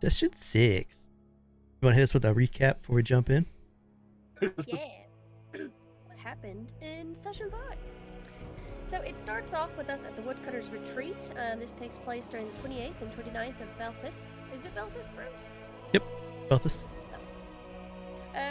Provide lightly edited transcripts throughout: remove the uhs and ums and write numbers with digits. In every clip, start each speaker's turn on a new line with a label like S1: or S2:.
S1: Session 6. You want to hit us with a recap before we jump in?
S2: Yeah. What happened in session 5? So it starts off with us at the Woodcutter's Retreat. This takes place during the 28th and 29th of Belfast. Is it Belfast, Bruce?
S1: Yep, Belfast.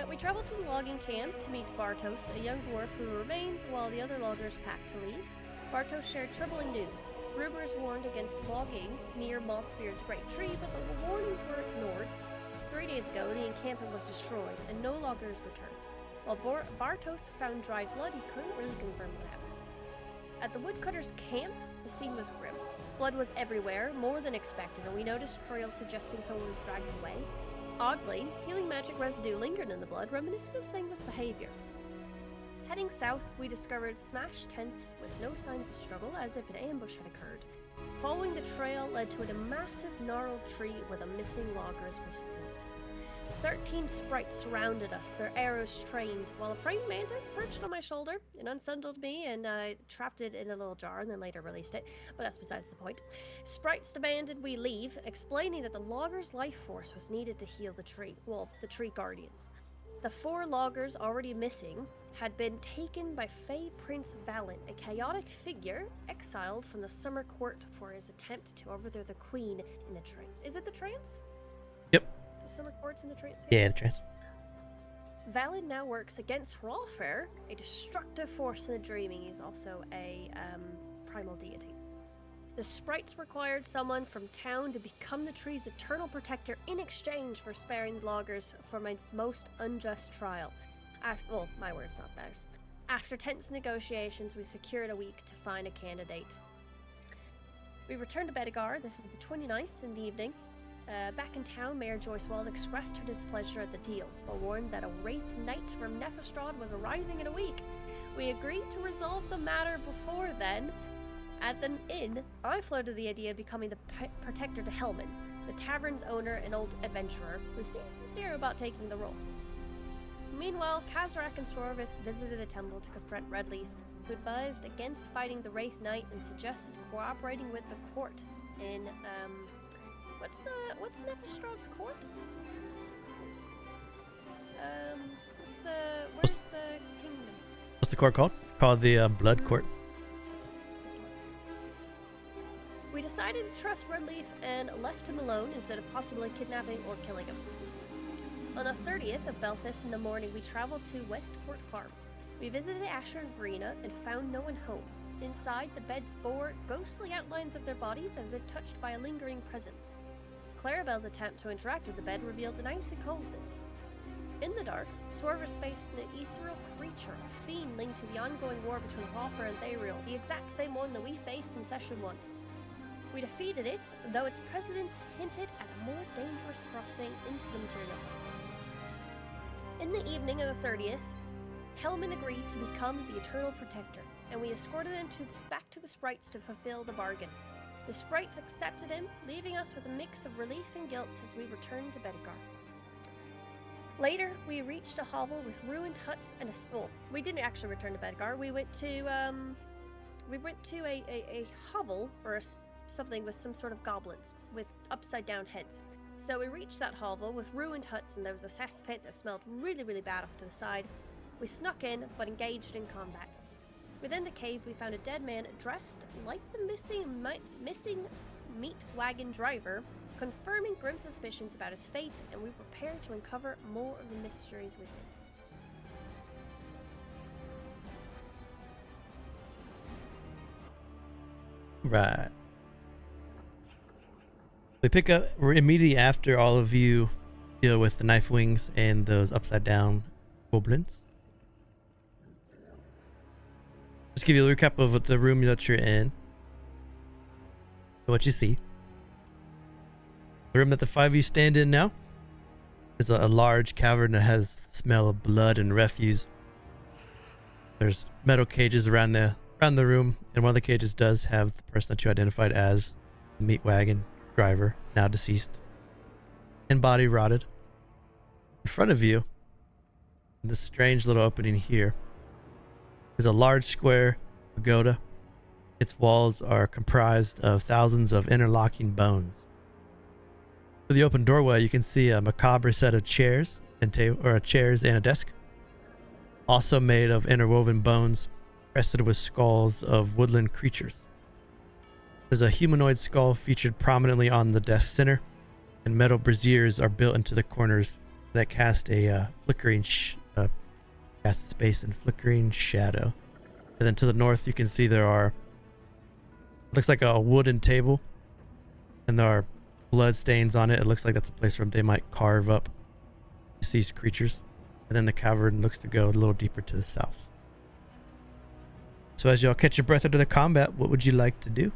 S2: We travel to the logging camp to meet Bartos, a young dwarf who remains while the other loggers pack to leave. Bartos shared troubling news. Rumors warned against logging near Mossbeard's great tree, but the warnings were ignored. 3 days ago, the encampment was destroyed, and no loggers returned. While Bartos found dried blood, he couldn't really confirm what happened. At the woodcutter's camp, the scene was grim. Blood was everywhere, more than expected, and we noticed trails suggesting someone was dragged away. Oddly, healing magic residue lingered in the blood, reminiscent of Sangwa's behavior. Heading south, we discovered smashed tents with no signs of struggle, as if an ambush had occurred. Following the trail led to a massive gnarled tree where the missing loggers were slipped. 13 sprites surrounded us, their arrows trained, while a praying mantis perched on my shoulder and unsettled me, and I trapped it in a little jar and then later released it, but that's besides the point. Sprites demanded we leave, explaining that the loggers' life force was needed to heal the tree, the tree guardians. The 4 loggers already missing had been taken by Fey Prince Valen, a chaotic figure exiled from the Summer Court for his attempt to overthrow the Queen in the trance. Is it the trance?
S1: Yep.
S2: The Summer Court's in the trance?
S1: Yeah, the trance.
S2: Valen now works against Rawfair, a destructive force in the dreaming. He's also a primal deity. The sprites required someone from town to become the tree's eternal protector in exchange for sparing the loggers from a most unjust trial. Well, my words, not theirs. After tense negotiations, we secured a week to find a candidate. We returned to Bedegar. This is the 29th in the evening. Back in town, Mayor Joyce Wald expressed her displeasure at the deal, but warned that a Wraith Knight from Neferstrad was arriving in a week. We agreed to resolve the matter before then. At the inn, I floated the idea of becoming the protector to Helman, the tavern's owner and old adventurer, who seemed sincere about taking the role. Meanwhile, Kazrak and Srovis visited the temple to confront Redleaf, who advised against fighting the Wraith Knight and suggested cooperating with the court in, what's Neferstrad's court? Where's the kingdom?
S1: What's the court called? It's called the Blood Court.
S2: We decided to trust Redleaf and left him alone instead of possibly kidnapping or killing him. On the 30th of Belfast in the morning, we traveled to Westcourt Farm. We visited Asher and Verena and found no one home. Inside, the beds bore ghostly outlines of their bodies as if touched by a lingering presence. Clarabell's attempt to interact with the bed revealed an icy coldness. In the dark, Srovis faced an ethereal creature, a fiend linked to the ongoing war between Hoffer and Thariel, the exact same one that we faced in Session 1. We defeated it, though its presence hinted at a more dangerous crossing into the material plane. In the evening of the 30th, Helman agreed to become the Eternal Protector, and we escorted him back to the sprites to fulfill the bargain. The sprites accepted him, leaving us with a mix of relief and guilt as we returned to Bedegar. Later, we reached a hovel with ruined huts and we didn't actually return to Bedegar. We went to a hovel or something with some sort of goblins with upside down heads. So we reached that hovel with ruined huts, and there was a cesspit that smelled really, really bad off to the side. We snuck in, but engaged in combat. Within the cave, we found a dead man dressed like the missing meat wagon driver, confirming grim suspicions about his fate, and we prepared to uncover more of the mysteries within.
S1: Right. We pick up immediately after all of you deal with the knife wings and those upside down goblins. Just give you a recap of the room that you're in. What you see. The room that the 5 of you stand in now is a large cavern that has the smell of blood and refuse. There's metal cages around the room, and one of the cages does have the person that you identified as the meat wagon driver, now deceased, and body rotted. In front of you, in this strange little opening here, is a large square pagoda. Its walls are comprised of thousands of interlocking bones. Through the open doorway, you can see a macabre set of chairs and chairs and a desk, also made of interwoven bones, crested with skulls of woodland creatures. There's a humanoid skull featured prominently on the desk center, and metal braziers are built into the corners that cast a flickering space and flickering shadow. And then to the north, you can see there are, looks like a wooden table, and there are blood stains on it. It looks like that's a place where they might carve up deceased creatures. And then the cavern looks to go a little deeper to the south. So as y'all catch your breath into the combat, what would you like to do?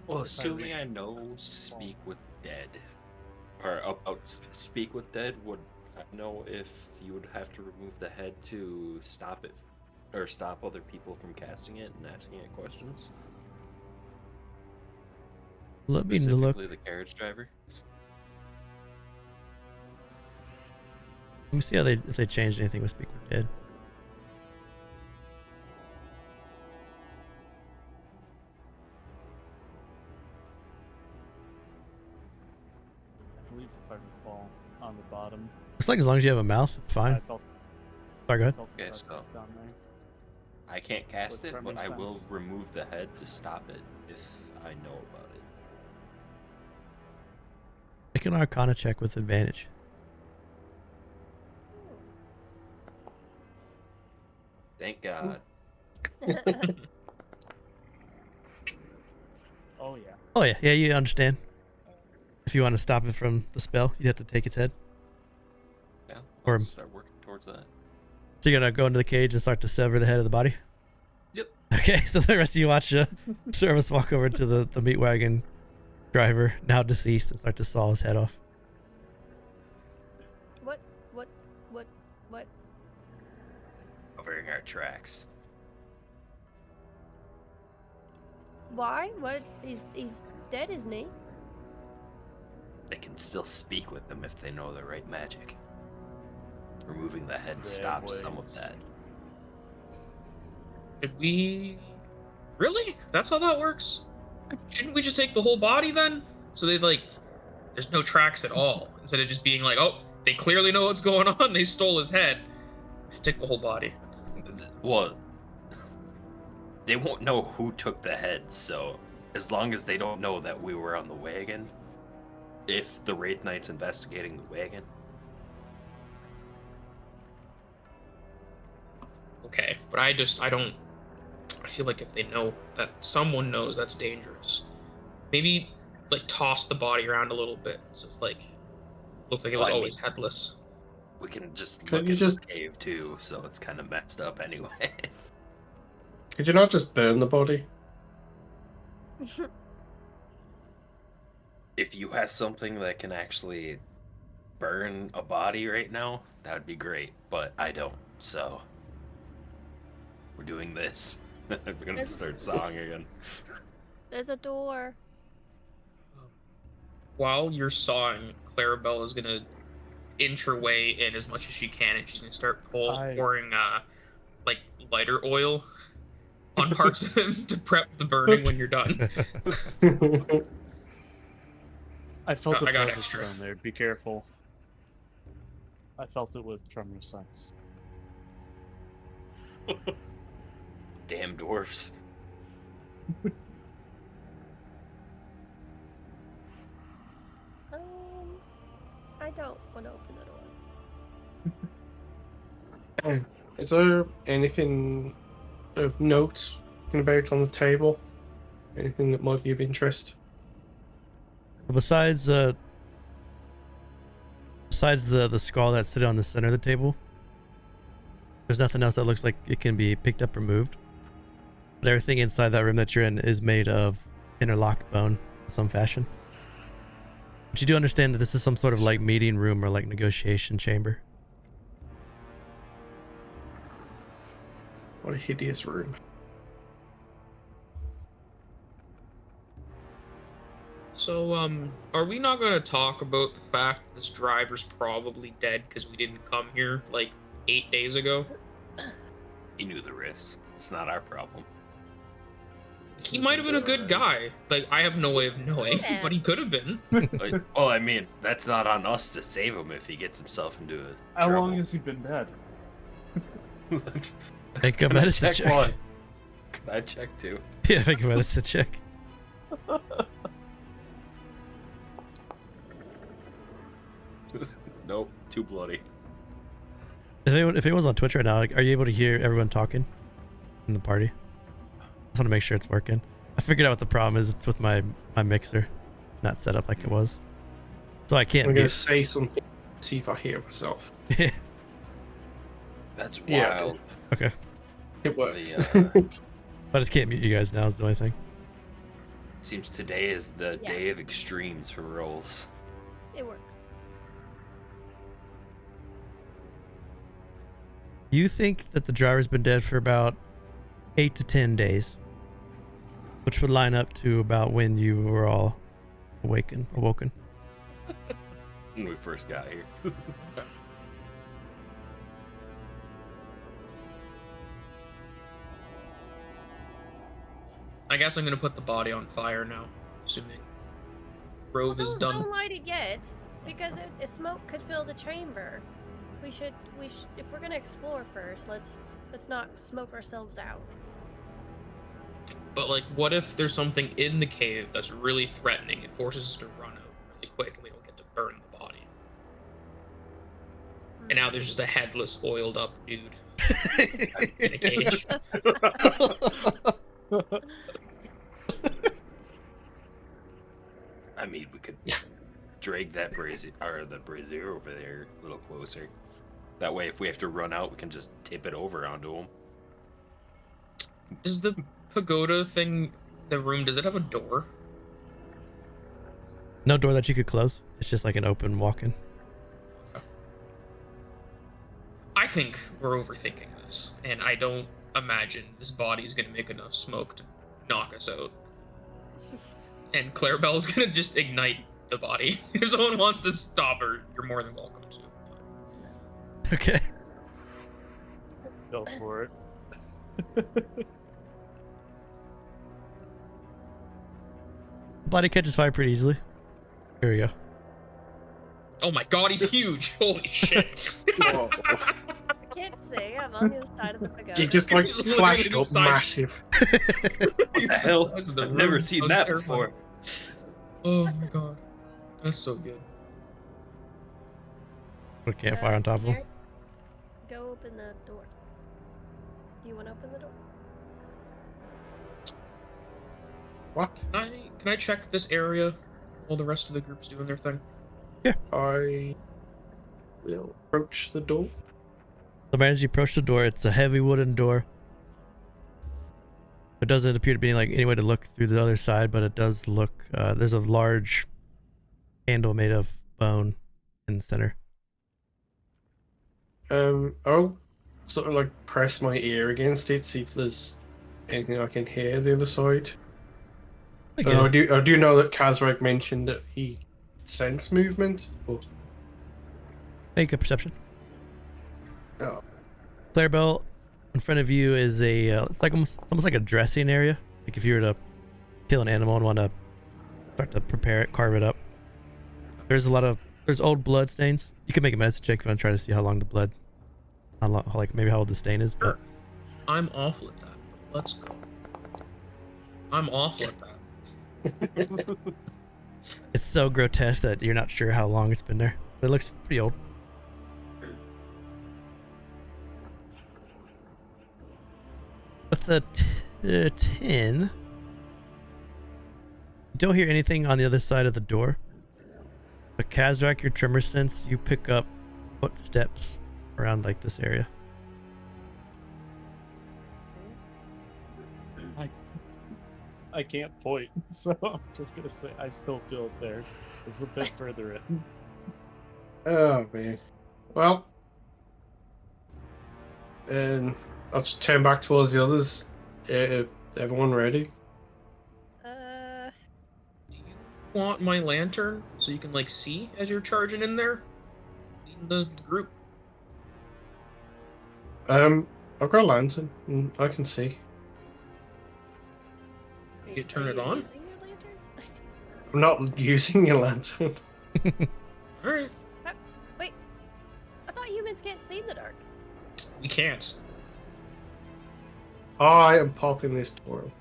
S3: Well, assuming I know Speak with Dead, or about Speak with Dead, would I know if you would have to remove the head to stop it, or stop other people from casting it and asking it questions?
S1: Let me look.
S3: Specifically the carriage driver?
S1: Let me see how if they changed anything with Speak with Dead.
S4: I believe if I recall on the bottom.
S1: Looks like as long as you have a mouth, it's fine.
S4: I felt,
S1: Sorry, go ahead.
S4: I felt the
S3: Okay,
S4: presence
S3: so-
S4: down there.
S3: I can't cast
S4: Would
S3: it,
S4: that
S3: but
S4: make
S3: I will
S4: sense?
S3: remove the head to stop it if I know about it.
S1: Make an Arcana check with advantage.
S3: Thank God.
S4: Oh yeah.
S1: Oh yeah, yeah, you understand. If you want to stop it from the spell, you'd have to take its head.
S3: Yeah,
S1: Or-
S3: I'll start working towards that.
S1: So you're gonna go into the cage and start to sever the head of the body?
S3: Yep.
S1: Okay, so the rest of you watch Srovis walk over to the meat wagon driver, now deceased, and start to saw his head off.
S2: What?
S3: Covering our tracks.
S2: Why? What? He's dead, isn't he?
S3: They can still speak with them if they know the right magic. Removing the head
S4: Red
S3: stops some of
S4: waves.
S3: that.
S5: Should we... Really? That's how that works? Shouldn't we just take the whole body then? So they there's no tracks at all. Instead of just being like, oh, they clearly know what's going on, they stole his head. We should take the whole body.
S3: Well, they won't know who took the head, so as long as they don't know that we were on the wagon, if the Wraith Knight's investigating the wagon,
S5: Okay, but I feel like if they know that someone knows, that's dangerous. Maybe toss the body around a little bit, so it's looked like it was
S3: Well, I
S5: always headless.
S3: we can just
S6: Could
S3: look
S6: you
S3: at
S6: just-
S3: the cave too, so it's kind of messed up anyway.
S6: Could you not just burn the body?
S3: If you have something that can actually burn a body right now, that would be great, but I don't, so we're doing this. We're gonna start sawing again.
S2: There's a door.
S5: While you're sawing, Clarabell is gonna inch her way in as much as she can, and she's gonna start pouring lighter oil on parts of him to prep the burning when you're done.
S4: I felt
S5: I
S4: a
S5: got
S4: presence
S5: extra.
S4: down there. Be careful. I felt it with tremor sense.
S3: Damn dwarfs.
S2: I don't want to open the door.
S6: Is there anything of note about on the table? Anything that might be of interest?
S1: Besides the skull that's sitting on the center of the table, there's nothing else that looks like it can be picked up or moved. But everything inside that room that you're in is made of interlocked bone in some fashion. But you do understand that this is some sort of meeting room or negotiation chamber.
S6: What a hideous room.
S5: So, are we not gonna talk about the fact that this driver's probably dead because we didn't come here 8 days ago?
S3: He knew the risks. It's not our problem.
S5: He might have been a good guy. Like, I have no way of knowing,
S2: Yeah.
S5: but he could have been.
S3: Well, I mean, that's not on us to save him if he gets himself into a
S4: How
S3: trouble.
S4: long has he been dead?
S1: Make a
S3: Can I
S1: medicine check.
S3: one? Can I check too?
S1: Yeah, make a medicine check.
S3: Nope, too bloody.
S1: If anyone's on Twitch right now, like, are you able to hear everyone talking in the party? Just want to make sure it's working. I figured out what the problem is. It's with my mixer, not set up like it was, so I can't.
S6: I'm gonna
S1: mute.
S6: say something. See if I hear myself.
S3: That's
S6: Yeah,
S3: wild.
S1: Okay,
S6: It works.
S1: I just can't mute you guys now. Is the only thing.
S3: Seems today is the
S2: Yeah.
S3: day of extremes for rolls.
S2: It works.
S1: You think that the driver's been dead for about 8 to 10 days, which would line up to about when you were all awoken.
S3: When we first got here.
S5: I guess I'm gonna put the body on fire now, assuming Rove is
S2: Don't
S5: done.
S2: light it yet, because smoke could fill the chamber. We should, if we're gonna explore first, let's not smoke ourselves out.
S5: But like, what if there's something in the cave that's really threatening? It forces us to run out really quick, and we don't get to burn the body. And now there's just a headless, oiled up dude in a cage.
S3: I mean, we could drag that brazier over there a little closer. That way, if we have to run out, we can just tip it over onto him.
S5: Does the pagoda thing, the room, does it have a door?
S1: No door that you could close. It's just like an open walk-in.
S5: I think we're overthinking this, and I don't imagine this body is going to make enough smoke to knock us out. And Clarabell is going to just ignite the body. If someone wants to stop her, you're more than welcome to.
S1: Okay.
S4: Go for it.
S1: Body catches fire pretty easily. Here we go.
S5: Oh my god, he's huge! Holy shit!
S6: Whoa.
S2: I can't see. I'm on the other side of the pagoda.
S6: It just like
S5: He's literally
S6: flashed up
S5: beside-
S6: massive.
S3: What the hell? I've never seen that before.
S5: Oh my god. That's so good.
S1: Put a campfire on top of him.
S2: Jared, go open the door. Do you want to open the door?
S6: What?
S5: Can I check this area while the rest of the group's doing their thing?
S6: I will approach the door.
S1: So as you approach the door, it's a heavy wooden door. It doesn't appear to be like any way to look through the other side, but it does look. There's a large handle made of bone in the center.
S6: I'll sort of like press my ear against it, see if there's anything I can hear the other side. I do know that Kazrak mentioned that he sense movement. But...
S1: Make a perception.
S6: Oh.
S1: Clarabell, in front of you is a. It's almost like a dressing area. Like if you were to kill an animal and want to start to prepare it, carve it up. There's old blood stains. You can make a medicine check if you want to try to see how long the blood, maybe how old the stain is. But
S5: I'm awful at that. Let's go. I'm awful at that.
S1: it's so grotesque that you're not sure how long it's been there. But it looks pretty old. With the 10, you don't hear anything on the other side of the door. But Kazrak, your tremor sense, you pick up footsteps around like this area.
S4: I can't point, so I'm just gonna say I still feel it there. It's a bit further in.
S6: Oh man. Well, and I'll just turn back towards the others. Everyone ready?
S5: Do you want my lantern so you can like see as you're charging in there? Leading the group.
S6: I've got a lantern. I can see.
S5: You turn it on?
S2: Using your lantern?
S6: I'm not using a lantern.
S5: All right.
S2: Wait, I thought humans can't see in the dark.
S5: We can't.
S6: I am popping this door.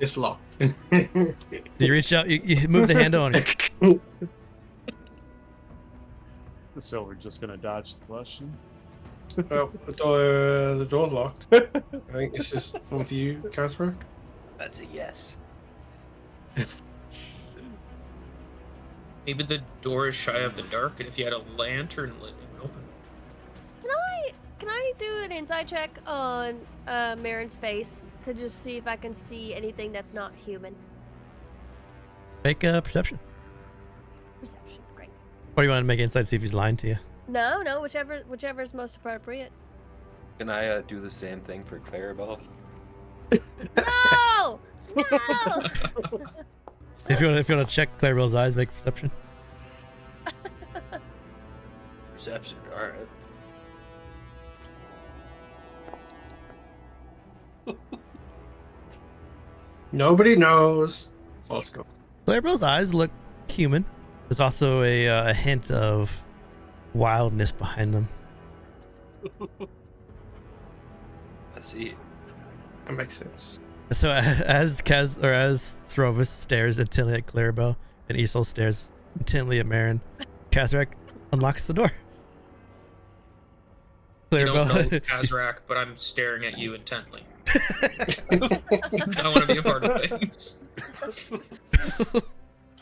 S6: It's locked.
S1: You reach out, you move the handle on it.
S4: So we're just gonna dodge the question.
S6: Well, the door's locked. I think this is one for you, Kazrak.
S3: That's a yes.
S5: Maybe the door is shy of the dark, and if you had a lantern lit, it would open.
S2: Can I do an inside check on Marin's face to just see if I can see anything that's not human?
S1: Make a perception.
S2: Perception, great.
S1: Or you want to make inside, see if he's lying to you?
S2: No, whichever is most appropriate.
S3: Can I do the same thing for Clarabell?
S2: No! No!
S1: If you want to check Clarabell's eyes, make perception.
S3: Perception. All right.
S6: Nobody knows. Let's go.
S1: Clarabell's eyes look human. There's also a hint of wildness behind them.
S3: I see.
S6: That makes sense.
S1: So as Srovis stares intently at Clarabell and Isole stares intently at Marin, Kazrak unlocks the door.
S5: You don't know
S1: Clarabell,
S5: Kazrak, but I'm staring at you intently. I want to be a part of things.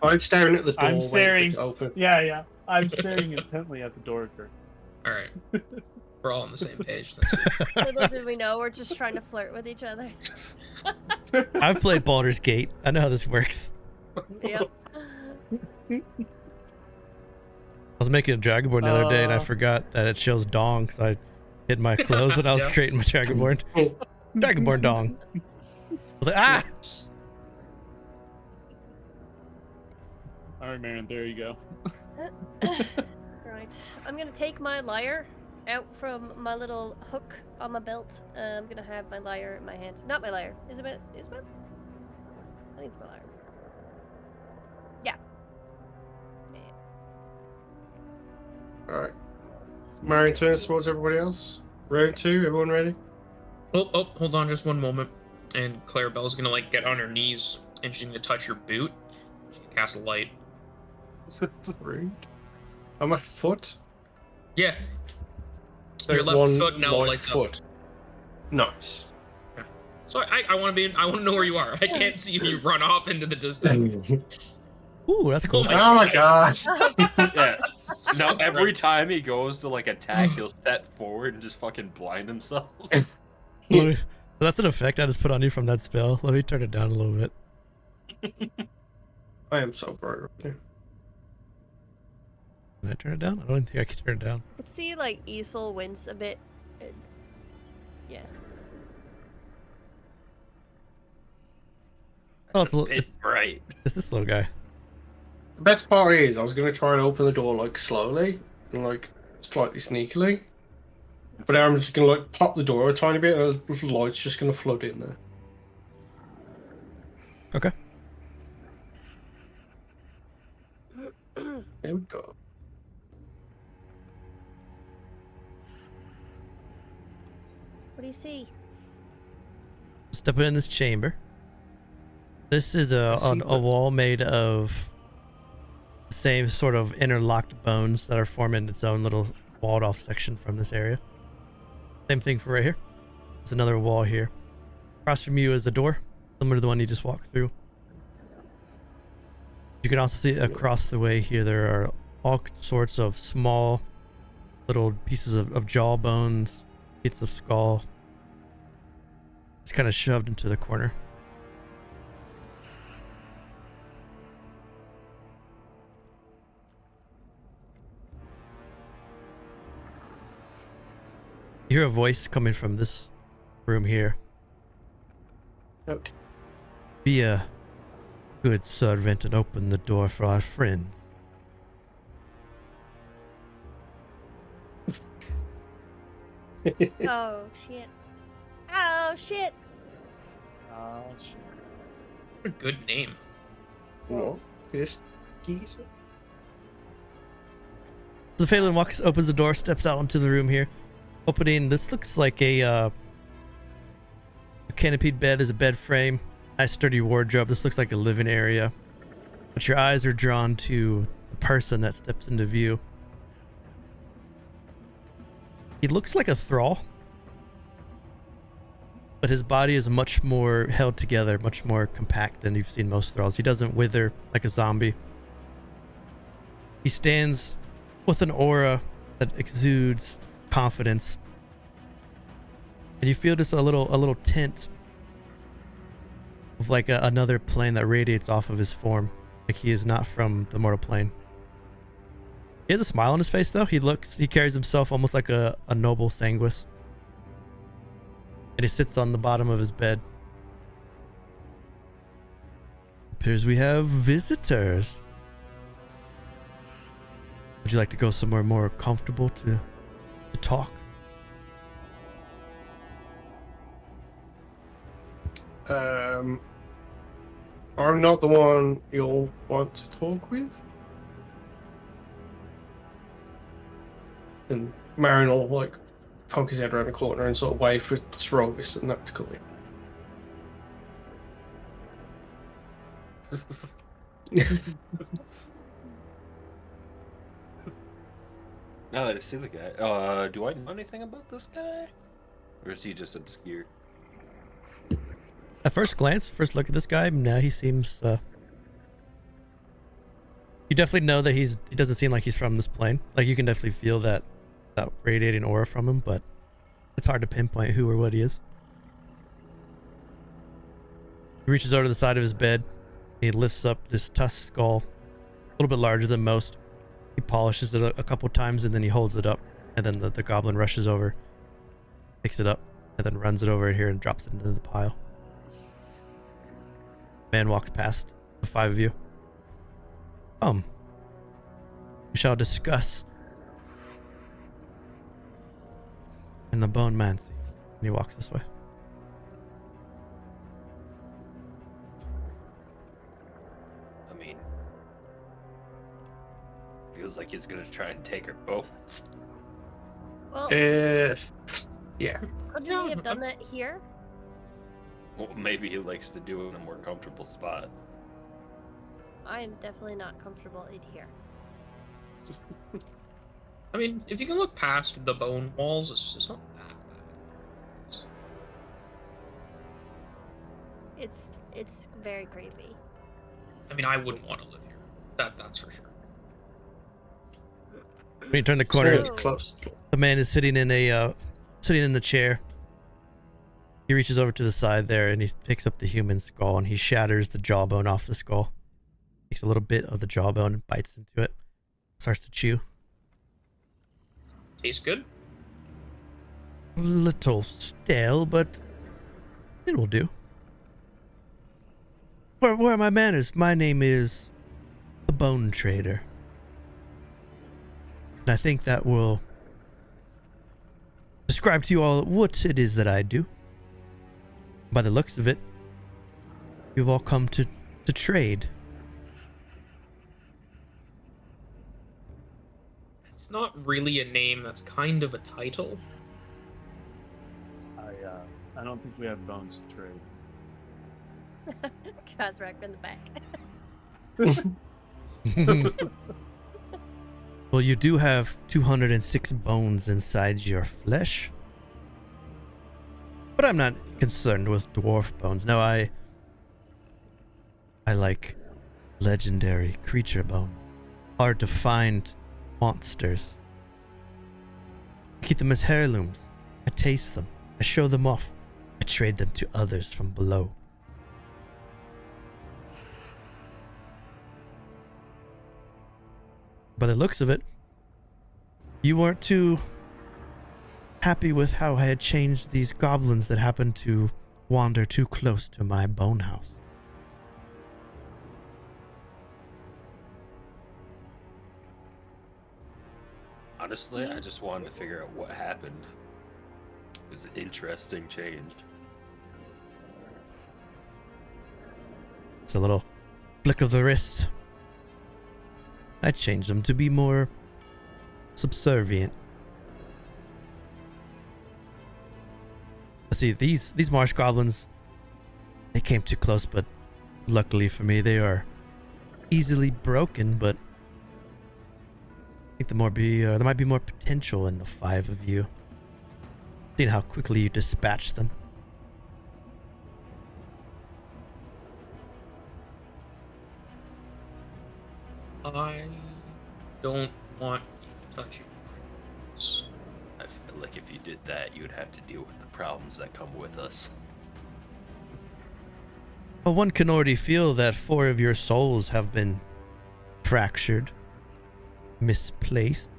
S6: I'm staring at the door.
S4: I'm
S6: waiting for
S4: staring.
S6: it to open.
S4: Yeah. I'm staring intently at the door.
S5: All right. We're all on the same page. That's good.
S2: Little do we know, we're just trying to flirt with each other.
S1: I've played Baldur's Gate. I know how this works.
S2: Yep.
S1: I was making a Dragonborn the other day and I forgot that it shows dong, because I hid my clothes when I was
S5: Yeah.
S1: creating my Dragonborn. Dragonborn dong. I was like, ah!
S4: All right, Marin, there you go.
S2: Right. I'm gonna take my lyre out from my little hook on my belt. I'm gonna have my lyre in my hand. Not my lyre. Is it? I think it's my lyre. Yeah.
S6: Alright. Marin turns towards everybody else. Round 2, everyone ready?
S5: Oh, hold on just one moment. And Clarabell's gonna like get on her knees and she's gonna touch your boot. She can cast a light.
S6: Rude. On my foot?
S5: Yeah. Your left
S6: One
S5: foot now
S6: light
S5: lights up.
S6: foot. Nice.
S5: So I want to know where you are. I can't see you run off into the distance.
S1: Ooh, that's cool.
S5: Oh
S6: Oh my god.
S3: Yeah. No, every time he goes to like attack, he'll step forward and just fucking blind himself.
S1: So that's an effect I just put on you from that spell. Let me turn it down a little bit.
S6: I am so bright right now.
S1: Can I turn it down? I don't think I can turn it down.
S2: I see like Isole wince a bit. Yeah.
S1: Oh, it's,
S3: It's bright.
S1: it's this little guy.
S6: The best part is I was going to try and open the door like slowly and like slightly sneakily. But now I'm just going to like pop the door a tiny bit and the light's just going to flood in there.
S1: Okay.
S6: There we go.
S2: What do you see?
S1: Stepping in this chamber. This is a wall made of the same sort of interlocked bones that are forming its own little walled off section from this area. Same thing for right here. There's another wall here. Across from you is the door, similar to the one you just walked through. You can also see across the way here there are all sorts of small little pieces of jaw bones, bits of skull. It's kind of shoved into the corner. You hear a voice coming from this room here.
S6: Nope.
S1: Be a good servant and open the door for our friends.
S2: Oh shit. Oh shit.
S4: Oh shit.
S5: What a good name.
S6: What? This geezer?
S1: The Phelan opens the door, steps out into the room here. Opening, this looks like a canopied bed. There's a bed frame, nice sturdy wardrobe. This looks like a living area. But your eyes are drawn to the person that steps into view. He looks like a thrall, but his body is much more held together, much more compact than you've seen most thralls. He doesn't wither like a zombie. He stands with an aura that exudes confidence, and you feel just a little tint of like another plane that radiates off of his form, like he is not from the mortal plane. He has a smile on his face though. He carries himself almost like a noble sanguis, and he sits on the bottom of his bed. Appears we have visitors. Would you like to go somewhere more comfortable to talk?
S6: I'm not the one you'll want to talk with. And Marin will like poke his head around the corner and sort of wait for Srovis and that to come in.
S3: Now that I see the guy, do I know anything about this guy? Or is he just obscure?
S1: At first glance, first look at this guy, now he seems, you definitely know that he doesn't seem like he's from this plane. Like, you can definitely feel that radiating aura from him, but it's hard to pinpoint who or what he is. He reaches over to the side of his bed. He lifts up this tusk skull, a little bit larger than most. He polishes it a couple times, and then he holds it up, and then the goblin rushes over, picks it up, and then runs it over here and drops it into the pile. Man walks past the five of you. We shall discuss in the bone mancy. And he walks this way.
S3: I mean, feels like he's gonna try and take her bones.
S2: Well,
S6: yeah.
S2: couldn't he have done that here?
S3: Well, maybe he likes to do it in a more comfortable spot.
S2: I am definitely not comfortable in here.
S5: I mean, if you can look past the bone walls, it's not that bad.
S2: It's very creepy.
S5: I mean, I wouldn't want to live here. That's for sure.
S1: When you turn the corner,
S2: So-
S6: Close.
S1: the man is sitting in the chair. He reaches over to the side there and he picks up the human skull and he shatters the jawbone off the skull. Takes a little bit of the jawbone and bites into it. Starts to chew.
S5: Tastes good.
S1: A little stale, but it will do. Where are my manners? My name is the Bone Trader. And I think that will describe to you all what it is that I do. By the looks of it, you've all come to trade.
S5: It's not really a name. That's kind of a title.
S4: I don't think we have bones to trade.
S2: Kazrak in the back.
S1: Well, you do have 206 bones inside your flesh. But I'm not concerned with dwarf bones. No, I like legendary creature bones. Hard to find monsters. I keep them as heirlooms. I taste them. I show them off. I trade them to others from below. By the looks of it, you weren't too happy with how I had changed these goblins that happened to wander too close to my bone house.
S3: Honestly, I just wanted to figure out what happened. was an interesting change.
S1: It's a little flick of the wrist. I changed them to be more subservient. See, these marsh goblins, they came too close, but luckily for me, they are easily broken, but I think there might be more potential in the 5 of you. Seeing how quickly you dispatch them.
S5: I don't want you touching my
S3: I feel like if you did that, you would have to deal with the problems that come with us.
S1: Well, one can already feel that 4 of your souls have been fractured, misplaced,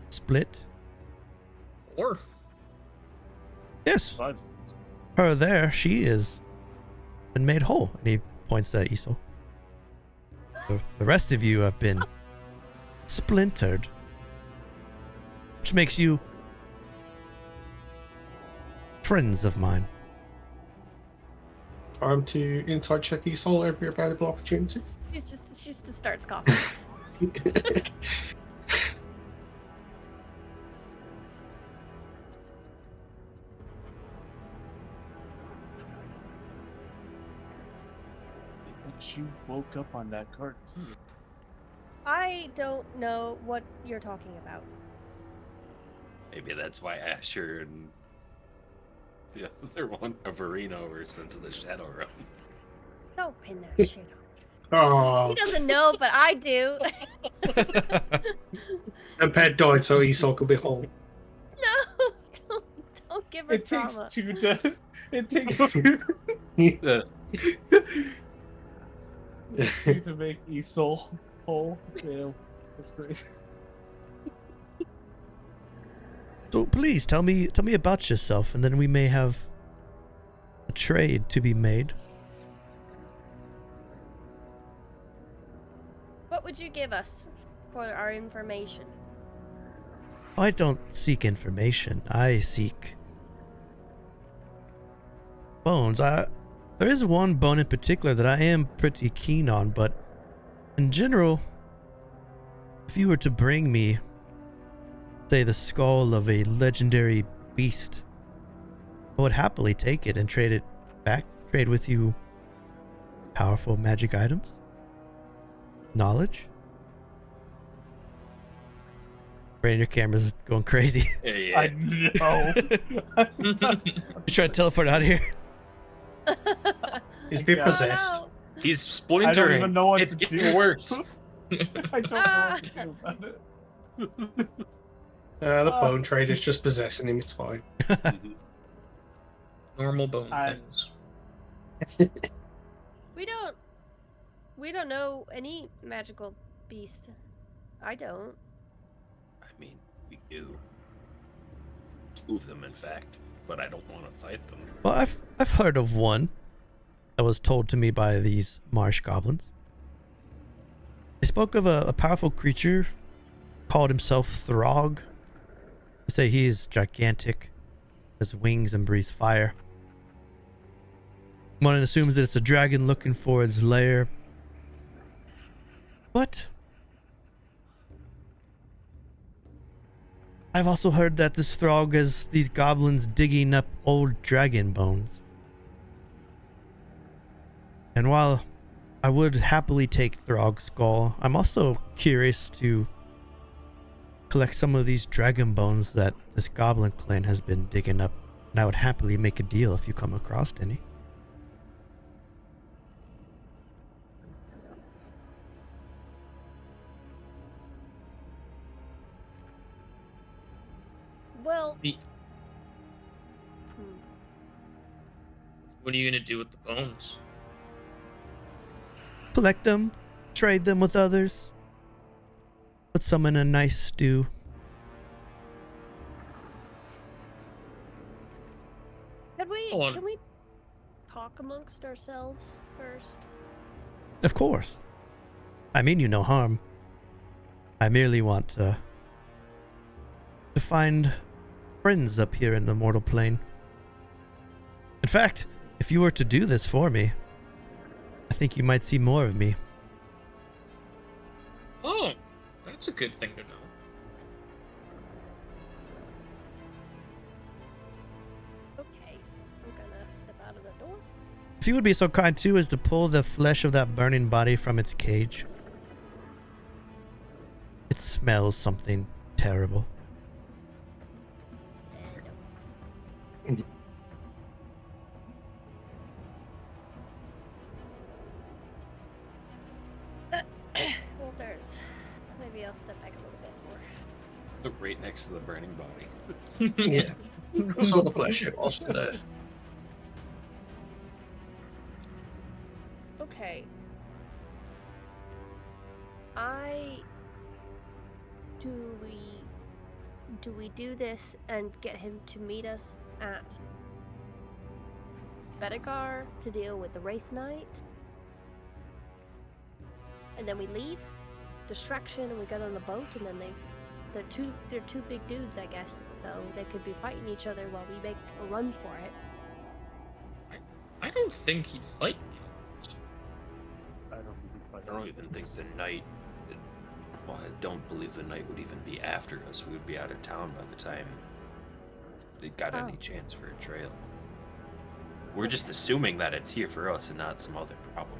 S1: split.
S5: Or
S1: Yes,
S4: But
S1: her there, she is been made whole. And he points at Isole. The rest of you have been splintered, which makes you friends of mine.
S6: Time to inside check Isole every available opportunity.
S2: She just starts coughing.
S4: but you woke up on that cart too.
S2: I don't know what you're talking about.
S3: Maybe that's why Asher and the other one of Arena were sent to the Shadow Realm.
S2: Don't pin that shit on.
S6: Oh,
S2: She doesn't know, but I do.
S6: and Pet died so Isole could be whole.
S2: No, don't give her
S4: It
S2: trauma.
S4: takes 2 to. It takes 2 to make Isole whole. Yeah, that's great.
S1: So please tell me about yourself, and then we may have a trade to be made.
S2: What would you give us for our information?
S1: I don't seek information. I seek bones. There is one bone in particular that I am pretty keen on, but in general, if you were to bring me, say, the skull of a legendary beast, I would happily take it and trade it back. Trade with you powerful magic items, knowledge. Rain, your camera's going crazy.
S3: Yeah.
S4: I know.
S1: You trying to teleport out of here?
S6: He's been
S4: Yeah.
S6: possessed.
S2: Oh,
S3: He's
S4: I
S3: splintering.
S4: don't even know what
S3: It's
S4: to
S3: getting
S4: do.
S3: worse.
S4: I don't know what to do about it.
S6: The bone trader's just possessing him. It's fine.
S5: normal bone
S4: I-
S5: things.
S2: we don't know any magical beast. I don't.
S3: I mean, we do. 2 of them, in fact, but I don't want to fight them.
S1: Well, I've heard of one that was told to me by these marsh goblins. They spoke of a powerful creature, called himself Throg. They say he is gigantic, has wings and breathes fire. One assumes that it's a dragon looking for its lair. But I've also heard that this Throg has these goblins digging up old dragon bones. And while I would happily take Throg's skull, I'm also curious to collect some of these dragon bones that this goblin clan has been digging up. And I would happily make a deal if you come across any.
S2: Well,
S5: Me- What are you gonna do with the bones?
S1: Collect them, trade them with others, put some in a nice stew.
S5: Hold on.
S2: can we talk amongst ourselves first?
S1: Of course. I mean you no harm. I merely want to find friends up here in the mortal plane. In fact, if you were to do this for me, I think you might see more of me.
S5: Oh, that's a good thing to know.
S2: Okay, I'm gonna step out of the door.
S1: If you would be so kind too as to pull the flesh of that burning body from its cage. It smells something terrible.
S2: Well, there's. Maybe I'll step back a little bit more.
S3: Look right next to the burning body.
S6: Yeah. Saw the pleasure was there.
S2: Okay. Do we do this and get him to meet us at Bedegar to deal with the Wraith Knight? And then we leave? Distraction, and we get on the boat, and then they're two big dudes, I guess, so they could be fighting each other while we make a run for it.
S5: I don't think he'd fight me.
S4: I don't think we'd fight.
S3: I don't even think the knight. Well, I don't believe the knight would even be after us. We would be out of town by the time they got any chance for a trail. We're just assuming that it's here for us and not some other problem.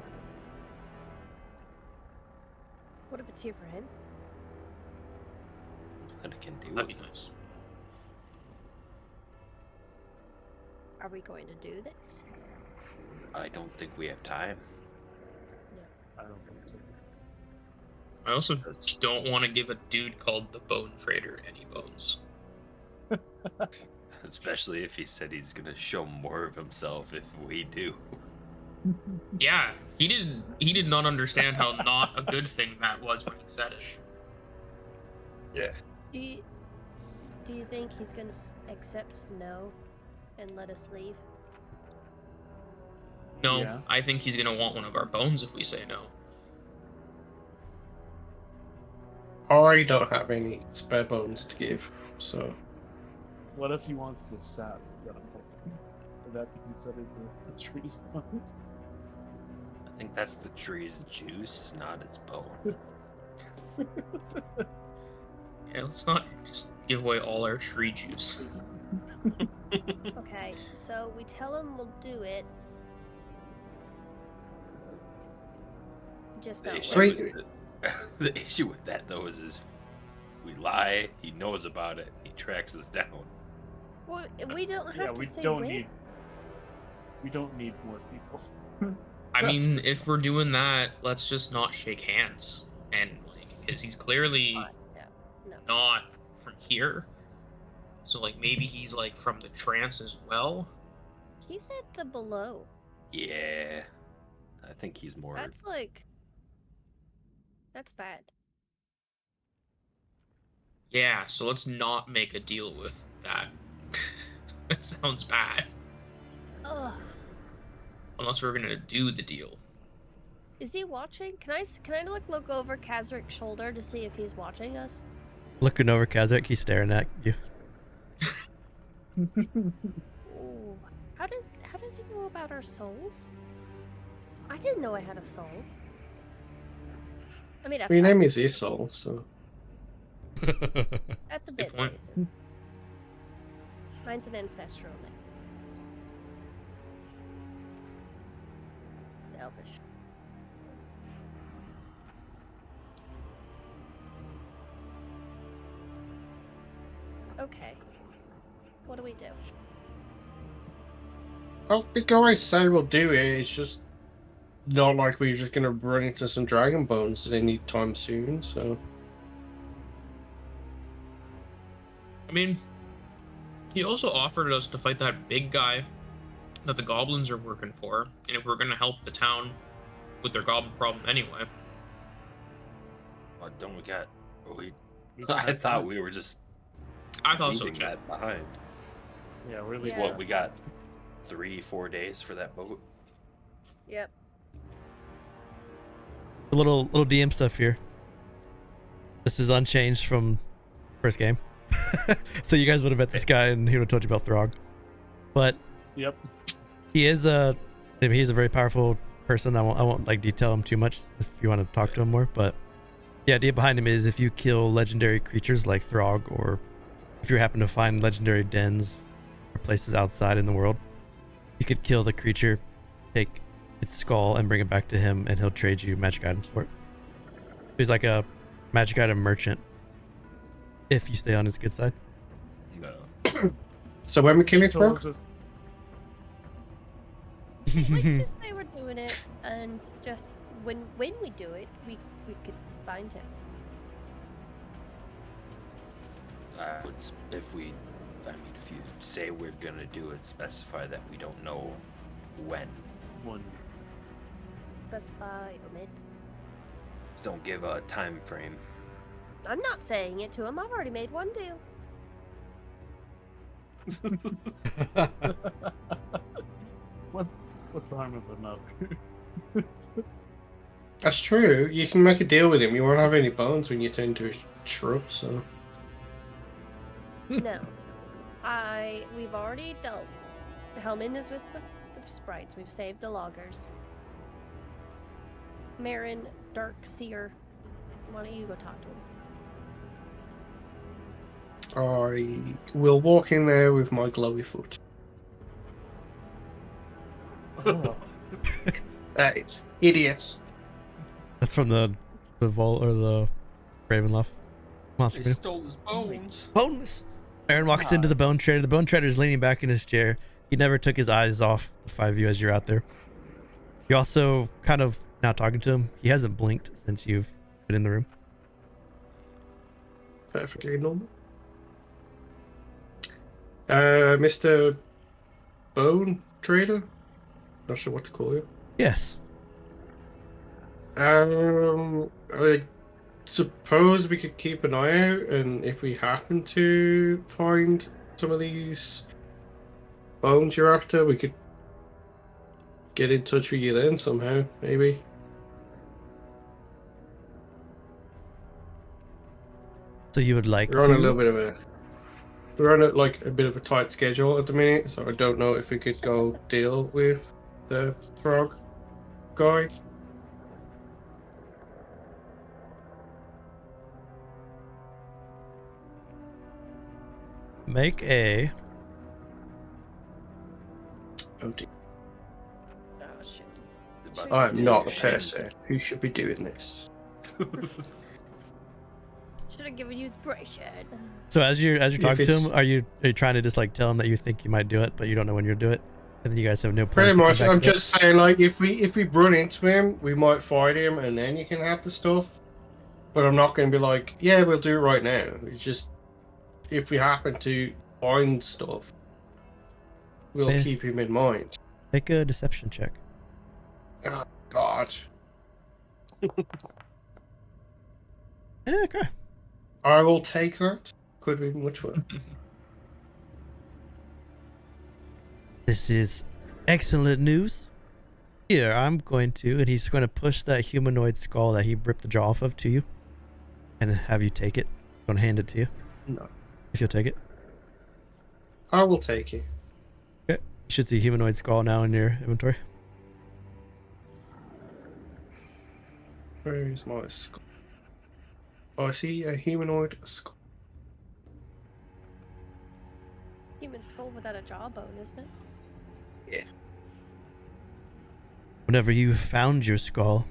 S2: What if it's here for him?
S3: And it can deal
S5: That'd
S3: with
S5: be
S3: it.
S5: nice.
S2: Are we going to do this?
S3: I don't think we have time.
S4: I don't think so.
S5: I also don't want to give a dude called the Bone Trader any bones.
S3: Especially if he said he's gonna show more of himself if we do.
S5: Yeah, he did not understand how not a good thing that was when he said it.
S6: Yeah.
S2: Do you think he's gonna accept no and let us leave?
S5: No,
S4: Yeah.
S5: I think he's gonna want one of our bones if we say no.
S6: I don't have any spare bones to give, so
S4: What if he wants the sap? Would that be considered the tree's bones?
S3: I think that's the tree's juice, not its bone.
S5: Yeah, let's not just give away all our tree juice.
S2: Okay, so we tell him we'll do it. Just
S3: The
S2: not
S3: issue,
S2: wait.
S3: is the issue with that though is we lie, he knows about it, he tracks us down.
S2: Well, we don't have
S4: Yeah,
S2: to
S4: we
S2: say
S4: don't
S2: when.
S4: need. We don't need more people.
S5: I mean, if we're doing that, let's just not shake hands. And, like, because he's clearly
S2: No.
S5: not from here. So, like, maybe he's, like, from the trance as well.
S2: He's at the below.
S3: Yeah. I think he's more
S2: That's like. That's bad.
S5: Yeah, so let's not make a deal with that. That sounds bad.
S2: Ugh.
S5: Unless we're gonna do the deal.
S2: Is he watching? Can I look over Kazrak's shoulder to see if he's watching us?
S1: Looking over Kazrak, he's staring at you.
S2: Ooh. How does he know about our souls? I didn't know I had a soul. I mean,
S6: your name is Isole, so
S2: that's a
S5: Good
S2: bit
S5: point.
S2: racist. Mine's an ancestral name. Elvish. Okay. What do we do?
S6: well, the guys say we'll do it. It's just not like we're just gonna run into some dragon bones at any time soon. So
S5: I mean, he also offered us to fight that big guy that the goblins are working for, and if we're gonna help the town with their goblin problem anyway.
S3: Well, don't we got we
S4: We
S3: I
S4: have
S3: thought
S4: time.
S3: we were just
S5: I thought so
S3: leaving
S5: too.
S3: that behind.
S4: Yeah, we're
S3: It's
S4: leaving.
S2: Yeah.
S3: what we got 3-4 days for that boat.
S2: Yep.
S1: A little DM stuff here. This is unchanged from first game. So you guys would have met this guy, and he would have told you about Throg. But
S4: Yep.
S1: he is he's a very powerful person. I won't like detail him too much if you want to talk to him more. But the idea behind him is if you kill legendary creatures like Throg, or if you happen to find legendary dens or places outside in the world, you could kill the creature, take its skull, and bring it back to him, and he'll trade you magic items for it. He's like a magic item merchant if you stay on his good side.
S3: No.
S6: So when we kill it,
S4: So we'll
S6: Throg?
S4: just
S2: We could just say we're doing it, and just when we do it, we could find him.
S3: I would, if you say we're gonna do it, specify that we don't know when.
S4: one.
S2: Specify, omit.
S3: Just don't give a time frame.
S2: I'm not saying it to him. I've already made one deal.
S4: What's the harm of another?
S6: That's true. You can make a deal with him. You won't have any bones when you turn into a shrub, so...
S2: No. We've already dealt. Helmin is with the sprites. We've saved the loggers. Marin, Dark Seer, why don't you go talk to him?
S6: I will walk in there with my glowy foot.
S4: Oh.
S6: That is hideous.
S1: That's from the vault or the Ravenloft monster.
S3: They
S1: Video.
S3: stole his bones.
S1: Boneless. Aaron walks into the bone trader. The bone trader is leaning back in his chair. He never took his eyes off the five of you as you're out there. You're also kind of now talking to him. He hasn't blinked since you've been in the room.
S6: Perfectly normal. Mr. Bone Trader? Not sure what to call you.
S1: Yes.
S6: I suppose we could keep an eye out, and if we happen to find some of these bones you're after, we could get in touch with you then somehow, maybe.
S1: So you would like
S6: We're on a little bit of a... We're on a bit of a tight schedule at the minute, so I don't know if we could go deal with the frog guy.
S1: make a
S6: Oh dear.
S2: Oh, shit.
S6: I am not the person who should be doing this.
S2: Should have given you inspiration.
S1: So as you're talking to
S6: it's-
S1: him, are you trying to just like tell him that you think you might do it, but you don't know when you'll do it, and then you guys have no plans
S6: Pretty
S1: to come
S6: much,
S1: back
S6: I'm
S1: to it?
S6: just saying, like, if we run into him, we might fight him, and then you can have the stuff. But I'm not going to be like, yeah, we'll do it right now. It's just, if we happen to find stuff, we'll
S1: Yeah.
S6: keep him in mind.
S1: Make a deception check.
S6: Oh, God.
S1: Yeah, okay.
S6: I will take that. Could be much worse.
S1: This is excellent news. Here, I'm going to, and he's going to push that humanoid skull that he ripped the jaw off of to you, and have you take it. I'm going to hand it to you.
S6: No.
S1: If you'll take it.
S6: I will take it.
S1: Okay. You should see humanoid skull now in your inventory.
S6: Where is my skull? Oh, I see a humanoid skull.
S2: Human skull without a jawbone, isn't it?
S6: Yeah.
S1: Whenever you found your skull,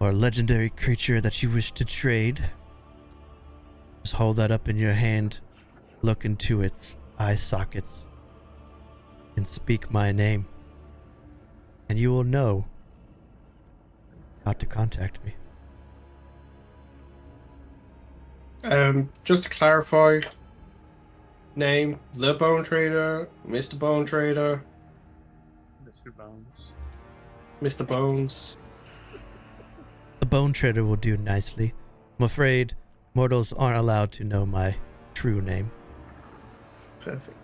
S1: or a legendary creature that you wish to trade, just hold that up in your hand, look into its eye sockets, and speak my name, and you will know how to contact me.
S6: Just to clarify, name, the Bone Trader, Mr. Bone Trader,
S4: Mr. Bones.
S6: Mr. Bones.
S1: The Bone Trader will do nicely. I'm afraid mortals aren't allowed to know my true name.
S6: Perfect.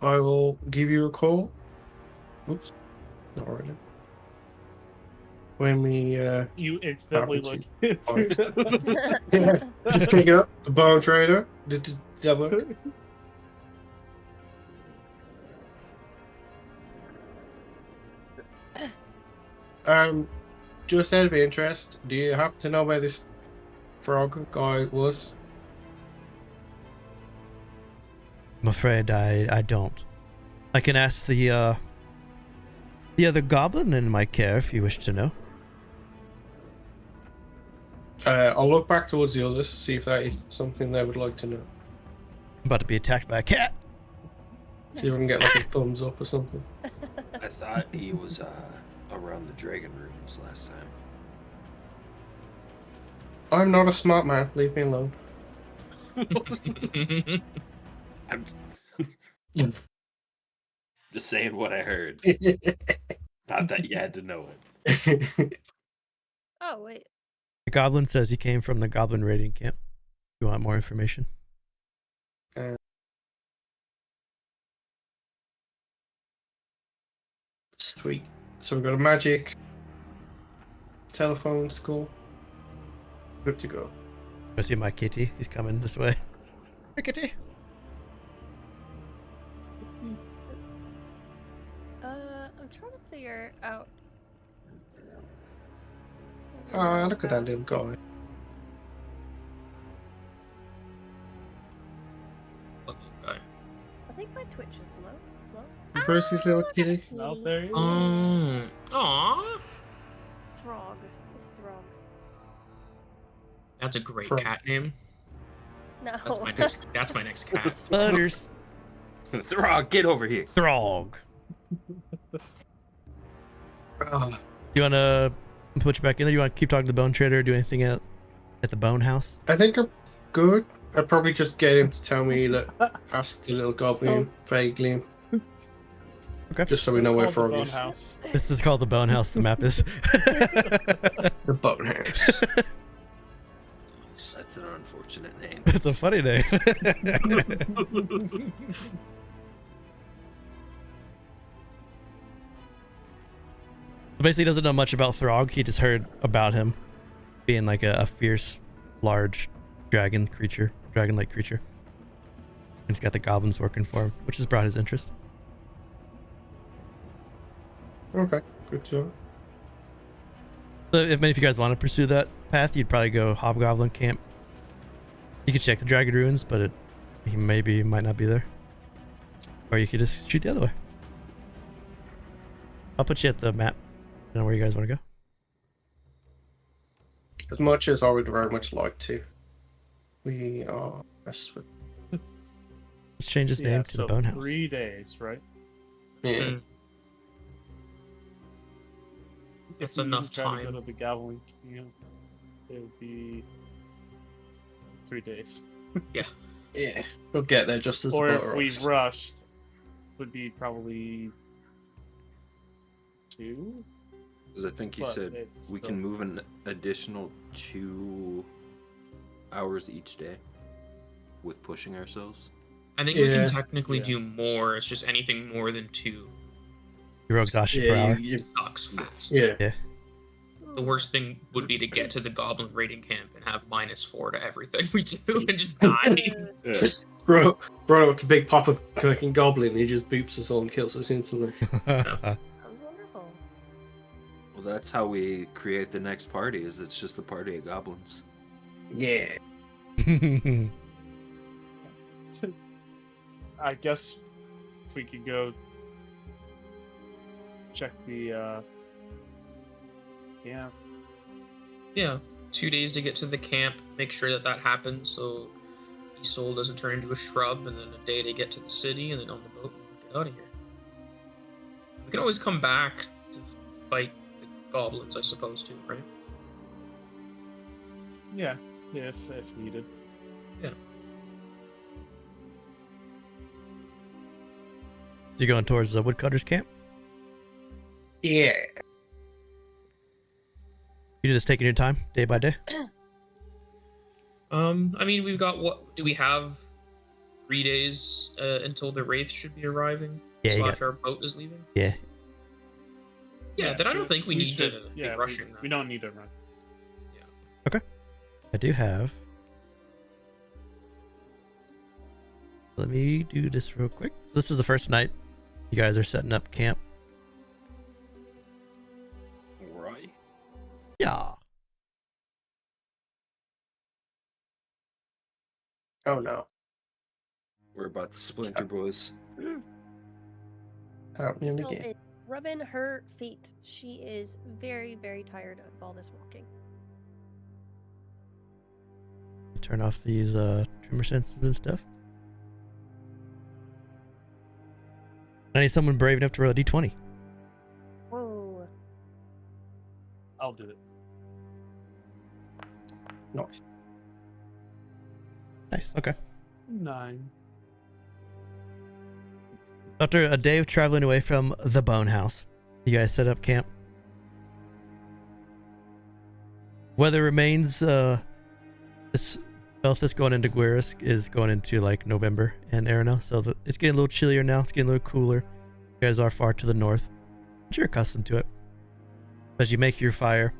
S6: I will give you a call. Oops. Not right now. when we
S4: You instantly look into
S6: yeah, just pick it up. The bone trader. Double. Just out of interest, do you happen to know where this frog guy was?
S1: I'm afraid I don't. I can ask the other goblin in my care if you wish to know.
S6: I'll look back towards the others, see if that is something they would like to know.
S1: I'm about to be attacked by a cat.
S6: See if I can get like a thumbs up or something.
S3: I thought he was around the dragon ruins last time.
S6: I'm not a smart man. Leave me alone.
S3: I'm just saying what I heard. Not that you had to know it.
S2: Oh, wait.
S1: The goblin says he came from the goblin raiding camp. You want more information?
S6: Sweet. So we've got a magic, telephone, school. Good to go.
S1: I see my kitty. He's coming this way. Hi, kitty.
S2: I'm trying to figure out.
S6: Ah, look at that little guy.
S5: What guy?
S2: I think my Twitch is slow.
S6: Bruce's little kitty.
S4: out there. He is.
S5: Aw.
S2: Throg. It's Throg.
S5: That's a great
S6: Frog.
S5: cat name.
S2: No.
S5: That's my next cat.
S1: Butters.
S3: Throg, get over here.
S1: Throg.
S6: Ah,
S1: You want to put you back in there? You want to keep talking to the bone trader or do anything at the bone house?
S6: I think I'm good. I'd probably just get him to tell me that. Ask the little goblin vaguely.
S1: Okay.
S6: Just so we know where
S4: Called the
S6: Frog
S4: Bone
S6: is.
S4: House.
S1: This is called the bone house. The map is.
S6: The bone house.
S3: That's an unfortunate name.
S1: That's a funny name. Basically, he doesn't know much about Throg. He just heard about him being like a fierce, large dragon-like creature. And he's got the goblins working for him, which has brought his interest.
S6: Okay, good job.
S1: So if many of you guys want to pursue that path, you'd probably go Hobgoblin Camp. You could check the Dragon Ruins, but he might not be there. Or you could just shoot the other way. I'll put you at the map. I know where you guys want to go.
S6: As much as I would very much like to, we are best for.
S1: Let's change his name to the Bone House.
S4: 3 days, right?
S6: Yeah.
S5: Mm.
S4: If
S5: That's
S4: we
S5: enough
S4: try to
S5: time.
S4: go to the Goblin Camp, it would be 3 days.
S6: Yeah. We'll get there just as
S4: Or
S6: the
S4: if
S6: boat
S4: we
S6: arrives.
S4: rushed, would be probably 2.
S3: Because I think you
S4: But
S3: said
S4: it's
S3: we
S4: still-
S3: can move an additional 2 hours each day with pushing ourselves.
S5: I think we
S6: Yeah,
S5: can technically
S6: yeah.
S5: do more. It's just anything more than 2
S1: Your exhaustion per
S6: Yeah,
S1: hour.
S5: sucks fast.
S6: yeah.
S5: The worst thing would be to get to the goblin raiding camp and have -4 to everything we do and just die.
S6: Bro, it's a big pop of fucking goblin. He just boops us all and kills us instantly.
S2: Sounds wonderful.
S3: Well, that's how we create the next party. Is it's just a party of goblins.
S6: Yeah.
S4: I guess if we could go check the camp.
S5: Yeah, 2 days to get to the camp. Make sure that happens so Isole doesn't turn into a shrub, and then a day to get to the city, and then on the boat and get out of here. We can always come back to fight the goblins, I suppose, too, right?
S4: Yeah, if needed.
S1: So you're going towards the woodcutter's camp?
S6: Yeah.
S1: You're just taking your time day by day?
S5: I mean, we've got do we have 3 days until the wraith should be arriving?
S1: Yeah, you
S5: / our boat is leaving.
S1: Yeah.
S5: Yeah, then I don't think we need
S4: should,
S5: to
S4: yeah,
S5: be rushing that.
S4: we don't need to run.
S1: I do have. Let me do this real quick. So this is the first night. You guys are setting up camp.
S3: Right.
S1: Yeah.
S6: Oh no.
S3: We're about to splinter, boys.
S6: Happening
S2: Isole
S6: again.
S2: is rubbing her feet. She is very, very tired of all this walking.
S1: Turn off these tremor senses and stuff. I need someone brave enough to roll a d20.
S2: Whoa.
S4: I'll do it.
S6: Nice.
S1: Nice. Okay.
S4: 9.
S1: After a day of traveling away from the Bone House, you guys set up camp. Weather remains. This Belfast going into Guiris is going into like November and Erenel, so it's getting a little chillier now. It's getting a little cooler. You guys are far to the north, but you're accustomed to it. As you make your fire,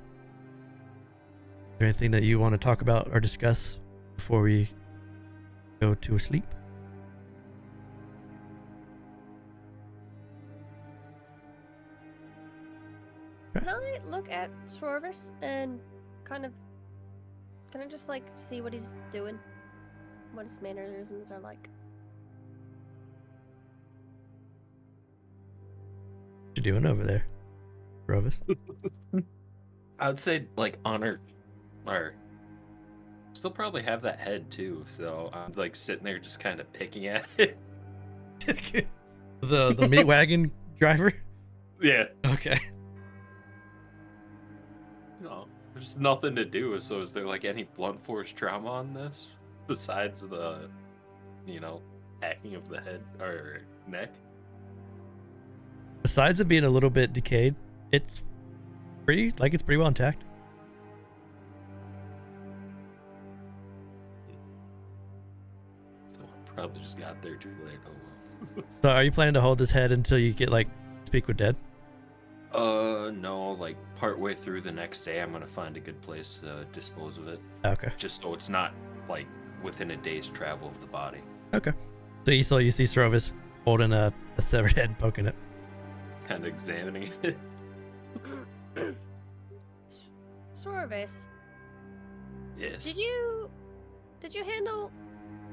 S1: is there anything that you want to talk about or discuss before we go to sleep?
S2: Can I look at Srovis and kind of... Can I just, like, see what he's doing? What his mannerisms are like?
S1: What you doing over there, Srovis?
S3: I would say, like, honor, or still probably have that head too. So I'm like sitting there just kind of picking at it.
S1: the meat wagon driver?
S3: Yeah.
S1: Okay.
S3: No, there's nothing to do. So is there like any blunt force trauma on this besides the, hacking of the head or neck?
S1: Besides it being a little bit decayed, it's pretty well intact.
S3: So I probably just got there too late. Oh well.
S1: So are you planning to hold this head until you get speak with dead?
S3: No, like partway through the next day, I'm gonna find a good place to dispose of it.
S1: Okay.
S3: Just so it's not like within a day's travel of the body.
S1: Okay. So Isole, you see Srovis holding a severed head, poking it.
S3: Kind of examining it.
S2: Srovis,
S3: Yes.
S2: did you handle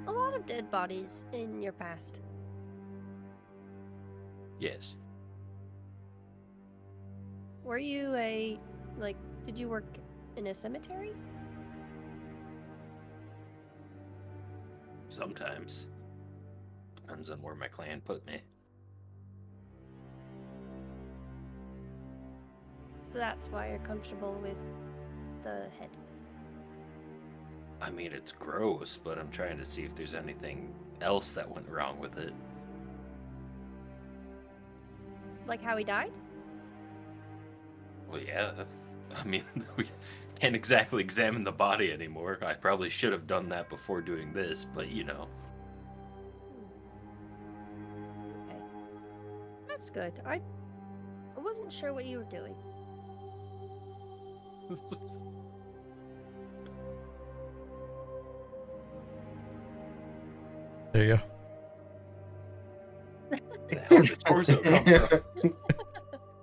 S2: a lot of dead bodies in your past?
S3: Yes.
S2: Were you did you work in a cemetery?
S3: Sometimes. Depends on where my clan put me.
S2: So that's why you're comfortable with the head.
S3: I mean, it's gross, but I'm trying to see if there's anything else that went wrong with it.
S2: Like how he died?
S3: Well, yeah. I mean, we can't exactly examine the body anymore. I probably should have done that before doing this, but
S2: Okay. That's good. I wasn't sure what you were doing.
S1: There you go.
S3: The hell did torso come from?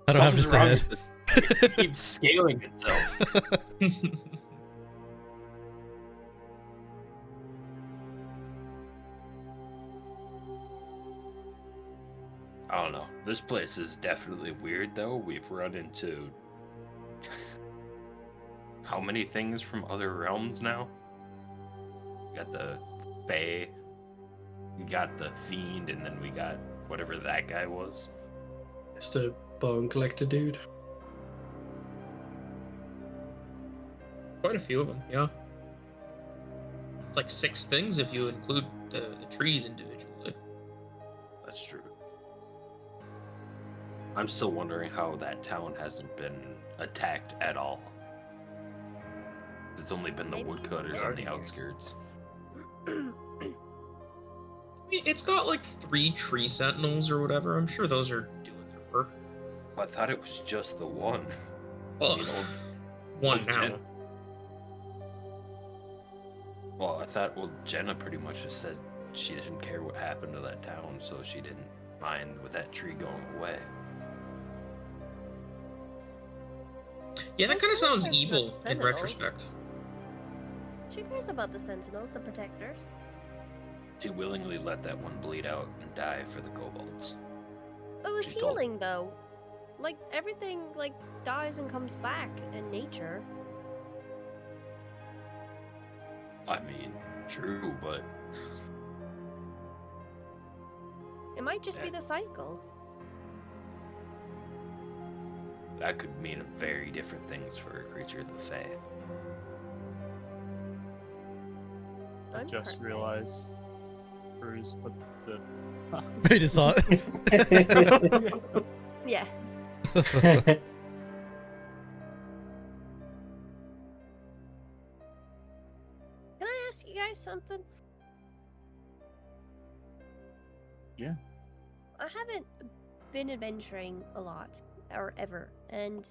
S1: I don't have just the
S3: Something's wrong
S1: head.
S3: with it. It keeps scaling itself. I don't know. This place is definitely weird, though. We've run into how many things from other realms now? We got the Fae, we got the Fiend, and then we got whatever that guy was.
S6: Just a bone collector dude.
S5: Quite a few of them, yeah. It's like 6 things if you include the trees individually.
S3: That's true. I'm still wondering how that town hasn't been attacked at all. It's only been the
S2: Maybe
S3: woodcutters
S2: it's
S3: on the
S6: darkness.
S3: outskirts.
S5: I mean, it's got like 3 tree sentinels or whatever. I'm sure those are doing their work.
S3: I thought it was just the one.
S5: Well,
S3: You know,
S5: one
S3: Jen-
S5: now.
S3: Well, I thought, Jenna pretty much just said she didn't care what happened to that town, so she didn't mind with that tree going away.
S5: Yeah, that kind of sounds
S2: That's not
S5: evil
S2: the
S5: in
S2: Sentinels.
S5: retrospect.
S2: She cares about the Sentinels, the Protectors.
S3: She willingly let that one bleed out and die for the kobolds.
S2: It was
S3: She told-
S2: healing, though. Like, everything, like, dies and comes back in nature.
S3: I mean, true, but
S2: It might just be
S3: Yeah.
S2: the cycle.
S3: that could mean very different things for a creature of the Fae.
S4: I
S2: I'm
S4: just
S2: perfect.
S4: realized Bruce put the
S1: I just saw it.
S2: Yeah. Can I ask you guys something?
S4: Yeah.
S2: I haven't been adventuring a lot, or ever, and,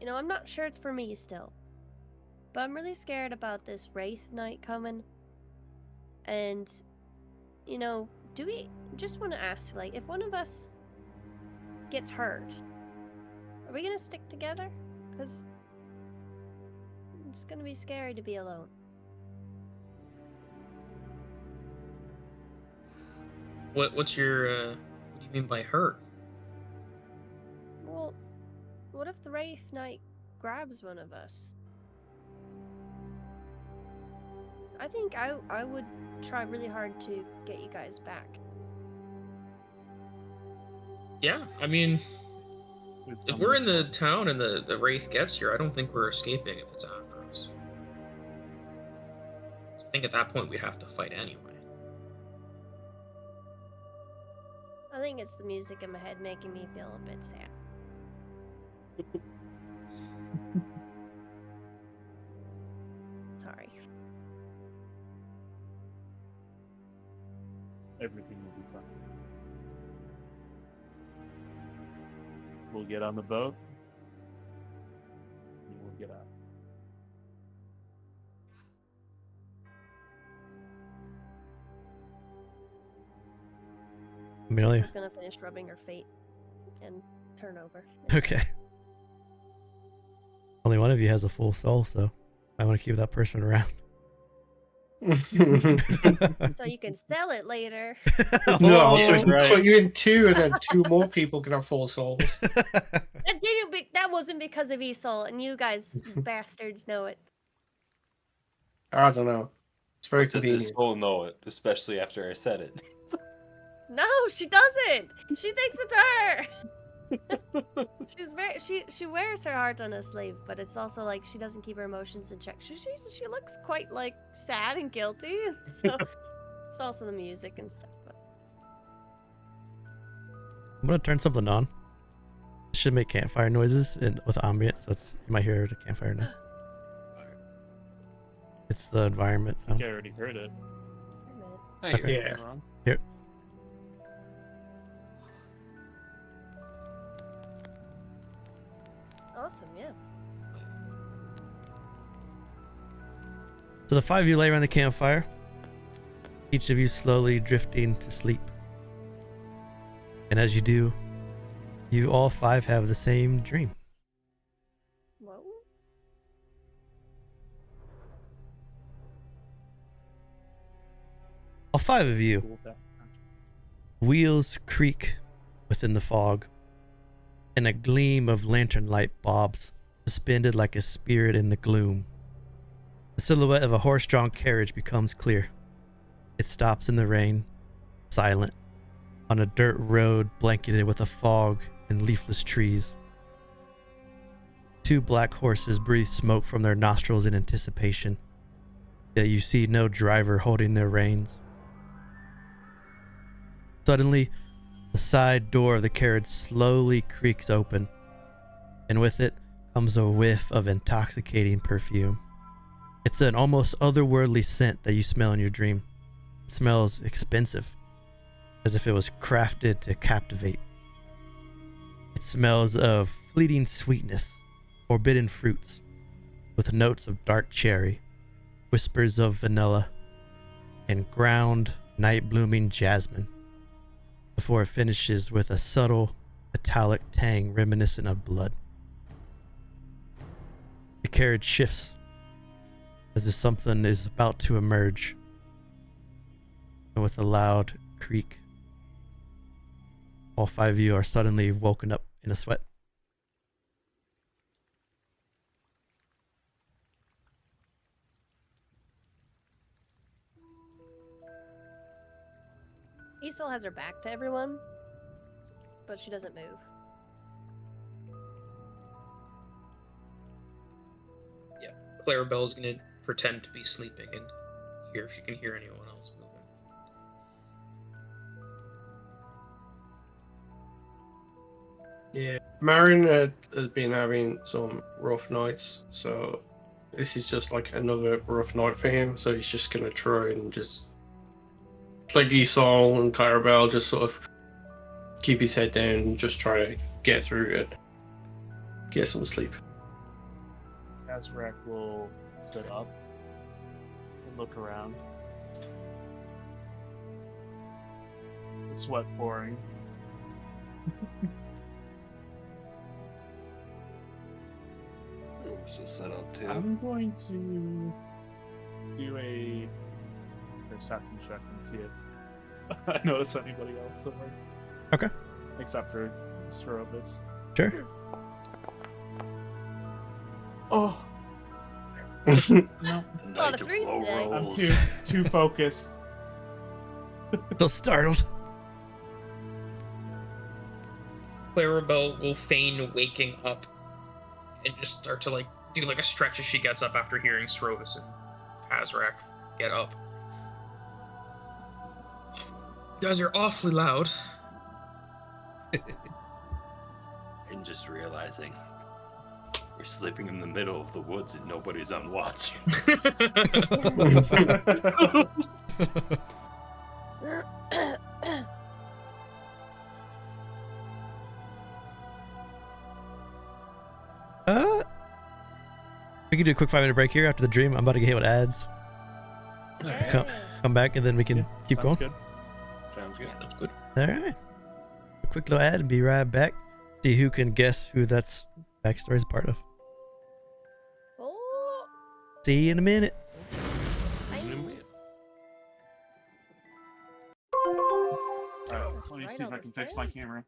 S2: you know, I'm not sure it's for me still. But I'm really scared about this Wraith night coming. And, you know, do we just want to ask, like, if one of us gets hurt, are we gonna stick together? Because it's gonna be scary to be alone.
S5: What's your what do you mean by hurt?
S2: Well, what if the Wraith Knight grabs one of us? I think I would try really hard to get you guys back.
S5: Yeah, I mean,
S4: We've
S5: if
S4: done
S5: we're in
S4: this
S5: the town and the wraith gets here, I don't think we're escaping if it's after us. I think at that point we'd have to fight anyway.
S2: I think it's the music in my head making me feel a bit sad. Sorry.
S4: Everything will be fine. We'll get on the boat. And we'll get out.
S1: Amelia.
S2: She's gonna finish rubbing her feet and turn over.
S1: Okay. Only one of you has a full soul, so I want to keep that person around.
S2: So you can sell it later.
S6: No, so
S4: yeah,
S6: he can
S4: right.
S6: put you in two, and then two more people can have 4 souls.
S2: That wasn't because of Isole, and you guys bastards know it.
S6: I don't know. It's very
S3: Does his
S6: convenient.
S3: soul know it, especially after I said it?
S2: No, she doesn't. She thinks it's her. She wears her heart on a sleeve, but it's also like she doesn't keep her emotions in check. She looks quite like sad and guilty, and so it's also the music and stuff. But
S1: I'm gonna turn something on. It should make campfire noises with ambient, so you might hear the campfire now. It's the environment
S4: I think
S1: sound.
S4: I already heard it.
S3: I hear
S1: Okay.
S3: it.
S6: Yeah.
S4: Am I wrong?
S2: awesome, yeah.
S1: So the 5 of you lay around the campfire, each of you slowly drifting to sleep. And as you do, you all 5 have the same dream.
S2: Whoa.
S1: All 5 of you,
S4: Cool with that.
S1: wheels creak within the fog, and a gleam of lantern light bobs, suspended like a spirit in the gloom. The silhouette of a horse-drawn carriage becomes clear. It stops in the rain, silent, on a dirt road blanketed with a fog and leafless trees. 2 black horses breathe smoke from their nostrils in anticipation, yet you see no driver holding their reins. Suddenly, the side door of the carriage slowly creaks open, and with it comes a whiff of intoxicating perfume. It's an almost otherworldly scent that you smell in your dream. It smells expensive, as if it was crafted to captivate. It smells of fleeting sweetness, forbidden fruits, with notes of dark cherry, whispers of vanilla, and ground night-blooming jasmine, before it finishes with a subtle metallic tang reminiscent of blood. The carriage shifts as if something is about to emerge, and with a loud creak, all 5 of you are suddenly woken up in a sweat.
S2: Isole has her back to everyone, but she doesn't move.
S5: Clarabell is gonna pretend to be sleeping and hear if she can hear anyone else moving.
S6: Yeah, Marin has been having some rough nights, so this is just like another rough night for him. So he's just gonna try and just, like Isole and Clarabell, just sort of keep his head down and just try to get through it, get some sleep.
S4: Kazrak will sit up and look around. The sweat pouring.
S3: So set up too.
S4: I'm going to do a perception check and see if I notice anybody else somewhere.
S1: Okay.
S4: Except for Srovis.
S1: Sure.
S4: Oh. No.
S2: A lot of threes today.
S4: I'm too focused.
S1: Still startled.
S5: Clarabell will feign waking up and just start to like do like a stretch as she gets up after hearing Srovis and Kazrak get up. You guys are awfully loud.
S3: And just realizing we're sleeping in the middle of the woods and nobody's on watch.
S1: We can do a quick 5-minute break here after the dream. I'm about to get hit with ads.
S2: Yeah.
S1: Come back and then we can keep going.
S4: Good.
S3: Sounds good.
S5: That's good.
S1: All right. A quick little ad and be right back. See who can guess who that's backstory is part of.
S2: Oh,
S1: See you in a minute.
S2: I
S4: Alright, let me
S2: Right
S4: see if
S2: on
S4: I
S2: the
S4: can fix
S2: stand.
S4: my camera.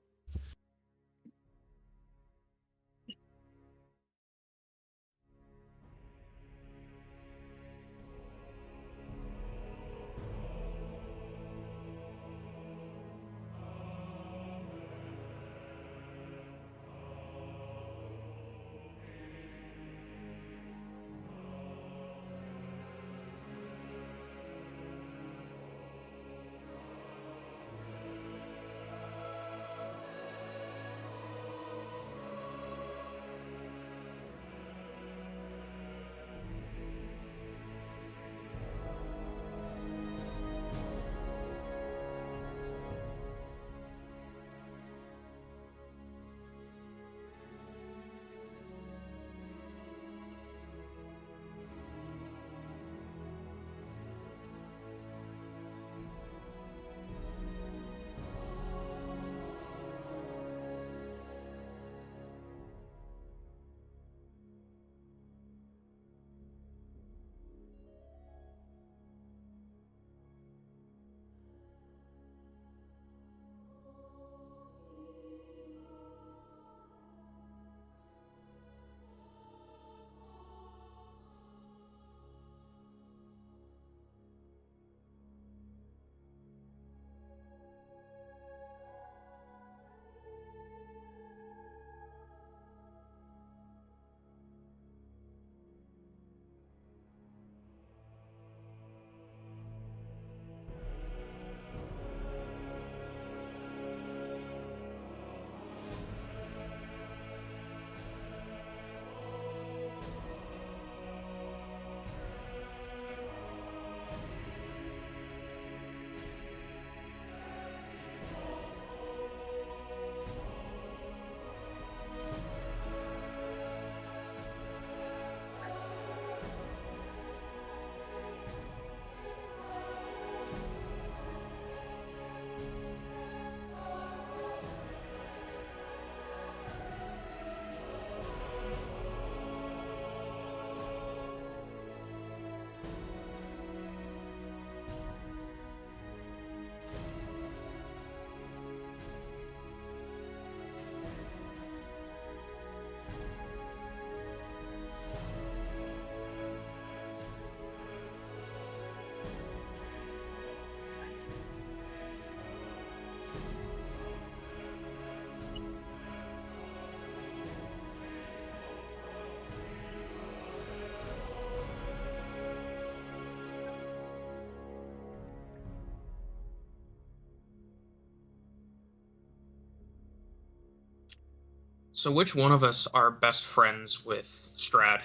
S5: So which one of us are best friends with Strad?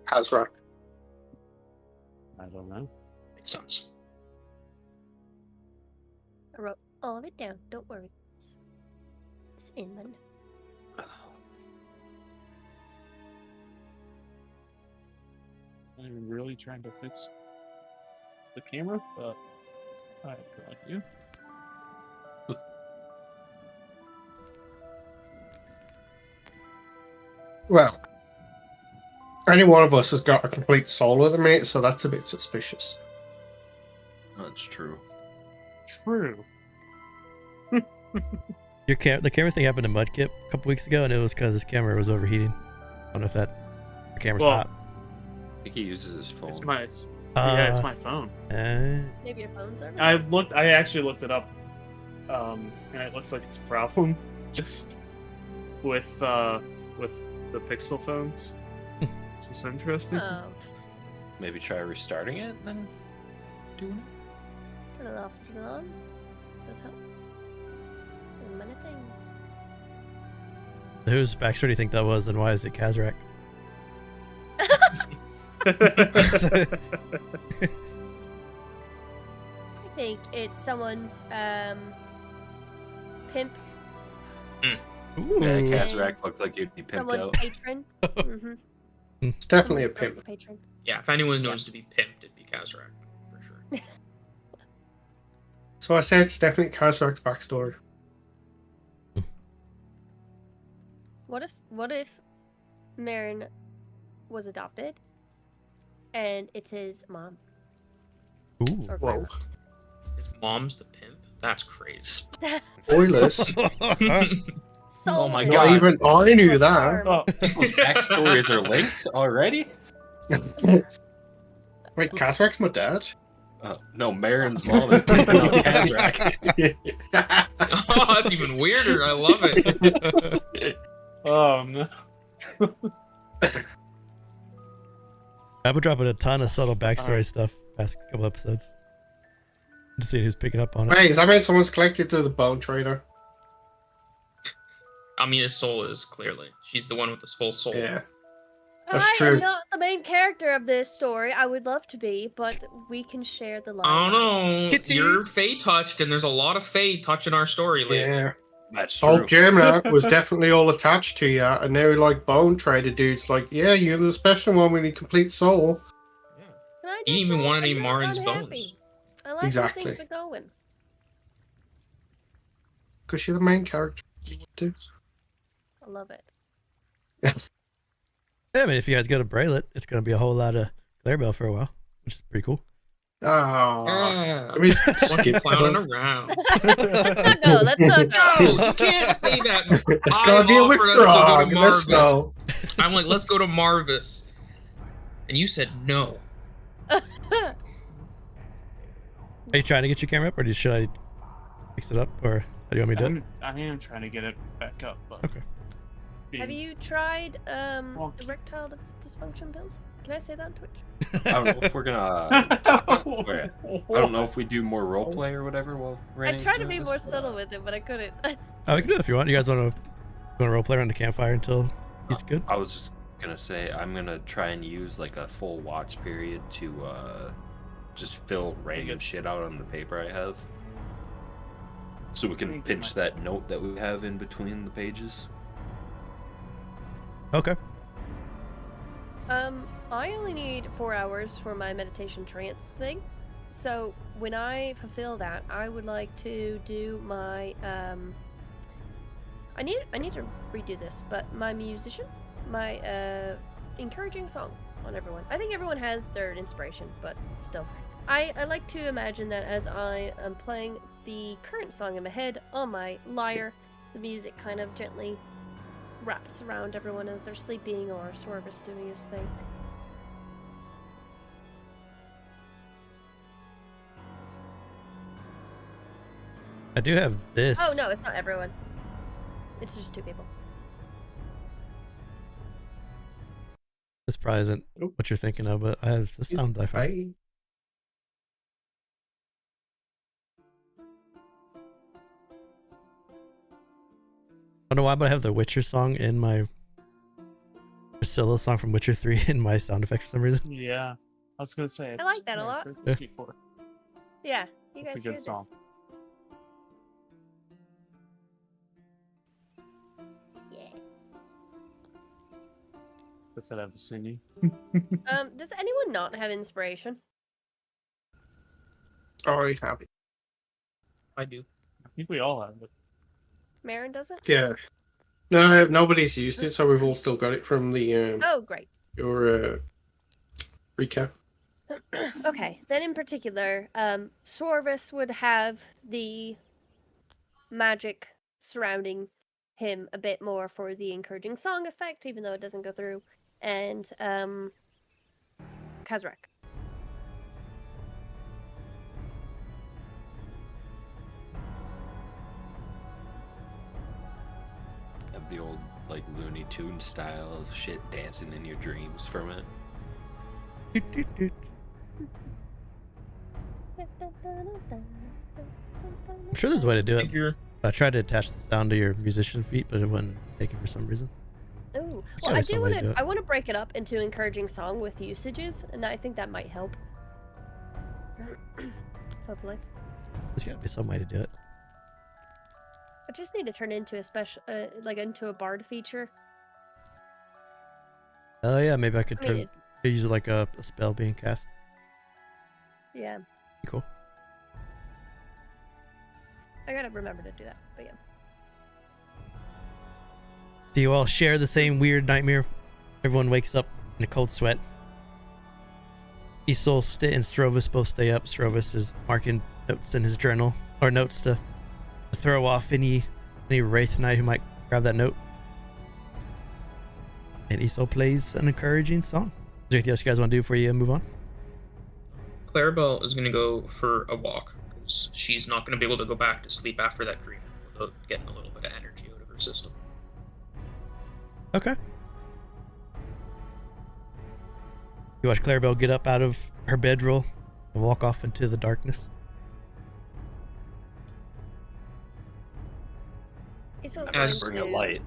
S6: Kazrak.
S4: I don't know.
S5: Makes sense.
S2: I wrote all of it down. Don't worry. It's inland.
S4: I'm really trying to fix the camera, but I have no idea.
S6: Well, any one of us has got a complete soul at the minute, so that's a bit suspicious.
S3: That's true.
S4: True.
S1: The camera thing happened to Mudkip a couple weeks ago, and it was because his camera was overheating. I don't know if the camera's
S4: Well,
S1: hot.
S3: I think he uses his phone.
S4: It's my my phone.
S2: Maybe your phone's over.
S4: I actually looked it up, and it looks like it's a problem just with the Pixel phones. Which is interesting.
S2: Oh,
S3: Maybe try restarting it, then doing it.
S2: turn it off, turn it on. Does help. And many things.
S1: Whose backstory do you think that was, and why is it Kazrak?
S2: I think it's someone's pimp,
S1: Ooh.
S3: Yeah,
S2: Okay.
S3: Kazrak looked like you'd be pimped
S2: someone's
S3: out.
S2: patron. Mm-hmm.
S6: It's definitely a pimp.
S2: Patron.
S5: Yeah, if anyone knows to be pimped, it'd be Kazrak, for sure.
S6: So I said it's definitely Kazrak's backstory.
S2: What if Marin was adopted and it's his mom?
S1: Ooh.
S2: Or
S6: Whoa.
S5: His mom's the pimp? That's crazy.
S6: Spoilers.
S3: Oh my
S2: Soul
S3: God.
S6: Not even I knew that.
S2: farm.
S4: Oh,
S3: Those backstories are linked already?
S6: Wait, Kazrak's my dad?
S3: No, Marin's mom is pimping out Kazrak.
S5: Oh, that's even weirder. I love it.
S4: oh no.
S1: I've been dropping a ton of subtle backstory stuff past couple episodes. To see who's picking up on it.
S6: Wait, does that mean someone's collected to the bone trader?
S5: I mean, his soul is clearly. She's the one with the full soul.
S6: Yeah. That's
S2: I
S6: true.
S2: am not the main character of this story. I would love to be, but we can share the line.
S5: I don't know.
S1: Kitty.
S5: You're Fae touched, and there's a lot of Fae touching our story lately.
S6: Yeah.
S3: That's true.
S6: Old Gemna was definitely all attached to you, and now like bone trader dudes like, yeah, you're the special one with the complete soul.
S2: Can I
S5: You didn't
S2: just
S5: even
S2: say
S5: want
S2: I'm
S5: any
S2: not
S5: Marin's
S2: unhappy?
S5: bones.
S2: I like
S6: Exactly.
S2: how things are going.
S6: Because you're the main character. Dude.
S2: I love it.
S1: Yeah, I mean, if you guys go to Braylet, it's going to be a whole lot of Clarabell for a while, which is pretty cool.
S6: Oh.
S5: Yeah.
S6: Let me
S5: Everyone's
S6: skip
S5: clowning
S6: that.
S5: around.
S2: Let's not go. Let's not
S5: No,
S2: go.
S5: you can't say that.
S6: It's
S5: I
S6: gonna be a
S5: offered us to go to
S6: withdrawal. Let's
S5: Marvis.
S6: go.
S5: I'm like, let's go to Marvis. And you said no.
S1: Are you trying to get your camera up, or should I fix it up, or how do you want me to do it?
S4: I am trying to get it back up, but
S1: Okay.
S2: Have you tried
S4: Wonky.
S2: erectile dysfunction pills? Can I say that on Twitch?
S3: I don't know if we're gonna. Wait, I don't know if we do more roleplay or whatever while
S2: I
S3: Raining's
S2: tried to
S3: doing
S2: be
S3: this,
S2: more
S3: but,
S2: subtle with it, but I couldn't.
S1: Oh, we can do it if you want. You guys want to roleplay around the campfire until he's good?
S3: I was just gonna say I'm gonna try and use like a full watch period to just fill random shit out on the paper I have, so we can pinch that note that we have in between the pages.
S1: Okay.
S2: I only need 4 hours for my meditation trance thing. So when I fulfill that, I would like to do my I need to redo this, but my musician, my encouraging song on everyone. I think everyone has their inspiration, but still. I like to imagine that as I am playing the current song in my head on my lyre, the music kind of gently wraps around everyone as they're sleeping or Srovis doing his thing.
S1: I do have this.
S2: Oh no, it's not everyone. It's just 2 people.
S1: This probably isn't what you're thinking of, but I have the sound I found.
S6: Right.
S1: I don't know why, but I have the Witcher song in my Priscilla song from Witcher 3 in my sound effects for some reason.
S4: Yeah, I was gonna say.
S2: I like that a lot.
S4: I've heard this before.
S2: Yeah, you
S4: It's
S2: guys
S4: a
S2: hear
S4: good song.
S2: this? Yeah.
S4: Does that have a singing?
S2: Does anyone not have inspiration?
S6: Oh, I have it.
S5: I do.
S4: I think we all have it.
S2: Marin doesn't?
S6: Yeah. No, nobody's used it, so we've all still got it from the
S2: Oh, great.
S6: your recap.
S2: Okay, then in particular, Srovis would have the magic surrounding him a bit more for the encouraging song effect, even though it doesn't go through, and Kazrak.
S3: Have the old like Looney Tune style shit dancing in your dreams for a minute.
S1: I'm sure there's a way to do it.
S5: Figure.
S1: I tried to attach the sound to your musician feet, but it wouldn't take it for some reason.
S2: Ooh,
S1: There's
S2: well,
S1: gotta
S2: I
S1: be some
S2: do
S1: way
S2: want
S1: to do
S2: to.
S1: it.
S2: I want to break it up into encouraging song with usages, and I think that might help. Hopefully,
S1: There's got to be some way to do it.
S2: I just need to turn it into a special, like into a bard feature.
S1: Oh yeah, maybe I could
S2: I mean,
S1: turn
S2: it's,
S1: use it like a spell being cast.
S2: yeah,
S1: Cool.
S2: I gotta remember to do that. But yeah,
S1: Do you all share the same weird nightmare? Everyone wakes up in a cold sweat. Isole and Srovis both stay up. Srovis is marking notes in his journal, or notes to throw off any Wraith Knight who might grab that note. And Isole plays an encouraging song. Is there anything else you guys want to do before you move on?
S5: Clarabell is going to go for a walk because she's not going to be able to go back to sleep after that dream without getting a little bit of energy out of her system.
S1: Okay. You watch Clarabell get up out of her bedroll and walk off into the darkness.
S2: Isole's
S5: As-
S2: going
S3: Bring a
S2: to-
S3: light.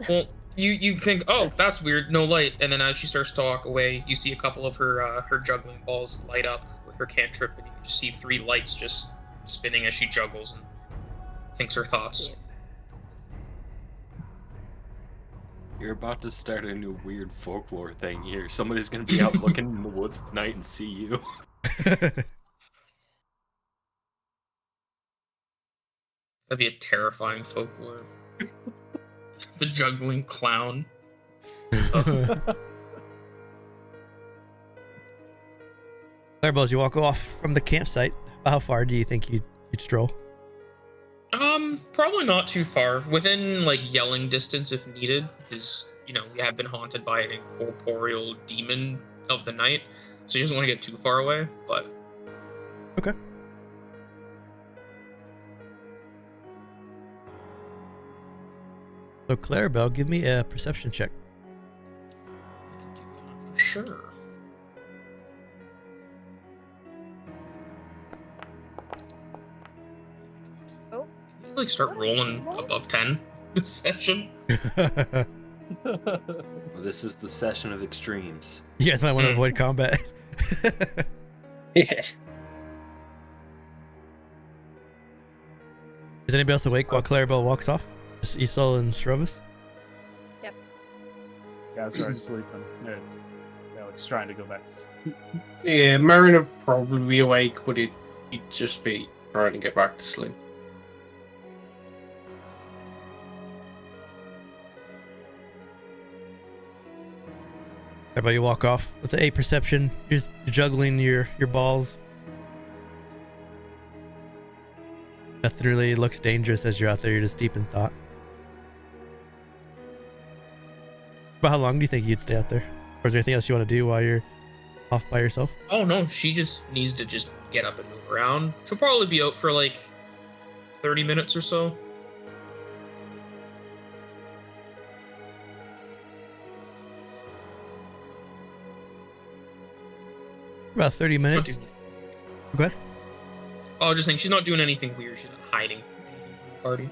S5: Well, you think, oh, that's weird, no light, and then as she starts to walk away, you see a couple of her juggling balls light up with her cantrip, and you can just see 3 lights just spinning as she juggles and thinks her thoughts.
S3: You're about to start a new weird folklore thing here. Somebody's gonna be out looking in the woods at night and see you.
S5: That'd be a terrifying folklore. The juggling clown.
S1: Clarabell, as you walk off from the campsite, how far do you think you'd stroll?
S5: Probably not too far. Within, like, yelling distance if needed, because, you know, we have been haunted by an incorporeal demon of the night, so you just want to get too far away, but...
S1: Okay. So Clarabell, give me a perception check.
S5: I can do that for sure.
S2: Oh.
S5: Can you, like, start rolling above 10 this session?
S3: Well, this is the session of extremes.
S1: You guys might want to avoid combat.
S6: Yeah.
S1: Is anybody else awake while Clarabell walks off? Just Isole and Srovis?
S4: Guys are sleeping. They're just trying to go back to sleep.
S6: Yeah, Marin would probably be awake, but he'd just be trying to get back to sleep.
S1: Everybody walk off with the 8 perception. You're juggling your balls. Nothing really looks dangerous as you're out there. You're just deep in thought. But how long do you think you'd stay out there? Or is there anything else you want to do while you're off by yourself?
S5: Oh no, she just needs to just get up and move around. She'll probably be out for like 30 minutes or so.
S1: About 30
S5: Not
S1: minutes.
S5: doing-
S1: Go ahead.
S5: Oh, I was just saying, she's not doing anything weird. She's not hiding anything from the party.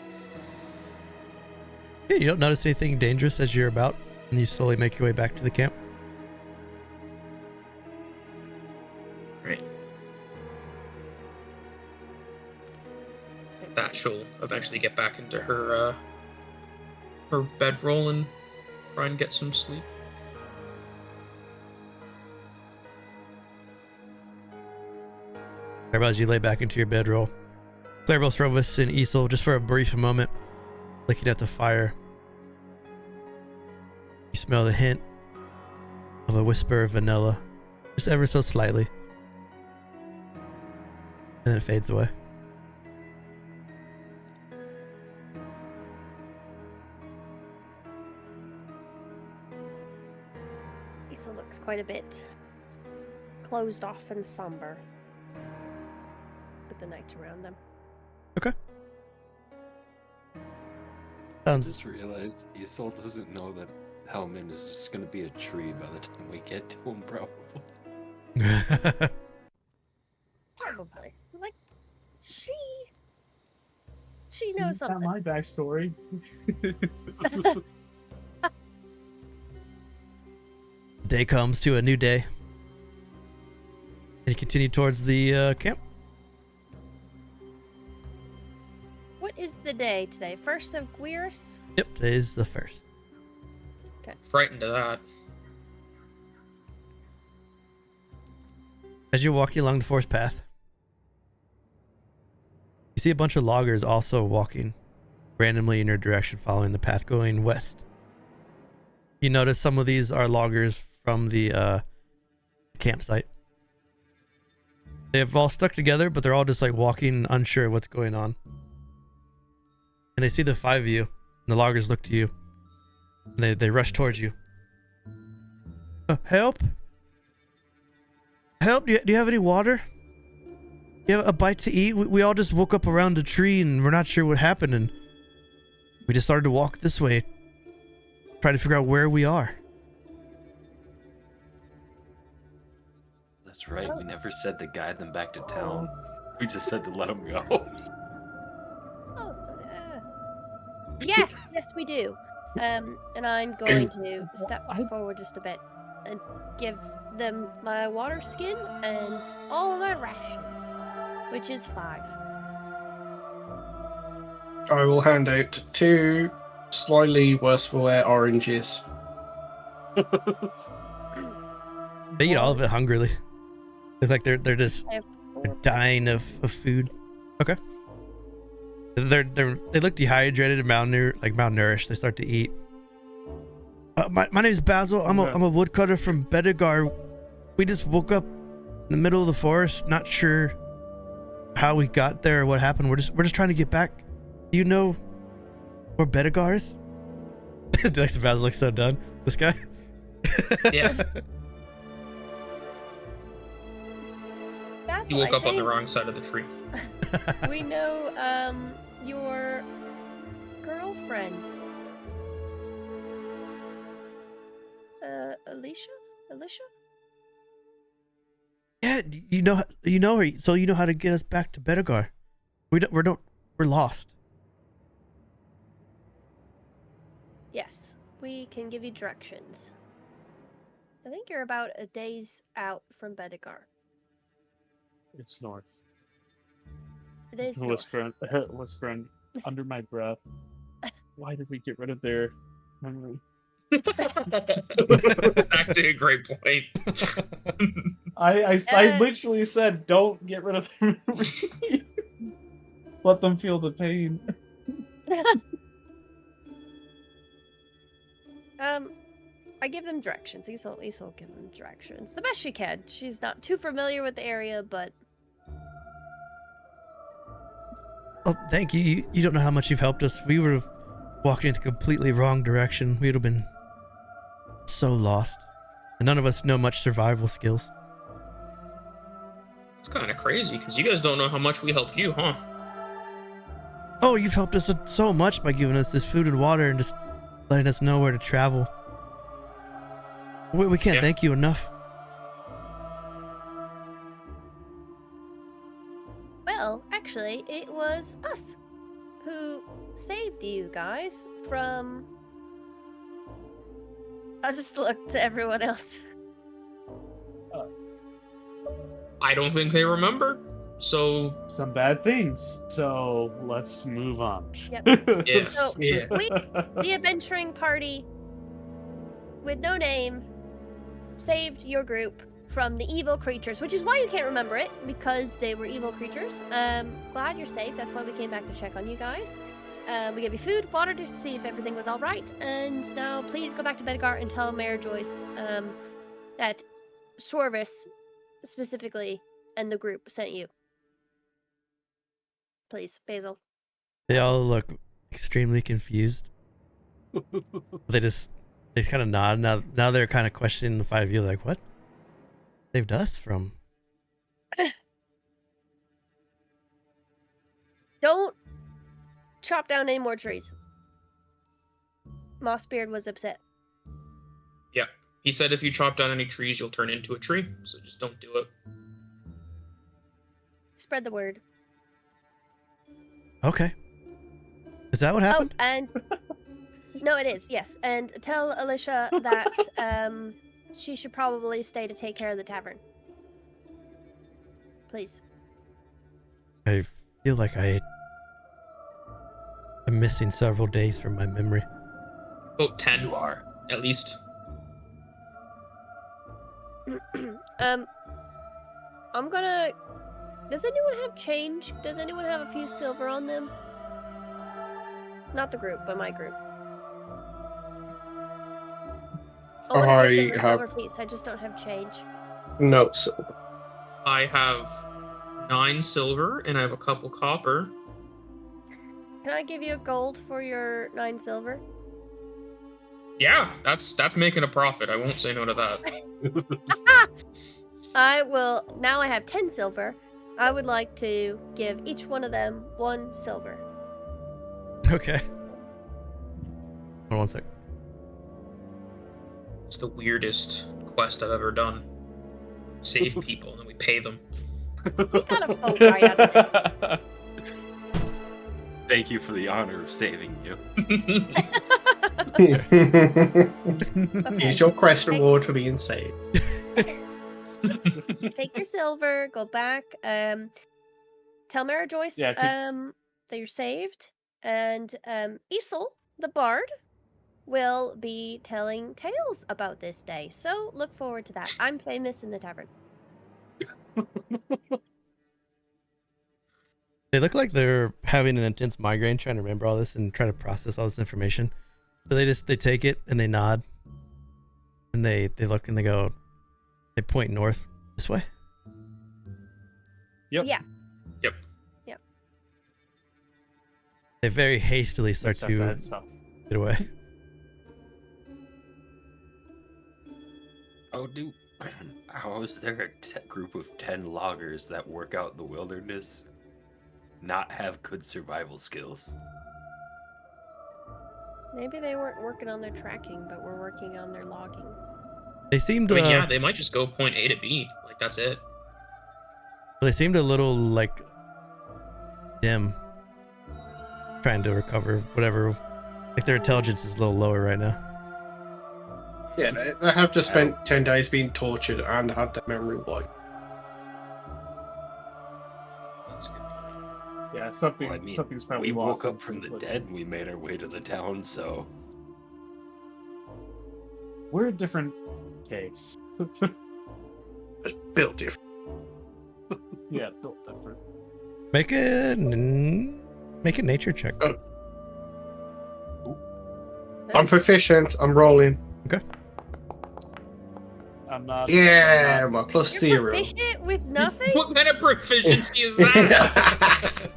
S1: Yeah, you don't notice anything dangerous as you're about, and you slowly make your way back to the camp.
S5: Right. That she'll eventually get back into her bedroll and try and get some sleep.
S1: Clarabell, as you lay back into your bedroll, Clarabell, Srovis, and Isole, just for a brief moment, looking at the fire, you smell the hint of a whisper of vanilla, just ever so slightly, and then it fades away.
S2: Isole looks quite a bit closed off and somber with the night around them.
S1: Okay.
S3: I
S1: Sounds.
S3: just realized Isole doesn't know that Hellman is just gonna be a tree by the time we get to him, probably.
S2: Probably. Like, she knows
S4: That's not
S2: something.
S4: my backstory.
S1: Day comes to a new day, and you continue towards the camp.
S2: What is the day today? 1st of Gwiris?
S1: Yep, today is the first.
S5: Frightened of that.
S1: As you're walking along the forest path, you see a bunch of loggers also walking randomly in your direction, following the path going west. You notice some of these are loggers from the campsite. They have all stuck together, but they're all just like walking, unsure what's going on. And they see the 5 of you, and the loggers look to you, and they rush towards you. Help? Help? Do you have any water? You have a bite to eat? We all just woke up around a tree and we're not sure what happened, and we just started to walk this way, try to figure out where we are.
S3: That's right. We never said to guide them back to town. We just said to let them go.
S2: Oh, yes, we do. And I'm going to step forward just a bit and give them my water skin and all of my rations, which is 5.
S6: I will hand out 2 slightly worse for wear oranges.
S1: They eat all of it hungrily. It's like they're just
S2: I have 4.
S1: they're dying of food. Okay. They look dehydrated and malnourished. They start to eat. My name's Basil. I'm a woodcutter from Bedegar. We just woke up in the middle of the forest, not sure how we got there or what happened. We're just trying to get back. Do you know where Bedegar is? Basil looks so done. This guy.
S5: Yeah.
S2: Basil,
S5: You woke
S2: I
S5: up on the
S2: think
S5: wrong side of the tree.
S2: we know your girlfriend. Alicia?
S1: Yeah, you know her, so you know how to get us back to Bedegar. We're lost.
S2: Yes, we can give you directions. I think you're about a day's out from Bedegar.
S4: It's north.
S2: It is north.
S4: Whispering under my breath. Why did we get rid of their memory?
S5: Actually, a great point.
S4: I literally said, don't get rid of their memory. Let them feel the pain.
S2: I give them directions. Isole give them directions. The best she can. She's not too familiar with the area, but...
S1: Oh, thank you. You don't know how much you've helped us. We were walking in the completely wrong direction. We would have been so lost. And none of us know much survival skills.
S5: It's kind of crazy, because you guys don't know how much we helped you, huh?
S1: Oh, you've helped us so much by giving us this food and water and just letting us know where to travel. We can't thank you enough.
S2: Well, actually, it was us who saved you guys from... I'll just look to everyone else.
S5: I don't think they remember. So
S4: Some bad things. So let's move on.
S2: Yep.
S5: yeah.
S2: So,
S6: Yeah.
S2: the adventuring party with no name saved your group from the evil creatures, which is why you can't remember it, because they were evil creatures. Glad you're safe. That's why we came back to check on you guys. We gave you food, water to see if everything was all right, and now please go back to Bedgar and tell Mayor Joyce that Srovis specifically and the group sent you. Please, Basil.
S1: They all look extremely confused. They kind of nod. Now they're kind of questioning the five of you, like, what? Saved us from?
S2: Don't chop down any more trees. Mossbeard was upset.
S5: Yeah. He said if you chop down any trees, you'll turn into a tree. So just don't do it.
S2: Spread the word.
S1: Okay. Is that what happened?
S2: Oh, and no, it is, yes. And tell Alicia that she should probably stay to take care of the tavern. Please.
S1: I feel like I'm missing several days from my memory.
S5: About 10
S3: You are.
S5: at least.
S2: I'm gonna... Does anyone have change? Does anyone have a few silver on them? Not the group, but my group. I wanna
S6: I
S2: give them a
S6: have-
S2: silver piece. I just don't have change.
S6: No, so
S5: I have 9 silver and I have a couple copper.
S2: Can I give you a gold for your 9 silver?
S5: Yeah, that's making a profit. I won't say no to that.
S2: I will... Now I have 10 silver. I would like to give each one of them 1 silver.
S1: Okay. Hold on one sec.
S5: It's the weirdest quest I've ever done. Save people and then we pay them.
S2: We got a vote right out of this.
S3: Thank you for the honor of saving you.
S6: here's your quest reward for being saved.
S2: Take your silver, go back, tell Mara Joyce
S4: Yeah,
S2: that you're saved, and Isole, the bard, will be telling tales about this day. So look forward to that. I'm famous in the tavern.
S1: They look like they're having an intense migraine trying to remember all this and try to process all this information. So they take it and they nod. And they look and they go, they point north this way.
S4: Yep.
S2: Yeah.
S5: Yep.
S1: They very hastily start
S4: Except
S1: to
S4: bad stuff.
S1: get away.
S3: How is there a group of 10 loggers that work out in the wilderness not have good survival skills?
S2: Maybe they weren't working on their tracking, but were working on their logging.
S1: They seemed
S5: I mean, yeah, they might just go point A to B. Like, that's it.
S1: they seemed a little like dim, trying to recover whatever. Like their intelligence is a little lower right now.
S6: Yeah, they have just spent 10 days being tortured and had their memory wiped.
S5: That's good.
S4: Yeah,
S3: Well, I mean,
S4: something's probably
S3: we
S4: lost.
S3: woke up from the dead and we made our way to the town, so
S4: We're a different case.
S6: Just built different.
S4: Yeah, built different.
S1: Make a nature check.
S6: Oh. I'm proficient. I'm rolling.
S4: I'm not.
S6: Yeah, my plus
S2: You're
S6: 0.
S2: proficient with nothing?
S5: What kind of proficiency is that?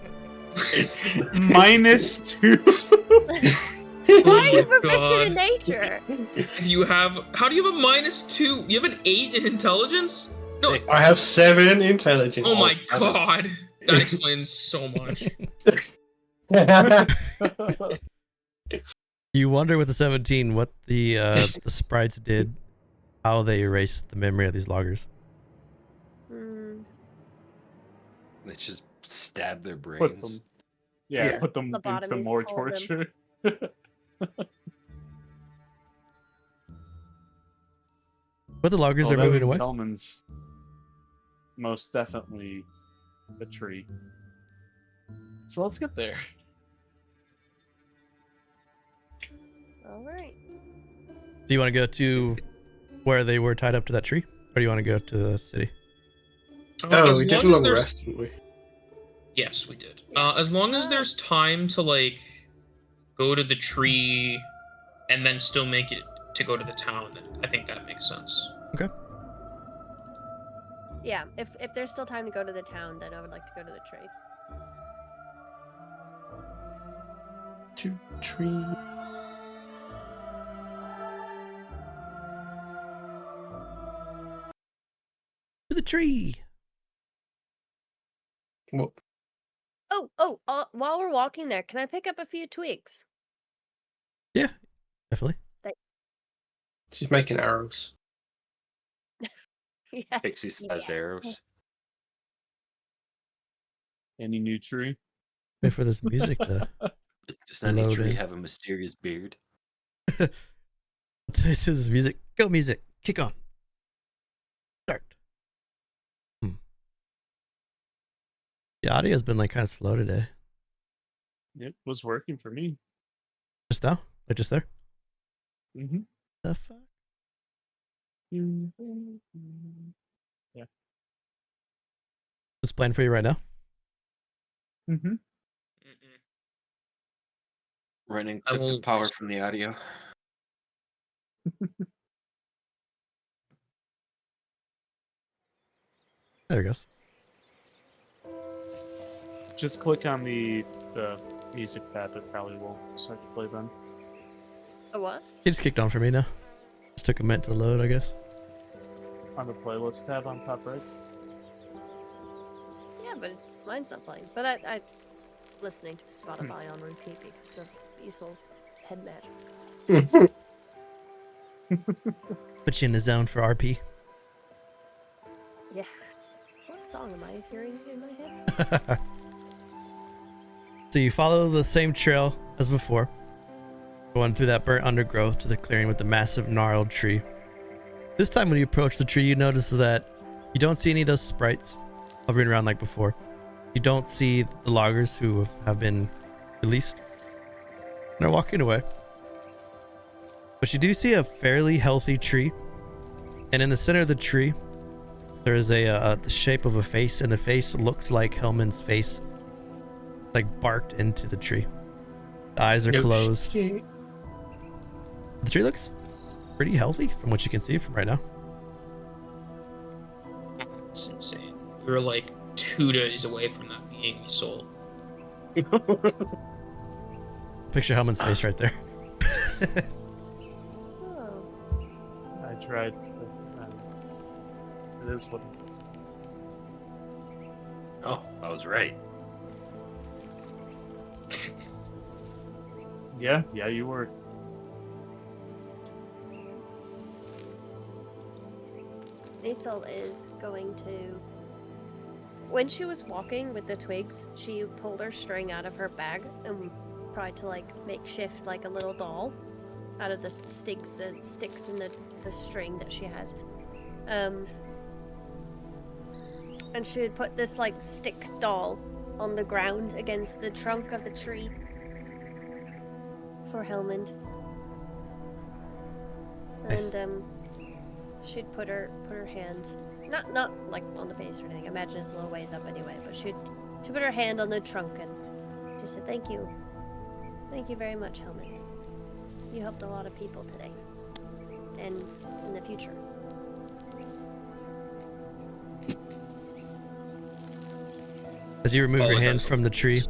S4: -2.
S2: Why are you
S5: Oh my
S2: proficient in
S5: God.
S2: nature?
S5: If you have, how do you have a -2? You have an 8 in intelligence? No.
S6: I have 7 intelligence.
S5: Oh my God. That explains so much.
S1: You wonder with the 17 what the sprites did, how they erased the memory of these loggers.
S3: they just stab their
S4: Put
S3: brains.
S4: them.
S6: Yeah.
S4: Put them into
S2: Lobotomies,
S4: more
S2: all of them.
S4: torture.
S1: But the loggers are
S4: Well, that
S1: moving
S4: means
S1: away.
S4: Selman's most definitely a tree. So let's get there.
S2: All right.
S1: Do you want to go to where they were tied up to that tree? Or do you want to go to the city?
S6: Oh,
S5: As
S6: we did a
S5: long as
S6: long
S5: there's-
S6: rest, didn't we?
S5: Yes, we did. As long as there's time to like go to the tree and then still make it to go to the town, then I think that makes sense.
S1: Okay.
S2: Yeah, if there's still time to go to the town, then I would like to go to the tree.
S6: To tree.
S1: To the tree!
S6: What?
S2: While we're walking there, can I pick up a few twigs?
S1: Yeah, definitely.
S6: She's making arrows.
S2: Yeah.
S3: Pixie-sized
S2: Yes.
S3: arrows.
S4: Any new tree?
S1: Wait for this music to...
S3: Does any tree
S1: Loading.
S3: have a mysterious beard?
S1: This is music. Go music. Kick on. Start. The audio's been like kind of slow today.
S4: It was working for me.
S1: Just now? Like just there?
S4: Mm-hmm.
S1: The fuck?
S4: Yeah.
S1: What's playing for you right now?
S4: Mm-hmm.
S3: Running
S5: I
S3: took the
S5: will-
S3: power from the audio.
S1: There it goes.
S4: Just click on the music pad, it probably will start to play then.
S2: A what?
S1: It just kicked on for me now. Just took a minute to load, I guess.
S4: On the playlist tab on top right.
S2: Yeah, but mine's not playing. But I listening to Spotify on repeat because of Isole's head magic.
S1: Put you in the zone for RP.
S2: Yeah. What song am I hearing in my head?
S1: So you follow the same trail as before, going through that burnt undergrowth to the clearing with the massive gnarled tree. This time when you approach the tree, you notice that you don't see any of those sprites hovering around like before. You don't see the loggers who have been released. They're walking away. But you do see a fairly healthy tree. And in the center of the tree, there is the shape of a face, and the face looks like Hellman's face, like barked into the tree. The eyes are
S6: No
S1: closed.
S6: shit.
S1: The tree looks pretty healthy from what you can see from right now.
S5: It's insane. We were like 2 days away from that being Isole.
S1: Picture Hellman's face right there.
S2: Oh.
S4: I tried, but it is what it is.
S3: Oh, I was right.
S4: Yeah, you were.
S2: Isole is going to... When she was walking with the twigs, she pulled her string out of her bag and tried to like makeshift like a little doll out of the sticks in the string that she has. And she would put this like stick doll on the ground against the trunk of the tree for Helmand.
S1: Nice.
S2: And she'd put her hand not like on the face or anything. I imagine it's a little ways up anyway, but she'd put her hand on the trunk and she said, "Thank you. Thank you very much, Helmand. You helped a lot of people today. And in the future."
S1: As you remove
S5: Oh,
S1: your
S5: it
S1: hand
S5: does.
S1: from the tree,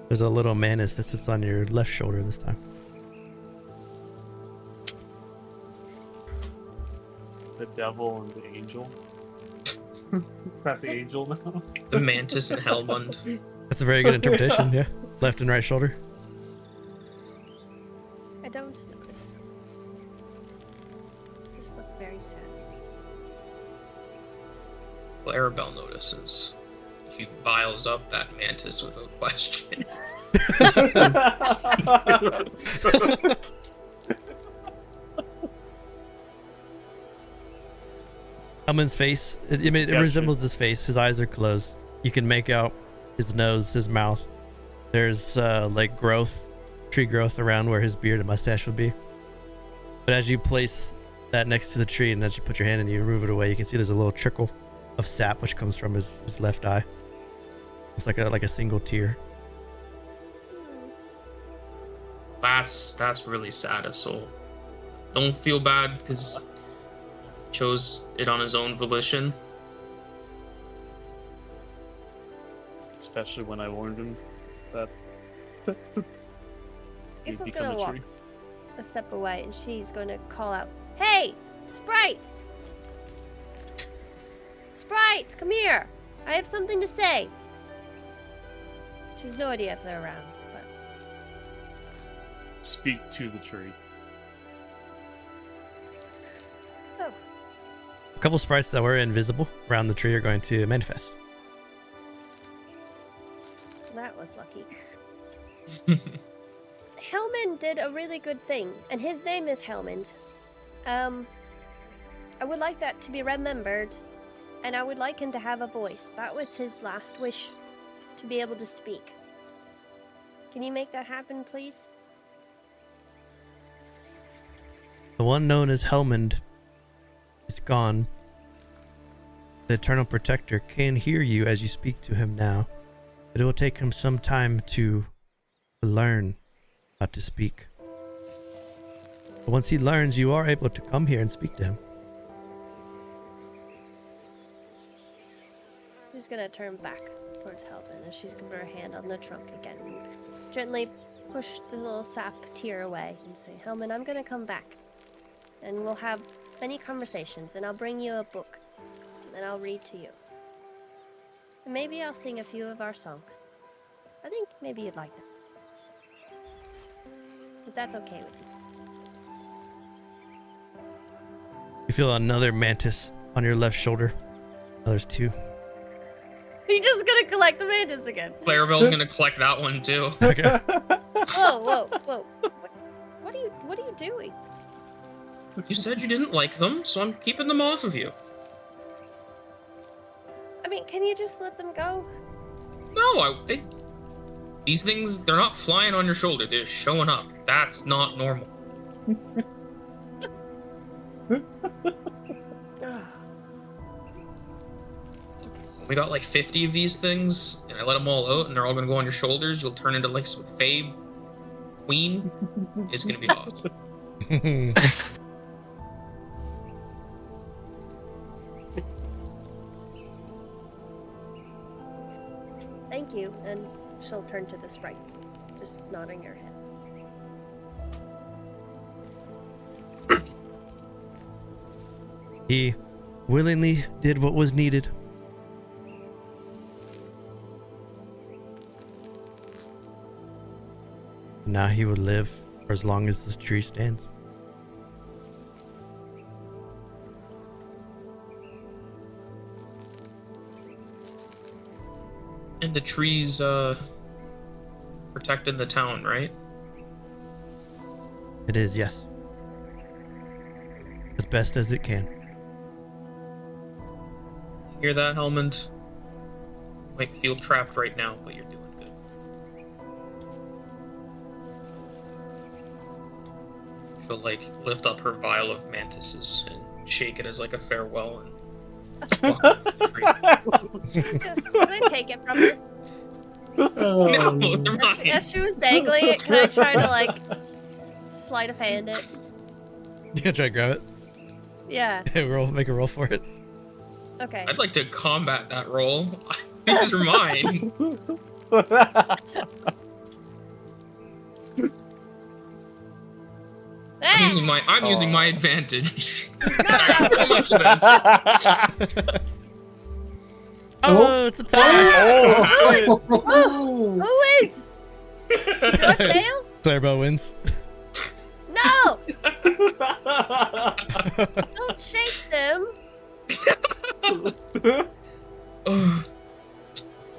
S1: there's a little mantis that sits on your left shoulder this time.
S4: The devil and the angel. Is that the angel now?
S5: The mantis and Helmund.
S1: That's a very good interpretation, yeah. Left and right shoulder.
S2: I don't notice. Just look very sad.
S5: Clarabell notices. She files up that mantis with a question.
S1: Hellman's face, it
S4: Gotcha.
S1: resembles his face. His eyes are closed. You can make out his nose, his mouth. There's like tree growth around where his beard and mustache would be. But as you place that next to the tree and as you put your hand and you remove it away, you can see there's a little trickle of sap which comes from his left eye. It's like a single tear.
S5: That's really sad, Isole. Don't feel bad because he chose it on his own volition.
S4: Especially when I warned him that he'd
S2: Isole's
S4: become
S2: gonna
S4: a
S2: walk
S4: tree.
S2: a step away and she's going to call out, "Hey, sprites! Sprites, come here! I have something to say." She has no idea if they're around, but
S4: Speak to the tree.
S2: oh,
S1: A couple sprites that were invisible around the tree are going to manifest.
S2: that was lucky. Helmand did a really good thing, and his name is Helmand. I would like that to be remembered, and I would like him to have a voice. That was his last wish, to be able to speak. Can you make that happen, please?
S1: The one known as Helmand is gone. The Eternal Protector can hear you as you speak to him now, but it will take him some time to learn how to speak. But once he learns, you are able to come here and speak to him.
S2: She's gonna turn back towards Helmand, and she's gonna put her hand on the trunk again and gently push the little sap tear away and say, "Helmand, I'm gonna come back, and we'll have many conversations, and I'll bring you a book, and I'll read to you. And maybe I'll sing a few of our songs. I think maybe you'd like that. If that's okay with you."
S1: You feel another mantis on your left shoulder. Oh, there's two.
S2: He's just gonna collect the mantis again.
S5: Clarabell's gonna collect that one too.
S1: Okay.
S2: Whoa. What are you doing?
S5: You said you didn't like them, so I'm keeping them off of you.
S2: I mean, can you just let them go?
S5: No, these things, they're not flying on your shoulder. They're showing up. That's not normal. We got like 50 of these things, and I let them all out, and they're all gonna go on your shoulders. You'll turn into like some Fae Queen. It's gonna be awesome.
S2: Thank you, and she'll turn to the sprites, just nodding her head.
S1: He willingly did what was needed. Now he would live for as long as this tree stands.
S5: And the trees, protecting the town, right?
S1: It is, yes. As best as it can.
S5: Hear that, Helmand? Might feel trapped right now, but you're doing good. She'll like lift up her vial of mantises and shake it as like a farewell and walk off the tree.
S2: Just, can I take it from her?
S5: No, they're mine.
S2: As she was dangling it, can I try to, like, sleight of hand it?
S1: You gonna try to grab it?
S2: Yeah,
S1: Make a roll for it.
S2: okay.
S5: I'd like to combat that roll. These are mine. I'm using my advantage. How much of this?
S1: Oh, it's a tie.
S2: Who wins? Did I fail?
S1: Clarabell wins.
S2: No! Don't shake them.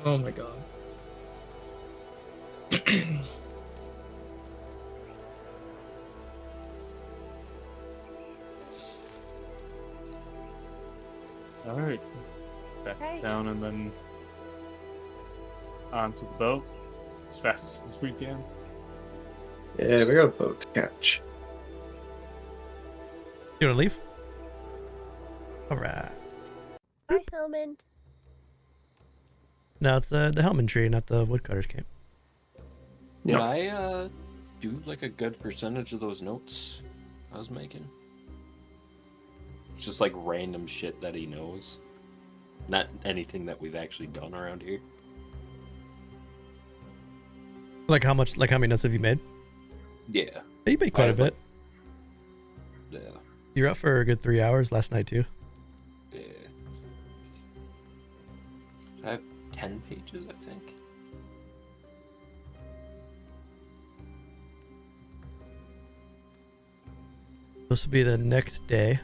S5: Oh my god.
S4: town and then onto the boat as fast as we can.
S6: Yeah, we got a boat to catch.
S1: You want to leave? All right.
S2: Bye, Helmand.
S1: Now it's the Hellman tree, not the woodcutter's camp.
S3: Did
S6: Yep.
S3: I do like a good percentage of those notes I was making? It's just like random shit that he knows. Not anything that we've actually done around here.
S1: Like how many notes have you made?
S3: Yeah.
S1: You made quite a bit.
S3: Yeah.
S1: You were up for a good 3 hours last night too.
S3: Yeah. I have 10 pages, I think.
S1: Supposed to be the next day.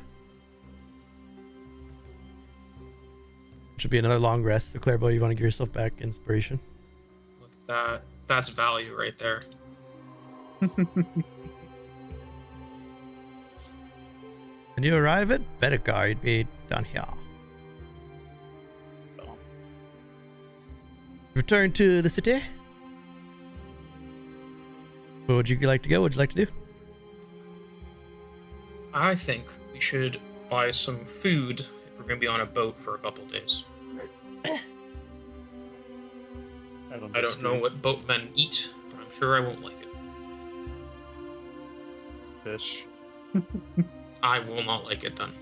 S1: Which will be another long rest. So Clarabell, you want to give yourself back inspiration?
S5: Look at that. That's value right there.
S1: When you arrive at Bedegar, you'd be down here. Return to the city. Where would you like to go? What would you like to do?
S5: I think we should buy some food if we're gonna be on a boat for a couple days. I don't know what boatmen eat, but I'm sure I won't like it.
S4: Fish.
S5: I will not like it then.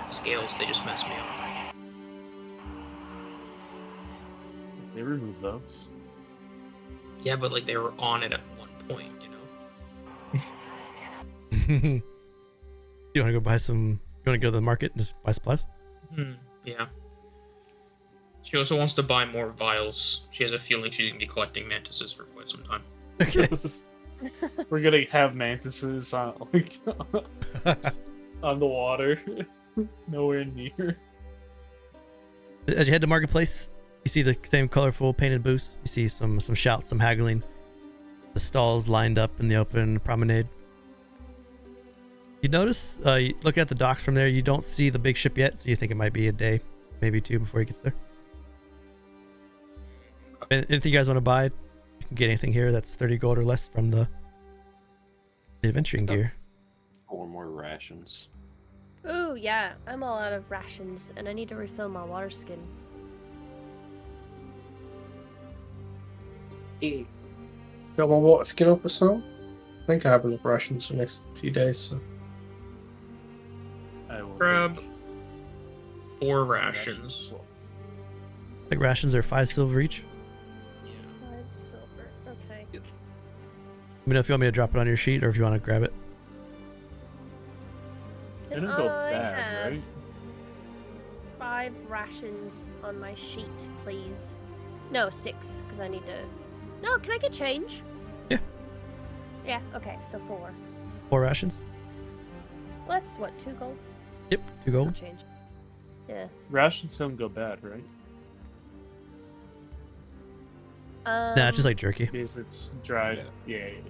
S5: Scales, they just mess me up.
S4: They remove those.
S5: Yeah, but like they were on it at one point, you know?
S1: You want to go buy some? You want to go to the market and just buy supplies?
S5: Yeah. She also wants to buy more vials. She has a feeling she's gonna be collecting mantises for quite some time.
S1: Okay.
S4: We're gonna have mantises on like on the water, nowhere near.
S1: As you head to marketplace, you see the same colorful painted booths. You see some shouts, some haggling. The stalls lined up in the open promenade. You notice, you look at the docks from there. You don't see the big ship yet, so you think it might be a day, maybe two before he gets there. Anything you guys want to buy? You can get anything here that's 30 gold or less from the adventuring gear.
S3: 4 more rations.
S2: Ooh, yeah, I'm all out of rations, and I need to refill my water skin.
S6: Got my water skin up or so? I think I have enough rations for the next few days, so.
S4: I will
S5: Grab
S4: take
S5: 4
S4: some
S5: rations.
S1: Like rations are 5 silver each.
S5: Yeah.
S2: 5 silver. Okay.
S1: Let me know if you want me to drop it on your sheet or if you want to grab it.
S4: It
S2: Can
S4: didn't go
S2: I
S4: bad,
S2: have
S4: right?
S2: 5 rations on my sheet, please? No, 6, because I need to... No, can I get change?
S1: Yeah.
S2: Yeah, okay, so 4.
S1: 4 rations.
S2: Well, that's what, 2 gold?
S1: Yep, 2
S2: No
S1: gold.
S2: change. Yeah.
S4: Rations don't go bad, right?
S1: Nah, it's just like jerky.
S4: Because it's dried. Yeah.
S2: I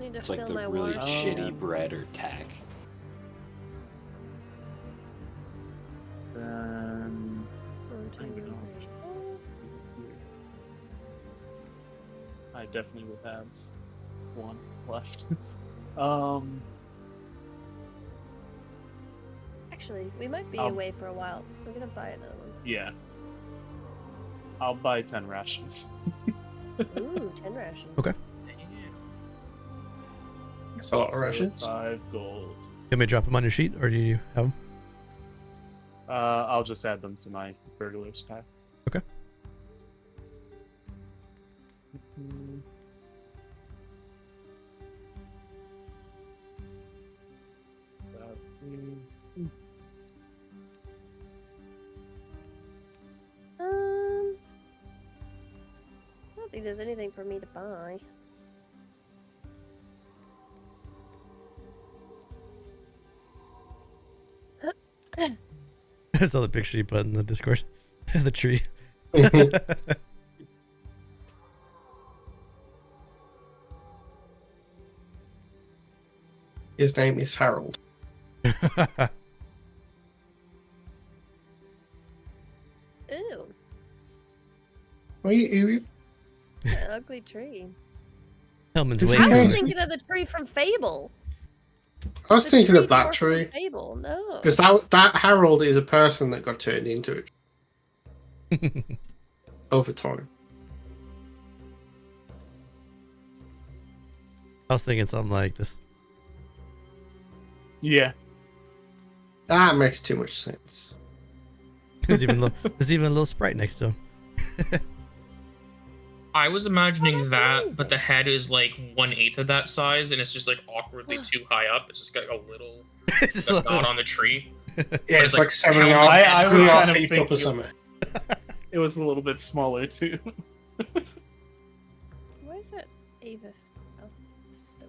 S2: need to
S3: It's like
S2: fill
S3: the
S2: my
S3: really
S2: water.
S3: shitty bread or tack.
S4: Then
S2: One, two,
S4: I don't know.
S2: three, four.
S4: I definitely would have 1 left.
S2: Actually, we might be
S4: I'll-
S2: away for a while. We're gonna buy another one.
S4: Yeah. I'll buy 10 rations.
S2: Ooh, 10 rations.
S1: Okay.
S6: It's a lot of
S4: So
S6: rations.
S4: 5 gold.
S1: You want me to drop them on your sheet or do you have them?
S4: I'll just add them to my burglar's pack.
S1: Okay.
S2: I don't think there's anything for me to buy.
S1: I saw the picture you put in the Discord. The tree.
S6: His name is Harold.
S2: Ooh,
S6: An
S2: ugly tree.
S1: Hellman's
S6: It's
S1: waiting.
S2: I was
S6: Nice.
S2: thinking of the tree from Fable.
S6: I was
S2: The
S6: thinking of
S2: tree
S6: that
S2: dwarf
S6: tree.
S2: from Fable. No.
S6: Because that Harold is a person that got turned into it over time.
S1: I was thinking something like this.
S4: Yeah.
S6: That makes too much sense.
S1: There's even a little sprite next to him.
S5: I was imagining
S2: that's
S5: that,
S2: amazing.
S5: but the head is like 1/8 of that size, and it's just like awkwardly too high up. It's just got a little
S1: It's a
S5: dot
S1: little-
S5: on the tree.
S6: Yeah,
S5: it's
S6: it's
S5: like
S6: like seven and a
S5: how-
S6: half,
S4: I
S6: seven and a
S4: was
S6: half
S4: kind of
S6: feet up or
S4: thinking-
S6: something.
S4: It was a little bit smaller too.
S2: Why is it Ava? Oh, stop.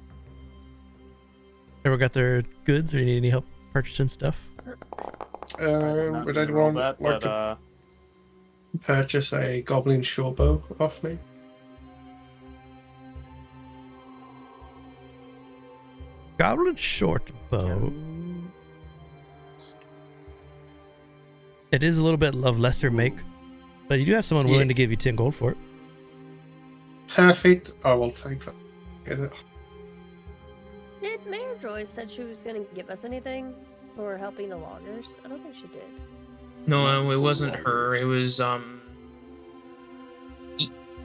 S1: Everyone got their goods, or you need any help purchasing stuff?
S4: Not
S6: Would
S4: gonna roll
S6: anyone
S4: that,
S6: like
S4: but,
S6: to purchase a goblin shortbow off me?
S1: Goblin short bow. It is a little bit of lesser make, but you do have someone willing to give you 10 gold for it.
S6: Perfect. I will take that. Get it.
S2: Did Mayor Joyce said she was gonna give us anything for helping the loggers? I don't think she did.
S5: No, it wasn't her. It was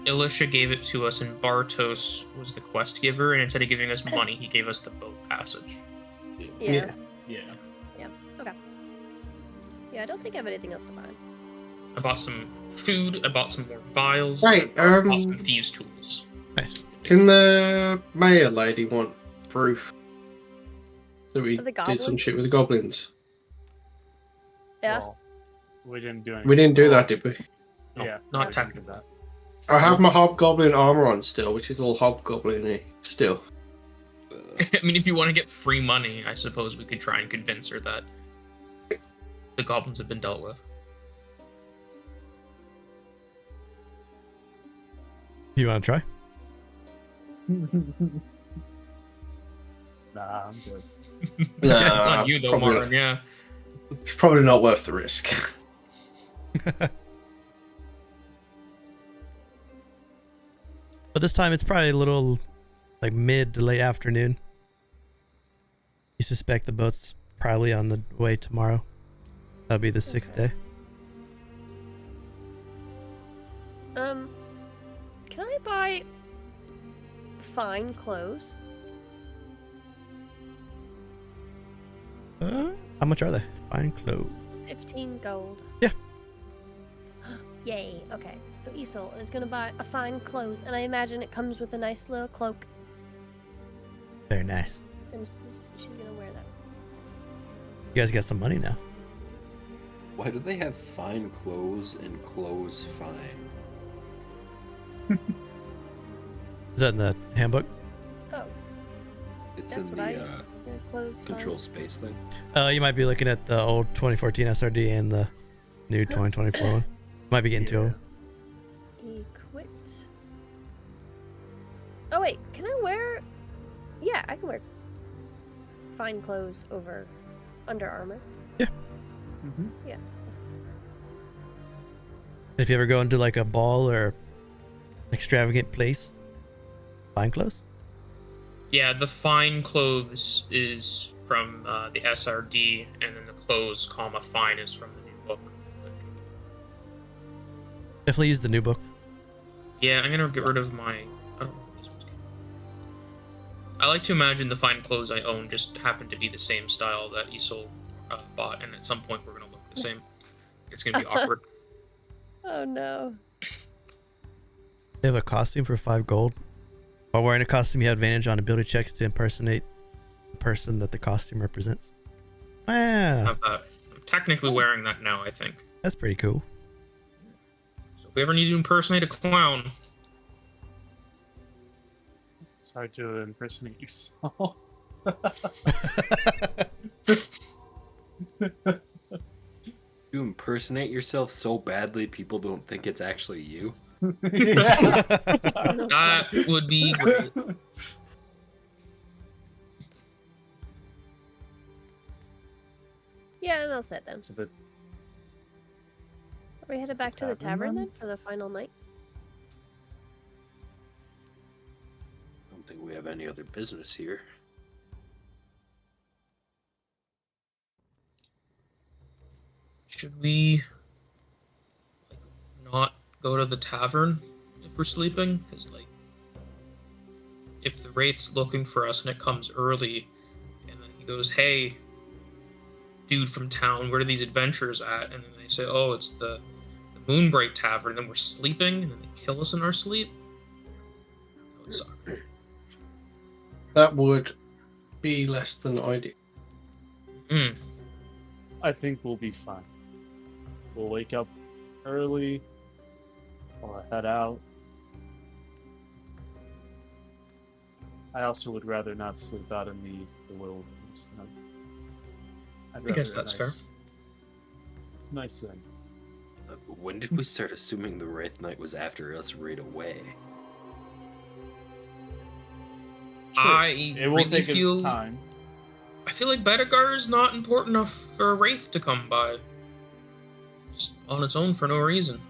S5: Elisha gave it to us, and Bartos was the quest giver. And instead of giving us money, he gave us the boat passage.
S2: Yeah.
S4: yeah.
S2: Okay. Yeah, I don't think I have anything else to buy.
S5: I bought some food. I bought some more vials.
S6: Right,
S5: I bought some thieves' tools.
S1: Nice.
S6: Can the mayor lady want proof that we
S2: Of the
S6: did some
S2: goblins?
S6: shit with the goblins?
S2: Yeah.
S4: Well, we didn't do anything.
S6: We didn't do that, did we?
S5: No,
S4: Yeah.
S5: not
S2: Yeah.
S5: technically.
S6: I have my hobgoblin armor on still, which is all hobgoblin-y still.
S5: I mean, if you want to get free money, I suppose we could try and convince her that the goblins have been dealt with.
S1: You want to try?
S4: Nah, I'm good.
S5: Yeah, it's on
S6: Nah,
S5: you
S6: it's
S5: though,
S6: probably-
S5: Marin. Yeah.
S6: It's probably not worth the risk.
S1: But this time it's probably a little like mid to late afternoon. You suspect the boat's probably on the way tomorrow. That'll be the 6th day.
S2: Can I buy fine clothes?
S1: How much are they? Fine clothes.
S2: 15 gold.
S1: Yeah.
S2: Yay. Okay. So Isole is gonna buy a fine clothes, and I imagine it comes with a nice little cloak,
S1: Very nice.
S2: and she's gonna wear that.
S1: You guys got some money now.
S3: Why do they have fine clothes and clothes fine?
S1: Is that in the handbook?
S2: Oh,
S3: It's
S2: that's
S3: in
S2: what
S3: the
S2: yeah, clothes.
S3: control space thing.
S1: You might be looking at the old 2014 SRD and the new 2024 one. Might be getting two of them.
S2: Fine. Equipped. Oh wait, can I wear? Yeah, I can wear fine clothes over Under Armour.
S4: Mm-hmm.
S2: Yeah.
S1: If you ever go into like a ball or extravagant place, fine clothes.
S5: Yeah, the fine clothes is from the SRD, and then the clothes, comma, fine is from the new book.
S1: Definitely use the new book.
S5: Yeah, I'm gonna get rid of my. I don't know. I like to imagine the fine clothes I own just happen to be the same style that Isole bought, and at some point we're gonna look the same. It's gonna be awkward.
S2: Oh no.
S1: They have a costume for 5 gold. While wearing a costume, you have advantage on ability checks to impersonate the person that the costume represents.
S5: I
S1: Wow,
S5: have that. I'm technically wearing that now, I think.
S1: that's pretty cool.
S5: So if we ever need to impersonate a clown,
S4: It's hard to impersonate yourself.
S3: You impersonate yourself so badly people don't think it's actually you.
S4: Yeah.
S5: that would be great.
S2: Yeah, I'm all set then.
S4: It's a bit-
S2: Are we headed back to the tavern then for the final night?
S3: I don't think we have any other business here.
S5: Should we like not go to the tavern if we're sleeping? Because like, if the Wraith's looking for us and it comes early, and then he goes, "Hey, dude from town, where are these adventurers at?" And then they say, "Oh, it's the Moonbright Tavern." And then we're sleeping, and then they kill us in our sleep. That would suck.
S6: That would be less than ideal.
S4: I think we'll be fine. We'll wake up early, or head out. I also would rather not sleep out in the wilderness.
S5: I guess that's fair.
S4: Nice thing.
S3: When did we start assuming the Wraith Knight was after us right away?
S4: It will take its time.
S5: I feel like Bedegar is not important enough for a Wraith to come by. Just on its own for no reason.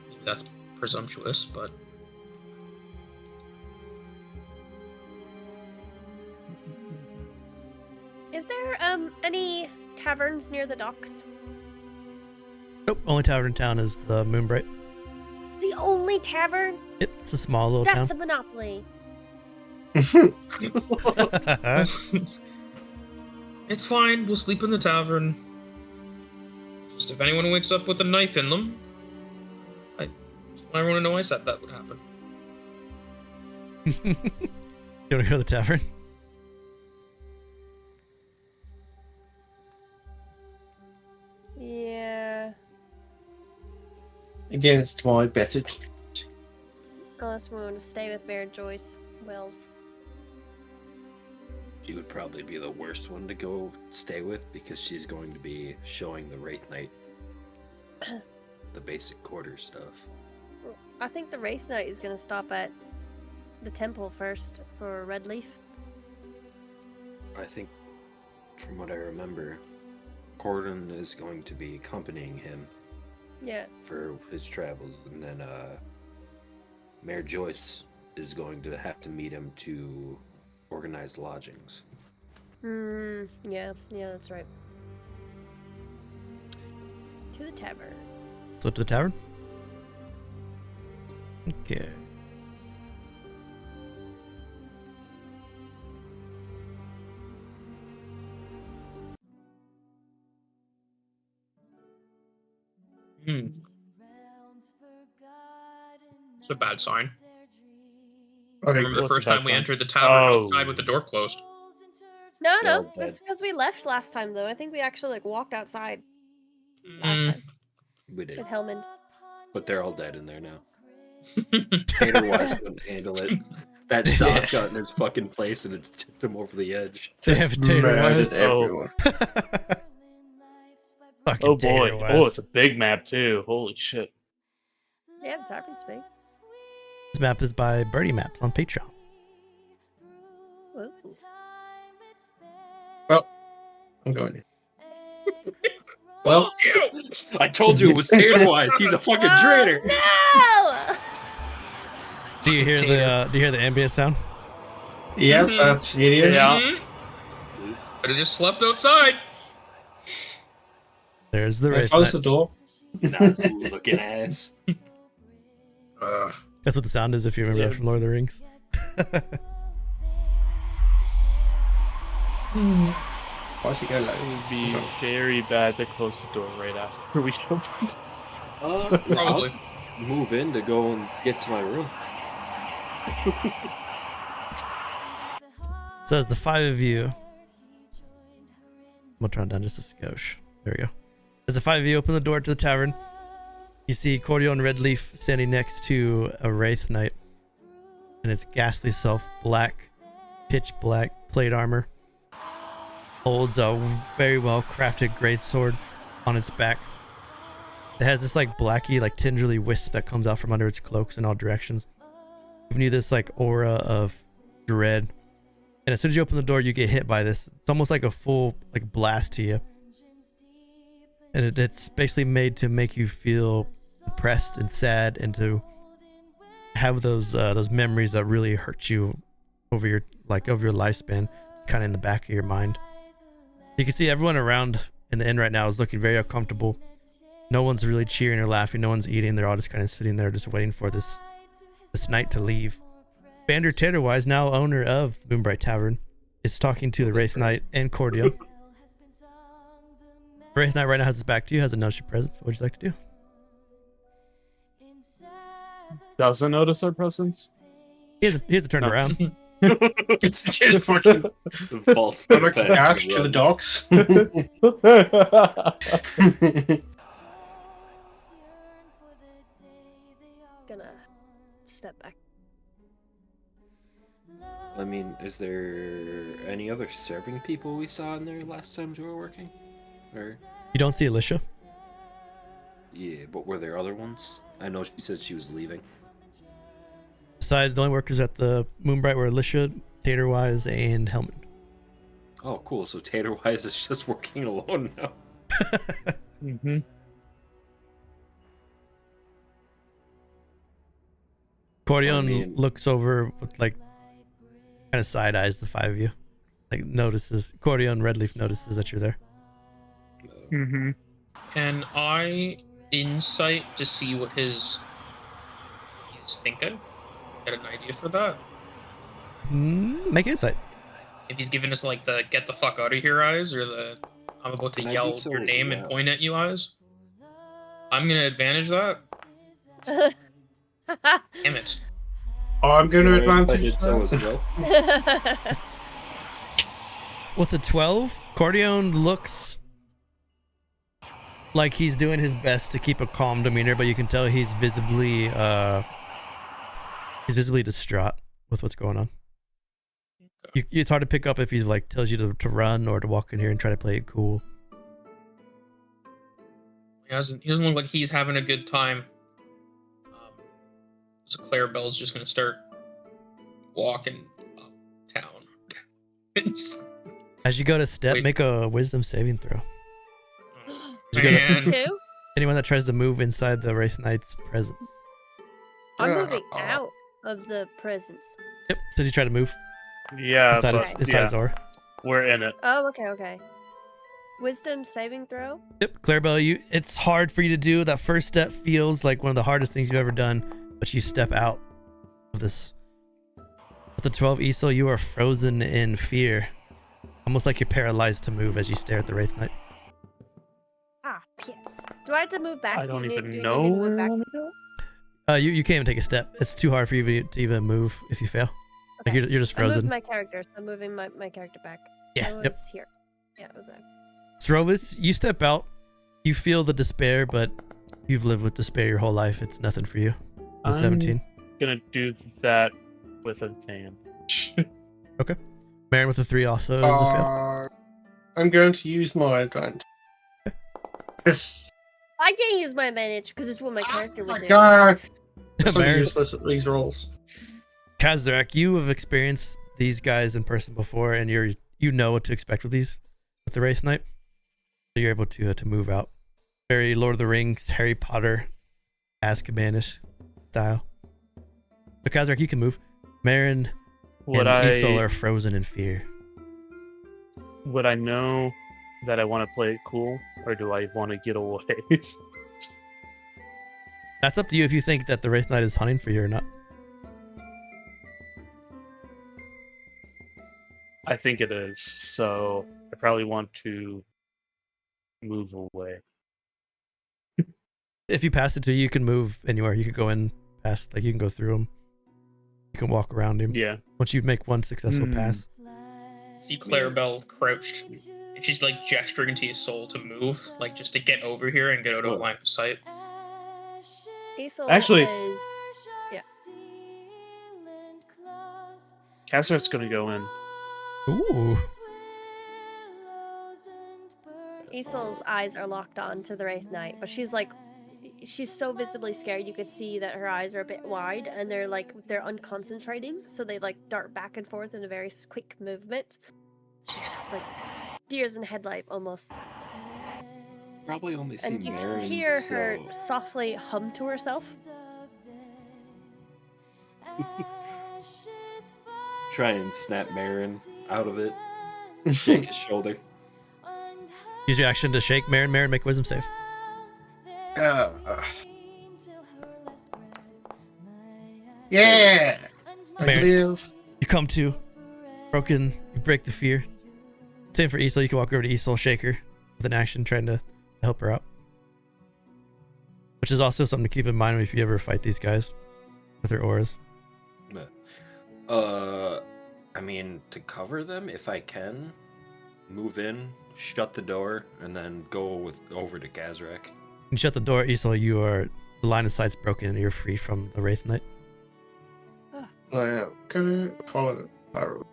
S5: Maybe that's presumptuous, but...
S2: Is there any taverns near the docks?
S1: Nope, only tavern in town is the Moonbright.
S2: The only tavern?
S1: Yep, it's a small little
S2: That's
S1: town.
S2: a monopoly.
S5: It's fine, we'll sleep in the tavern. Just if anyone wakes up with a knife in them, I want to know I said that would happen.
S1: You want to go to the tavern?
S2: Yeah.
S6: Against my better.
S2: Unless we want to stay with Mayor Joyce Wells.
S3: She would probably be the worst one to go stay with because she's going to be showing the Wraith Knight the basic quarter stuff.
S2: I think the Wraith Knight is going to stop at the temple first for Red Leaf.
S3: I think, from what I remember, Corden is going to be accompanying him
S2: Yeah.
S3: for his travels, and then Mayor Joyce is going to have to meet him to organize lodgings.
S2: Yeah, that's right. To the tavern.
S1: So to the tavern? Okay.
S5: It's a bad sign.
S6: Okay,
S5: Remember the
S4: what's
S5: first
S4: the bad
S5: time we
S4: sign?
S5: entered the tavern
S4: Oh.
S5: outside with the door closed?
S2: No,
S3: They're all
S2: no. It's
S3: dead.
S2: because we left last time, though. I think we actually walked outside last time
S3: We did,
S2: with Helmond.
S3: but they're all dead in there now. Tater-wise couldn't handle it. That sauce got in his fucking place and it's tipped him over the edge.
S6: Just
S1: Damn, potato
S6: murdered
S1: wise.
S6: everyone.
S1: Fucking
S4: Oh boy.
S1: tater-wise.
S4: Oh, it's a big map too. Holy shit.
S2: Yeah, the tavern's big.
S1: This map is by Birdie Maps on Patreon.
S2: Whoa.
S6: Well, I'm going in. Well,
S3: I told you it was Tater-wise. He's a fucking traitor.
S2: No!
S1: Do you hear the ambient sound?
S6: yeah, that's it is.
S4: Yeah.
S5: Could have just slept outside.
S1: There's the Wraith
S6: Close the
S1: Knight.
S6: door.
S3: Not looking ass.
S1: That's what the sound is if you remember that from Lord of the Rings.
S6: Why's he going
S4: It
S6: like?
S4: would be very bad to close the door right after we opened.
S3: I'll
S5: Probably.
S3: just move in to go and get to my room.
S1: So as the five of you, I'm gonna turn down just a skosh. There we go. As the five of you open the door to the tavern, you see Cordio and Red Leaf standing next to a Wraith Knight, and its ghastly self, black, pitch black plate armor, holds a very well crafted greatsword on its back. It has this like blacky, like tingerly wisp that comes out from under its cloaks in all directions, giving you this like aura of dread. And as soon as you open the door, you get hit by this. It's almost like a full like blast to you. and it's basically made to make you feel depressed and sad, and to have those memories that really hurt you over your lifespan, kind of in the back of your mind. You can see everyone around in the inn right now is looking very uncomfortable. No one's really cheering or laughing. No one's eating. They're all just kind of sitting there, just waiting for this night to leave. Vander Taterwise, now owner of the Moonbright Tavern, is talking to the Wraith Knight and Cordial. Wraith Knight right now has his back to you, hasn't noticed your presence. What would you like to do?
S4: Doesn't notice our presence.
S1: He has to turn around.
S6: It's just fucking
S3: False
S6: I'm like dash to the docks.
S2: Gonna step back.
S3: I mean, is there any other serving people we saw in there last time we were working? Or
S1: You don't see Alicia.
S3: yeah, but were there other ones? I know she said she was leaving.
S1: Besides, the only workers at the Moonbright were Alicia, Taterwise, and Helmet.
S3: Oh, cool. So Taterwise is just working alone now.
S4: Mm-hmm.
S1: Cordion looks over with kind of side eyes the five of you. Notices. Cordion Redleaf notices that you're there.
S4: Mm-hmm.
S5: Can I insight to see what he's thinking? Get an idea for that?
S1: Make an insight.
S5: If he's giving us the get the fuck out of here eyes, or the I'm about to
S3: Can I
S5: yell
S3: do so
S5: your
S3: as
S5: name and
S3: well?
S5: point at you eyes. I'm gonna advantage that. Damn it.
S6: I'm going to
S3: I
S6: advantage
S3: did so as well.
S1: With a 12, Cordion looks like he's doing his best to keep a calm demeanor, but you can tell he's visibly distraught with what's going on. It's hard to pick up if he's tells you to run or to walk in here and try to play it cool.
S5: He doesn't look like he's having a good time. So Clarabell's just gonna start walking uptown.
S1: As you go to step,
S5: Wait.
S1: make a wisdom saving throw. You gotta-
S5: Man.
S2: 2?
S1: Anyone that tries to move inside the Wraith Knight's presence.
S2: I'm
S6: Yeah.
S2: moving out of the presence.
S1: Yep, says you try to move
S4: Yeah,
S1: inside,
S4: but
S1: his
S4: yeah,
S1: aura.
S4: we're in it.
S2: Oh, okay. Wisdom saving throw?
S1: Yep, Clarabell, it's hard for you to do. That first step feels like one of the hardest things you've ever done, but you step out of this. With the 12 Isole, you are frozen in fear. Almost like you're paralyzed to move as you stare at the Wraith Knight.
S2: Ah, yes. Do I have to move back?
S4: I don't
S2: Do you
S4: even
S2: need
S4: know
S2: me to move
S4: where
S2: back?
S4: I want to go.
S1: You can't even take a step. It's too hard for you to even move if you fail.
S2: Okay.
S1: You're just
S2: I moved
S1: frozen.
S2: my character, so I'm moving my character back.
S1: Yeah,
S2: I was
S1: yep.
S2: here. Yeah, it was there.
S1: Srovis, you step out. You feel the despair, but you've lived with despair your whole life. It's nothing for you. The 17.
S4: Gonna do that with advantage.
S1: Marin with the 3 also is a fail.
S6: I'm going to use my advantage. Yes.
S2: I can't use my advantage because it's what my character
S6: Oh
S2: would
S6: my
S2: do.
S6: god! I'm so
S1: Marin,
S6: useless at these rolls.
S1: Kazrak, you have experienced these guys in person before, and you know what to expect with the Wraith Knight. So you're able to move out. Very Lord of the Rings, Harry Potter, Azkaban-ish style. So Kazrak, you can move. Marin
S4: Would
S1: and Isole
S4: I
S1: are frozen in fear.
S4: would I know that I want to play it cool, or do I want to get away?
S1: That's up to you if you think that the Wraith Knight is hunting for you or not.
S4: I think it is, so I probably want to move away.
S1: If you pass it to you, you can move anywhere. You could go in past, you can go through him. You can walk around him.
S4: Yeah.
S1: Once you make one successful pass.
S5: See Clarabell crouched, and she's gesturing to his soul to move, just to get over here and get out of line of sight.
S2: Isole
S4: Actually-
S2: is... Yeah.
S4: Kazrak's gonna go in.
S1: Ooh.
S2: Isole's eyes are locked on to the Wraith Knight, but she's so visibly scared you could see that her eyes are a bit wide and they're unconcentrating, so they dart back and forth in a very quick movement. She's just deers in headlight almost.
S3: Probably only see
S2: And you
S3: Marin,
S2: hear her
S3: so-
S2: softly hum to herself.
S3: Try and snap Marin out of it. Shake his shoulder.
S1: Use your action to shake Marin. Marin, make a wisdom save.
S6: Yeah. I
S1: Marin.
S6: live.
S1: You come to, broken. You break the fear. Same for Isole. You can walk over to Isole, shake her with an action, trying to help her out. Which is also something to keep in mind if you ever fight these guys with their auras.
S3: I mean, to cover them, if I can, move in, shut the door, and then go over to Kazrak.
S1: You shut the door, Isole. The line of sight's broken, and you're free from the Wraith Knight.
S6: I am gonna follow the arrow.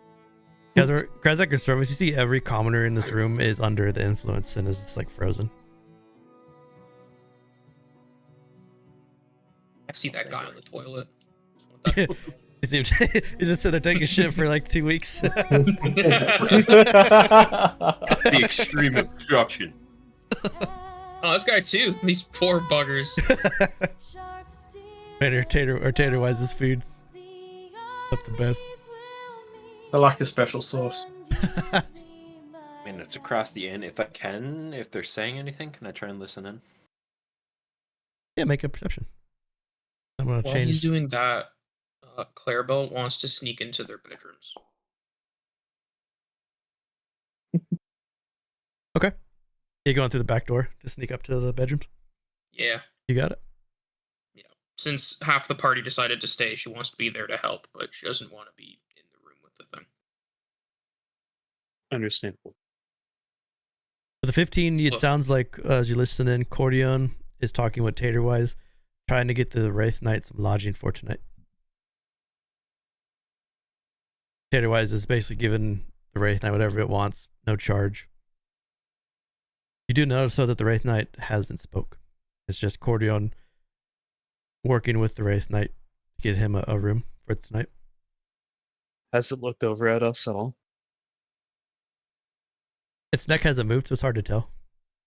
S1: Kazrak and Srovis, you see every commoner in this room is under the influence and is just like frozen.
S5: I see that guy on the toilet.
S1: He's been sitting there taking shit for like 2 weeks.
S3: The extreme obstruction.
S5: Oh, this guy too. These poor buggers.
S1: Man, tater wise, this food not the best.
S6: I like a special sauce.
S3: I mean, it's across the inn. If I can, if they're saying anything, can I try and listen in?
S1: Yeah, make a perception. I'm gonna
S5: While
S1: change.
S5: he's doing that, Clarabell wants to sneak into their bedrooms.
S1: Okay. You going through the back door to sneak up to the bedrooms?
S5: Yeah.
S1: You got it.
S5: Since half the party decided to stay, she wants to be there to help, but she doesn't want to be in the room with the thing.
S4: Understandable.
S1: For the 15, it
S5: Look.
S1: sounds like as you listen in, Cordion is talking with Taterwise, trying to get the Wraith Knight some lodging for tonight. Taterwise is basically giving the Wraith Knight whatever it wants, no charge. You do notice though that the Wraith Knight hasn't spoke. It's just Cordion working with the Wraith Knight to get him a room for tonight.
S4: Has it looked over at us at all?
S1: Its neck hasn't moved, so it's hard to tell.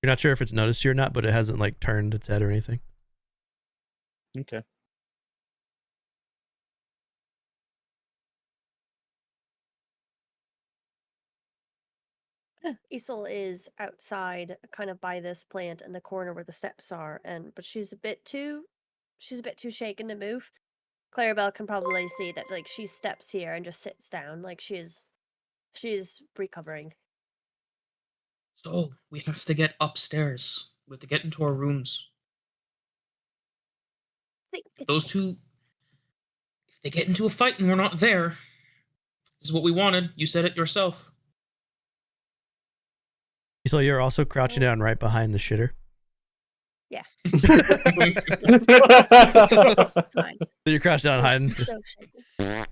S1: You're not sure if it's noticed you or not, but it hasn't like turned its head or anything.
S4: Okay.
S2: Isole is outside, kind of by this plant in the corner where the steps are, but she's a bit too shaken to move. Clarabell can probably see that, like, she steps here and just sits down, like she's recovering.
S5: So, we have to get upstairs. We have to get into our rooms. Those two, if they get into a fight and we're not there, this is what we wanted. You said it yourself.
S1: So you're also crouching down right behind the shitter.
S2: Yeah.
S1: So
S2: Fine.
S1: you're crouched down hiding.
S2: So shaken.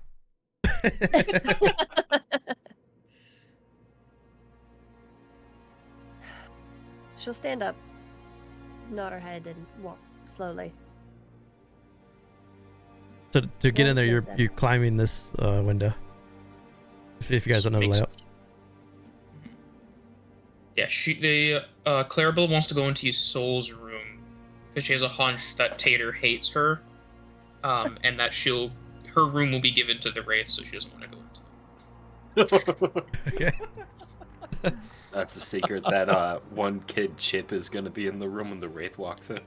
S2: She'll stand up, nod her head, and walk slowly.
S1: So to get in there,
S2: Well,
S1: you're climbing this window. If you guys don't know the layout.
S5: Yeah, Clarabell wants to go into Isole's room because she has a hunch that Tater hates her, and that her room will be given to the Wraith, so she doesn't want to go into it.
S1: Okay.
S3: That's the secret. That one kid Chip is gonna be in the room when the Wraith walks in.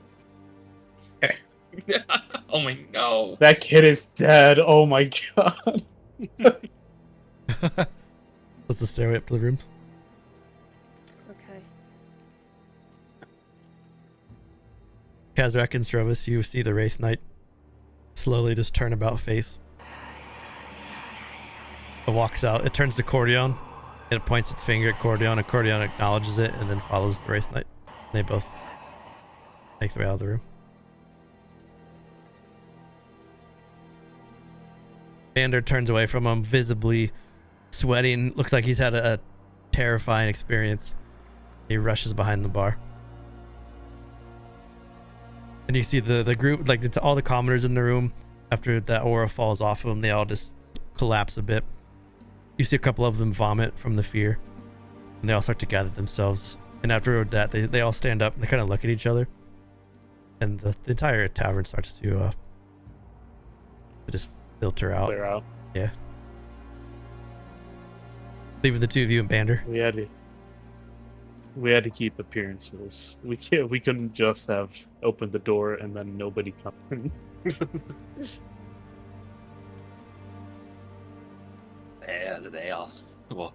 S5: Oh my no!
S4: That kid is dead. Oh my god.
S1: That's the stairway up to the rooms.
S2: Okay.
S1: Kazrak and Srovis, you see the Wraith Knight slowly just turn about face. It walks out. It turns to Cordion. It points its finger at Cordion, and Cordion acknowledges it and then follows the Wraith Knight. They both make their way out of the room. Vander turns away from him, visibly sweating. Looks like he's had a terrifying experience. He rushes behind the bar. And you see the group, like it's all the commoners in the room. After that aura falls off of them, they all just collapse a bit. You see a couple of them vomit from the fear. And they all start to gather themselves And after that, they all stand up and they kind of look at each other. And the entire tavern starts to just filter out.
S4: Clear out.
S1: Yeah. Leaving the two of you in Bander.
S4: We had to keep appearances. We couldn't just have opened the door and then nobody come in.
S3: Yeah, they all. Well,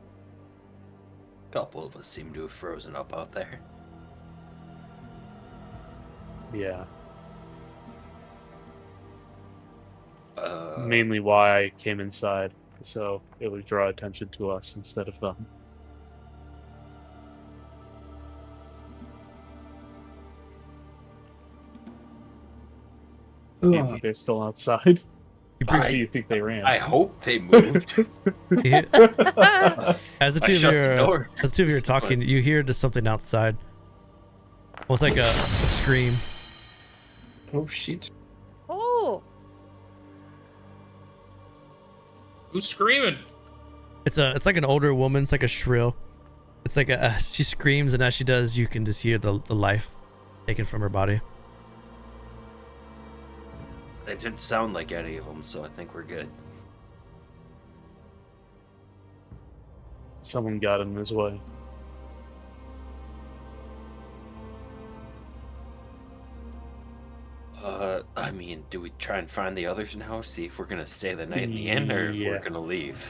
S3: a couple of us seem to have frozen up out there.
S4: Yeah. Mainly why I came inside, so it would draw attention to us instead of them. Maybe they're still outside. You think they ran?
S3: I hope they moved.
S1: As the two of you are talking, you hear just something outside. Almost like a scream.
S6: Oh shit.
S2: Oh!
S5: Who's screaming?
S1: It's like an older woman. It's like a shrill. It's like she screams, and as she does, you can just hear the life taken from her body.
S3: It didn't sound like any of them, so I think we're good.
S4: Someone got in his way.
S3: I mean, do we try and find the others now? See if we're gonna stay the night in the inn, or if we're gonna leave?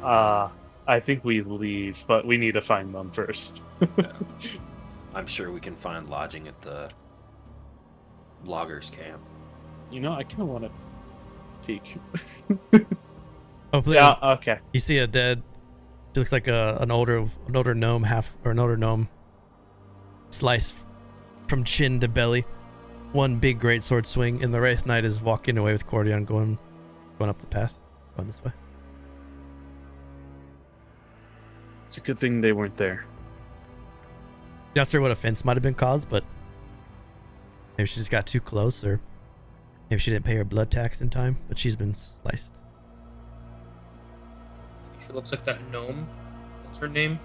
S4: I think we leave, but we need to find them first.
S3: Yeah. I'm sure we can find lodging at the loggers' camp.
S4: You know, I kind of want to peek.
S1: Hopefully,
S4: yeah. Okay.
S1: You see a dead. It looks like an older gnome, an older gnome, sliced from chin to belly. One big great sword swing, and the Wraith Knight is walking away with Cordion going up the path, going this way.
S4: It's a good thing they weren't there.
S1: Not sure what offense might have been caused, but maybe she just got too close, or maybe she didn't pay her blood tax in time, but she's been sliced.
S5: She looks like that gnome. What's her name?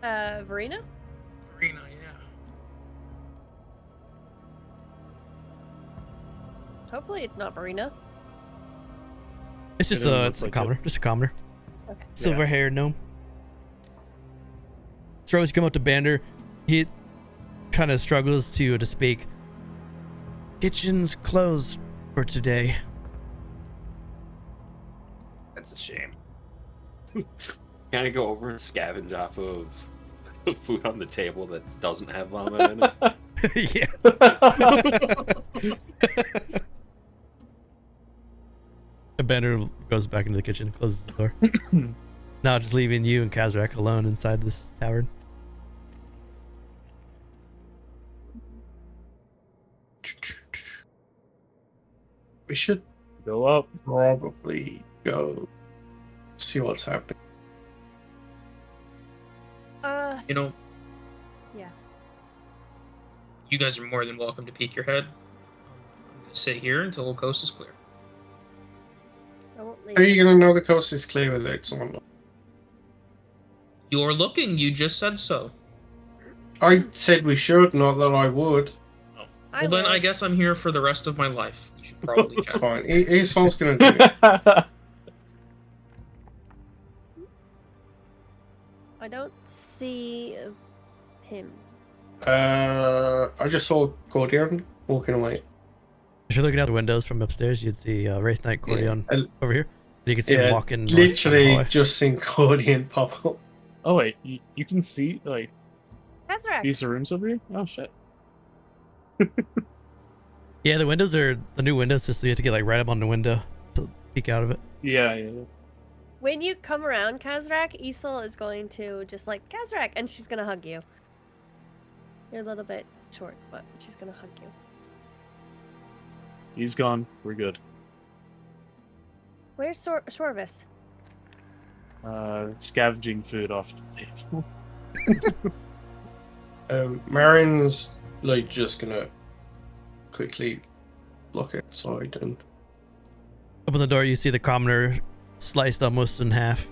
S2: Verena?
S5: Verena, yeah.
S2: Hopefully it's not Verena.
S1: It's just it's a commoner, just a commoner.
S2: Okay.
S1: Silver hair gnome. Srovis, you come up to Bander. He kind of struggles to speak. Kitchen's closed for today.
S3: That's a shame. Can I go over and scavenge off of the food on the table that doesn't have vomit in it?
S1: Yeah. Bander goes back into the kitchen, closes the door. Now just leaving you and Kazrak alone inside this tavern.
S6: We should
S4: go up.
S6: Probably go see what's happening.
S5: You know,
S2: yeah.
S5: You guys are more than welcome to peek your head. I'm gonna sit here until the coast is clear.
S2: I won't leave.
S6: How are you gonna know the coast is clear without someone?
S5: You're looking. You just said so.
S6: I said we should, not that I would.
S5: Oh. Well, then I guess I'm here for the rest of my life. You should probably
S6: It's
S5: check.
S6: fine. Isole's gonna do it.
S2: I don't see him.
S6: I just saw Cordion walking away.
S1: If you're looking out the windows from upstairs, you'd see Wraith Knight Cordion over here. You can see him walking.
S6: Literally just seen Cordion pop up.
S4: Oh wait, you can see like
S2: Kazrak.
S4: these rooms over here? Oh shit.
S1: Yeah, the windows are the new windows, just so you have to get like right up on the window to peek out of it.
S4: Yeah.
S2: When you come around Kazrak, Isole is going to just like Kazrak, and she's gonna hug you. You're a little bit short, but she's gonna hug you.
S4: He's gone. We're good.
S2: Where's Srovis?
S4: Scavenging food off the table.
S6: Marin's like just gonna quickly look outside and
S1: Open the door, you see the commoner sliced almost in half.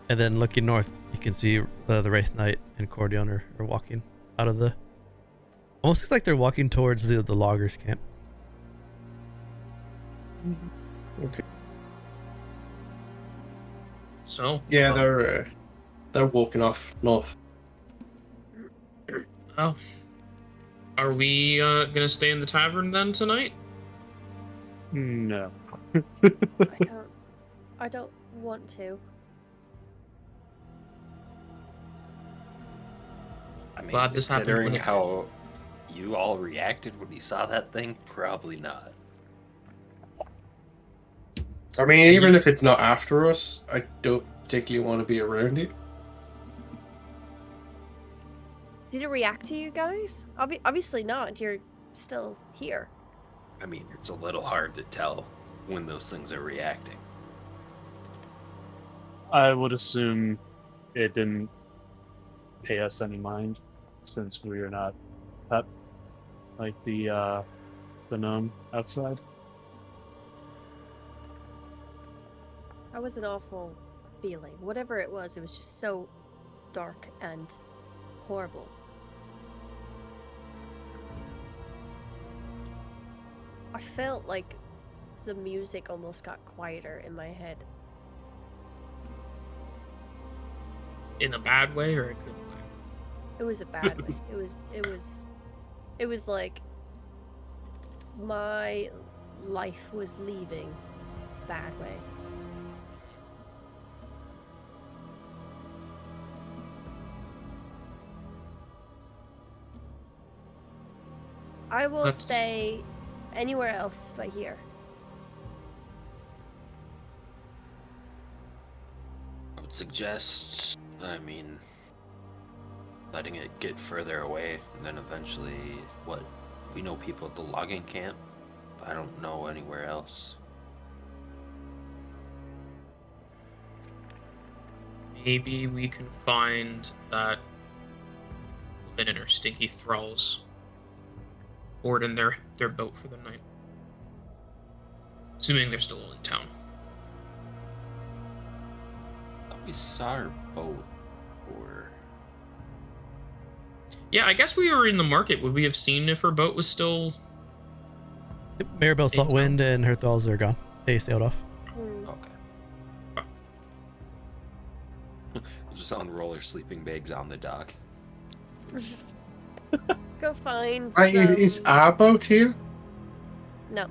S1: And then looking north, you can see the Wraith Knight and Cordion are walking out of the... Almost looks like they're walking towards the loggers camp.
S6: Okay.
S5: So
S6: Yeah, they're walking off north.
S5: Oh, are we gonna stay in the tavern then tonight?
S4: No.
S2: I don't want to.
S3: I mean,
S5: Glad this happened
S3: considering
S5: when it
S3: how you all reacted when you saw that thing, probably not.
S6: I mean, even if it's not after us, I don't particularly want to be around it.
S2: Did it react to you guys? Obviously not. You're still here.
S3: I mean, it's a little hard to tell when those things are reacting.
S4: I would assume it didn't pay us any mind, since we are not pet like the gnome outside.
S2: That was an awful feeling. Whatever it was just so dark and horrible. I felt like the music almost got quieter in my head.
S5: In a bad way or a good way?
S2: It was a bad way. It was like my life was leaving bad way. I will stay anywhere else but here.
S3: I would suggest, I mean, letting it get further away, and then eventually, we know people at the logging camp, but I don't know anywhere else.
S5: Maybe we can find that woman and her stinky thralls board in their boat for the night. Assuming they're still in town.
S3: I thought we saw her boat, or...
S5: Yeah, I guess we were in the market. Would we have seen if her boat was still...
S1: Yep, Maribel saw wind and her thralls are gone. They sailed off.
S3: Okay. Just on roller sleeping bags on the dock.
S2: Let's go find
S6: Right, is
S2: some-
S6: our boat here?
S2: No.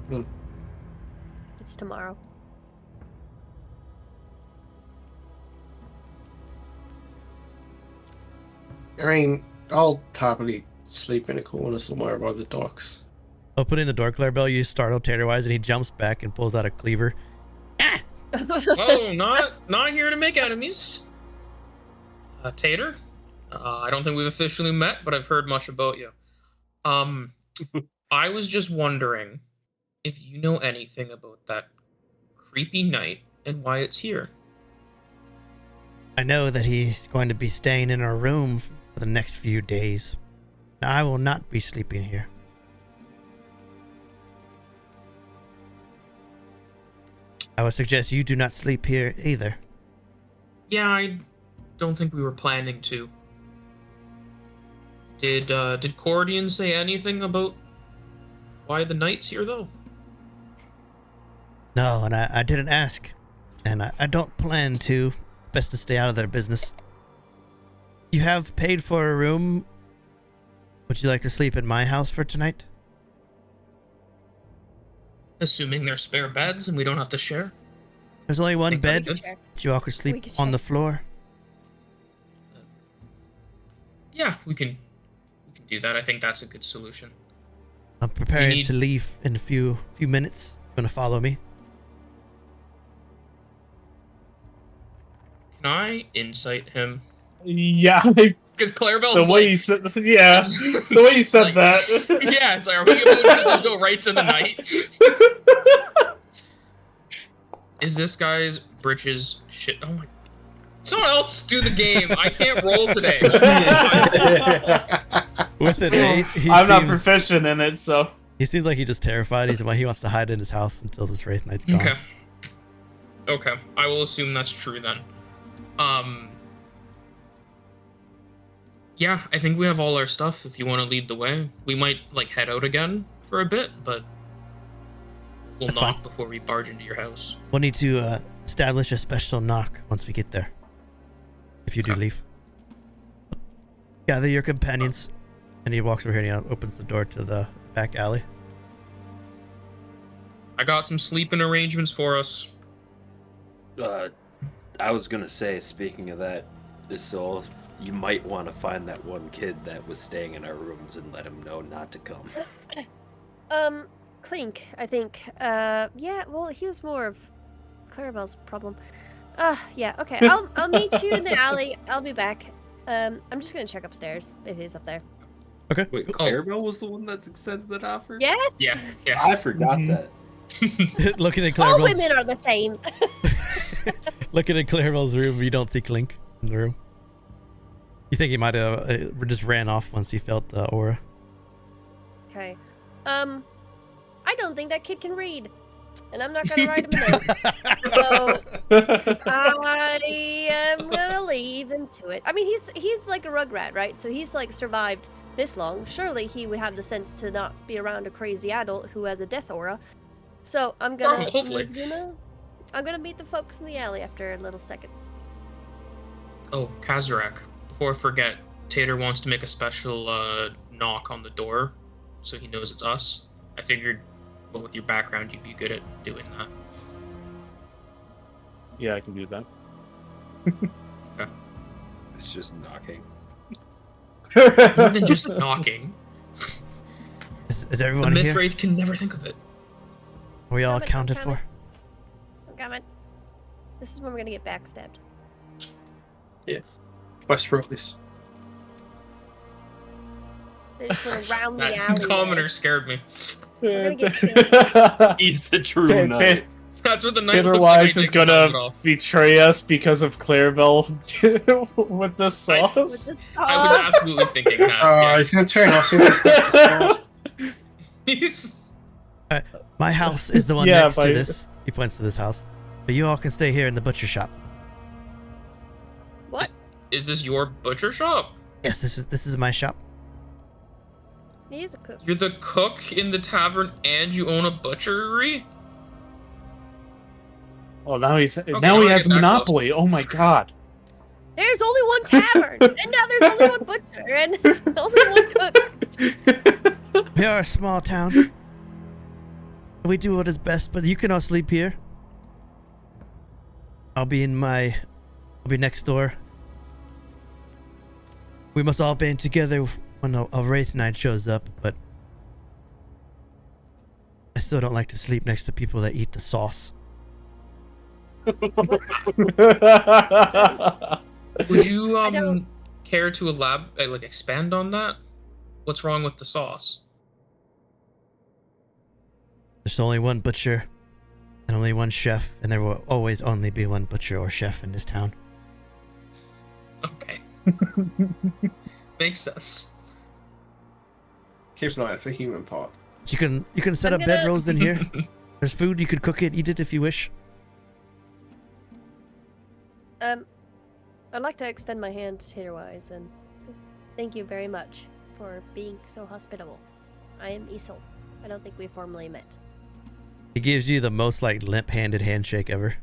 S6: Hmm.
S2: It's tomorrow.
S6: I mean, I'll happily sleep in a corner somewhere by the docks.
S1: Opening the door, Clarabell, you startle Taterwise, and he jumps back and pulls out a cleaver. Ah!
S5: Oh, not here to make enemies. Tater, I don't think we've officially met, but I've heard much about you. I was just wondering if you know anything about that creepy knight and why it's here.
S1: I know that he's going to be staying in our room for the next few days. Now, I will not be sleeping here. I would suggest you do not sleep here either.
S5: Yeah, I don't think we were planning to. Did Cordian say anything about why the knight's here, though?
S1: No, and I didn't ask. And I don't plan to. Best to stay out of their business. You have paid for a room. Would you like to sleep in my house for tonight?
S5: Assuming there's spare beds and we don't have to share.
S1: There's only one
S5: Think that's
S1: bed.
S5: good.
S2: Check.
S1: You all could
S2: We
S1: sleep
S2: could
S1: on
S2: check.
S1: the floor.
S5: Yeah, we can do that. I think that's a good solution.
S1: I'm preparing
S5: need-
S1: to leave in a few minutes. You want to follow me?
S5: Can I insight him?
S4: Yeah,
S5: Because Clarabell's
S4: the way
S5: like,
S4: you said, yeah, the way you said
S5: like-
S4: that.
S5: yeah, it's like, are we about to just go right to the night? Is this guy's britches shit? Oh my! Someone else do the game. I can't roll today.
S1: With an 8, he
S4: I'm not
S1: seems-
S4: proficient in it, so
S1: He seems like he's just terrified. He wants to hide in his house until this Wraith Knight's gone.
S5: Okay. Okay, I will assume that's true then. Yeah, I think we have all our stuff. If you want to lead the way, we might like head out again for a bit, but we'll
S1: That's
S5: knock
S1: fine.
S5: before we barge into your house.
S1: We'll need to establish a special knock once we get there. If you do
S5: Okay.
S1: leave. Gather your companions. And he walks over here and he opens the door to the back alley.
S5: I got some sleeping arrangements for us.
S3: I was gonna say, speaking of that, Isole, you might want to find that one kid that was staying in our rooms and let him know not to come.
S2: Clink, I think. Yeah, well, he was more of Clarabell's problem. Yeah, okay. I'll meet you in the alley. I'll be back. I'm just gonna check upstairs if he's up there.
S1: Okay.
S3: Wait, Clarabell was the one that's extended that offer?
S2: Yes?
S5: Yeah.
S3: I forgot that.
S1: Looking at
S2: All
S1: Clarabell's,
S2: women are the same.
S1: looking at Clarabell's room, you don't see Clink in the room. You think he might have just ran off once he felt the aura.
S2: Okay. I don't think that kid can read. And I'm not gonna write him a note. So I am gonna leave him to it. I mean, he's like a rugrat, right? So he's like survived this long. Surely he would have the sense to not be around a crazy adult who has a death aura. So I'm gonna
S5: hopefully.
S2: I'm gonna meet the folks in the alley after a little second.
S5: Oh, Kazrak. Before I forget, Tater wants to make a special knock on the door so he knows it's us. I figured, well, with your background, you'd be good at doing that.
S4: Yeah, I can do that.
S3: It's just knocking.
S5: More than just knocking.
S1: Is
S5: The
S1: everyone here?
S5: Myth-Wraith can never think of it.
S1: Are we all
S2: Coming,
S1: accounted
S2: coming.
S1: for?
S2: I'm coming. This is when we're gonna get backstabbed.
S6: Srovis.
S2: They just went around the
S5: That
S2: alley.
S5: commoner scared me.
S2: We're gonna get
S3: He's the true
S4: Tater
S3: knight.
S5: That's what the knight looks like. when he
S4: Wise is
S5: takes his helmet
S4: gonna
S5: off.
S4: betray us because of Clarabell with the sauce.
S2: with this
S5: I was
S2: sauce.
S5: absolutely thinking that. yeah.
S6: He's gonna turn us into special sauce.
S5: He's...
S1: My house is the one
S4: Yeah,
S1: next to
S4: but-
S1: this. He points to this house. But you all can stay here in the butcher shop.
S2: What?
S5: Is this your butcher shop?
S1: Yes, this is my shop.
S2: He is a cook.
S5: You're the cook in the tavern and you own a butchery?
S4: Oh, now he
S5: I
S4: has a
S5: wanna get that
S4: monopoly. Oh my god.
S2: There's only one tavern, and now there's only one butcher, and only one cook.
S1: We are a small town. We do what is best, but you can all sleep here. I'll be next door. We must all band together when a Wraith Knight shows up, but I still don't like to sleep next to people that eat the sauce.
S5: Would you
S2: I don't-
S5: care to expand on that? What's wrong with the sauce?
S1: There's only one butcher and only one chef, and there will always only be one butcher or chef in this town.
S5: Okay. Makes sense.
S6: Keeps an eye out for human part.
S1: You can set
S2: I'm
S1: up
S2: gonna-
S1: bedrolls in here. There's food. You could cook it, eat it if you wish.
S2: I'd like to extend my hand to Taterwise and say thank you very much for being so hospitable. I am Isole. I don't think we formally met.
S1: He gives you the most like limp-handed handshake ever.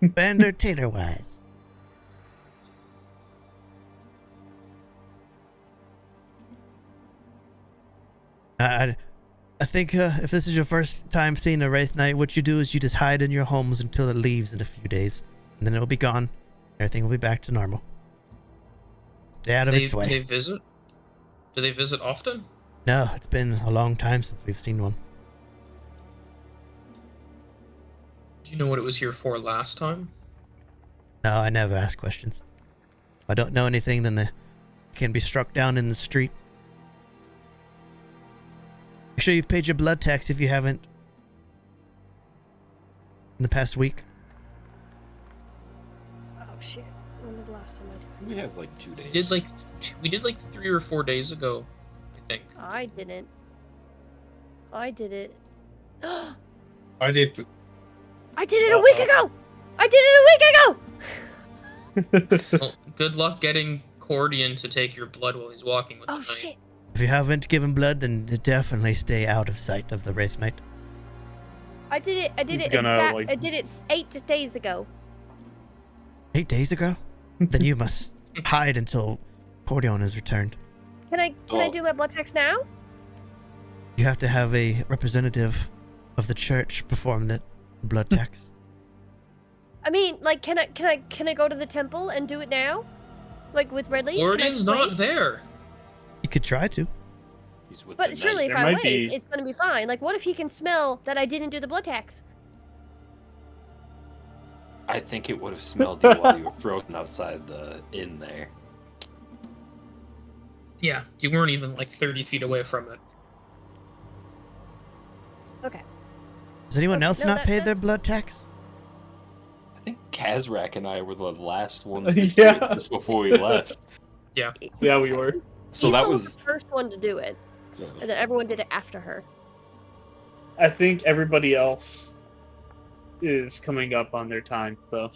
S1: Bander Taterwise. I think if this is your first time seeing a Wraith Knight, what you do is you just hide in your homes until it leaves in a few days. And then it'll be gone. Everything will be back to normal. Stay out of its way.
S5: They visit? Do they visit often?
S1: No, it's been a long time since we've seen one.
S5: Do you know what it was here for last time?
S1: No, I never ask questions. If I don't know anything, then they can be struck down in the street. Make sure you've paid your blood tax if you haven't in the past week.
S2: Oh shit! When did the last time I did?
S3: We have like 2 days.
S5: We did like 3 or 4 days ago, I think.
S2: I didn't. I did it.
S6: I did.
S2: I did it a week ago! I did it a week ago!
S5: Well, good luck getting Cordian to take your blood while he's walking with
S2: Oh
S5: the knight.
S2: shit.
S1: If you haven't given blood, then definitely stay out of sight of the Wraith Knight.
S2: I did it. I did
S4: He's
S2: it.
S4: gonna, like-
S2: I did it 8 days ago.
S1: 8 days ago? Then you must hide until Cordion is returned.
S2: Can I
S3: Oh.
S2: do my blood text now?
S1: You have to have a representative of the church perform the blood tax.
S2: I mean, like, can I go to the temple and do it now? Like with Red Leaf? Can I
S5: Cordian's
S2: just
S5: not
S2: wait?
S5: there.
S1: You could try to.
S3: He's with
S2: But
S3: the
S2: surely
S3: knight.
S2: if
S4: There
S2: I
S4: might
S2: wait,
S4: be-
S2: it's gonna be fine. Like, what if he can smell that I didn't do the blood tax?
S3: I think it would have smelled you while you were frozen outside the inn there.
S5: Yeah, you weren't even like 30 feet away from it.
S2: Okay.
S1: Does anyone
S2: Okay,
S1: else
S2: no,
S1: not
S2: that-
S1: pay
S2: that-
S1: their blood tax?
S3: I think Kazrak and I were the last ones to
S4: Yeah.
S3: do this before we left.
S4: Yeah, we were.
S3: So that
S2: Isole
S3: was
S2: the first one to do it, and then everyone did it after her.
S4: I think everybody else is coming up on their time, though.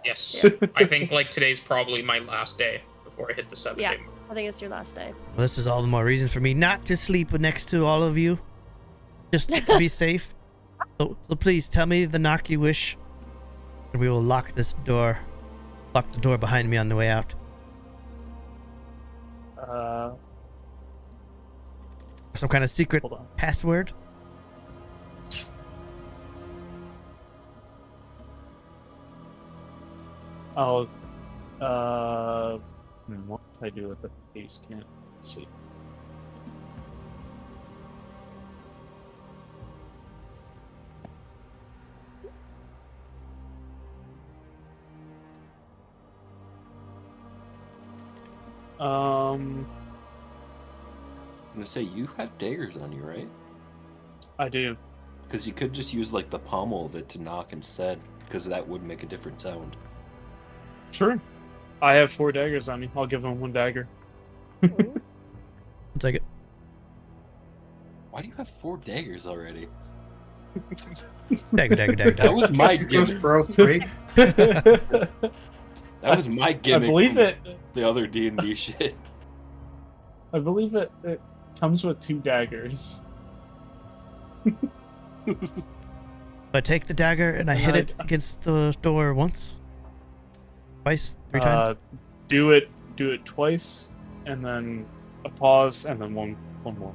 S5: Yes.
S2: Yeah.
S5: I think like today's probably my last day before I hit the 7
S2: Yeah.
S5: day mark.
S2: I think it's your last day.
S1: Well, this is all the more reason for me not to sleep next to all of you. Just to be safe. So please tell me the knock you wish, and we will lock this door. Lock the door behind me on the way out. Some kind of secret
S4: Hold on.
S1: password.
S4: I'll, what did I do with the face cam? Let's see.
S3: I'm gonna say you have daggers on you, right?
S4: I do.
S3: Because you could just use like the pommel of it to knock instead, because that would make a different sound.
S4: Sure. I have 4 daggers on me. I'll give him 1 dagger.
S2: Ooh.
S1: I'll take it.
S3: Why do you have 4 daggers already?
S1: Dagger, dagger, dagger,
S3: That
S1: dagger.
S3: was my
S6: Classic Ghost
S3: gimmick.
S6: Bro 3.
S3: That was my
S4: I
S3: gimmick.
S4: believe
S3: from
S4: it.
S3: The other D&D shit.
S4: I believe it comes with 2 daggers.
S1: I take the dagger and I hit
S4: I-
S1: it against the door once, twice, 3 times.
S4: Do it twice, and then a pause, and then one more.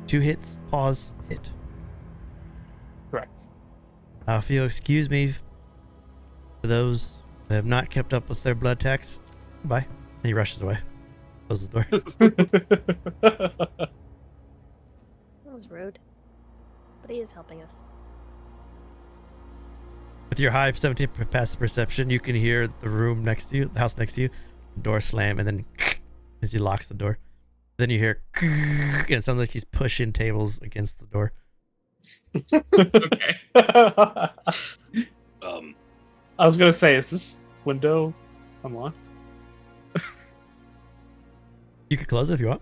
S1: 2 hits, pause, hit.
S4: Correct.
S1: If you'll excuse me, for those that have not kept up with their blood tax, goodbye. And he rushes away. Closes the door.
S2: That was rude. But he is helping us.
S1: With your high 17 passive perception, you can hear the room next to you, the house next to you, the door slam, and then as he locks the door. Then you hear, and it sounds like he's pushing tables against the door.
S5: Okay.
S4: I was gonna say, is this window unlocked?
S1: You could close it if you want.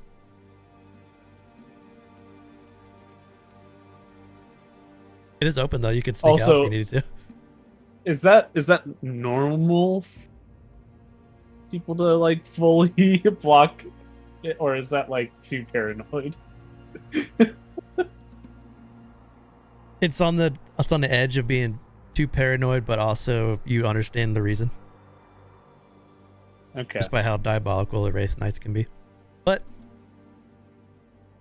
S1: It is open though. You could sneak out
S4: Also-
S1: if you needed to.
S4: Is that normal? People to like fully block it, or is that like too paranoid?
S1: It's on the edge of being too paranoid, but also you understand the reason.
S4: Okay.
S1: Just by how diabolical the Wraith Knights can be. But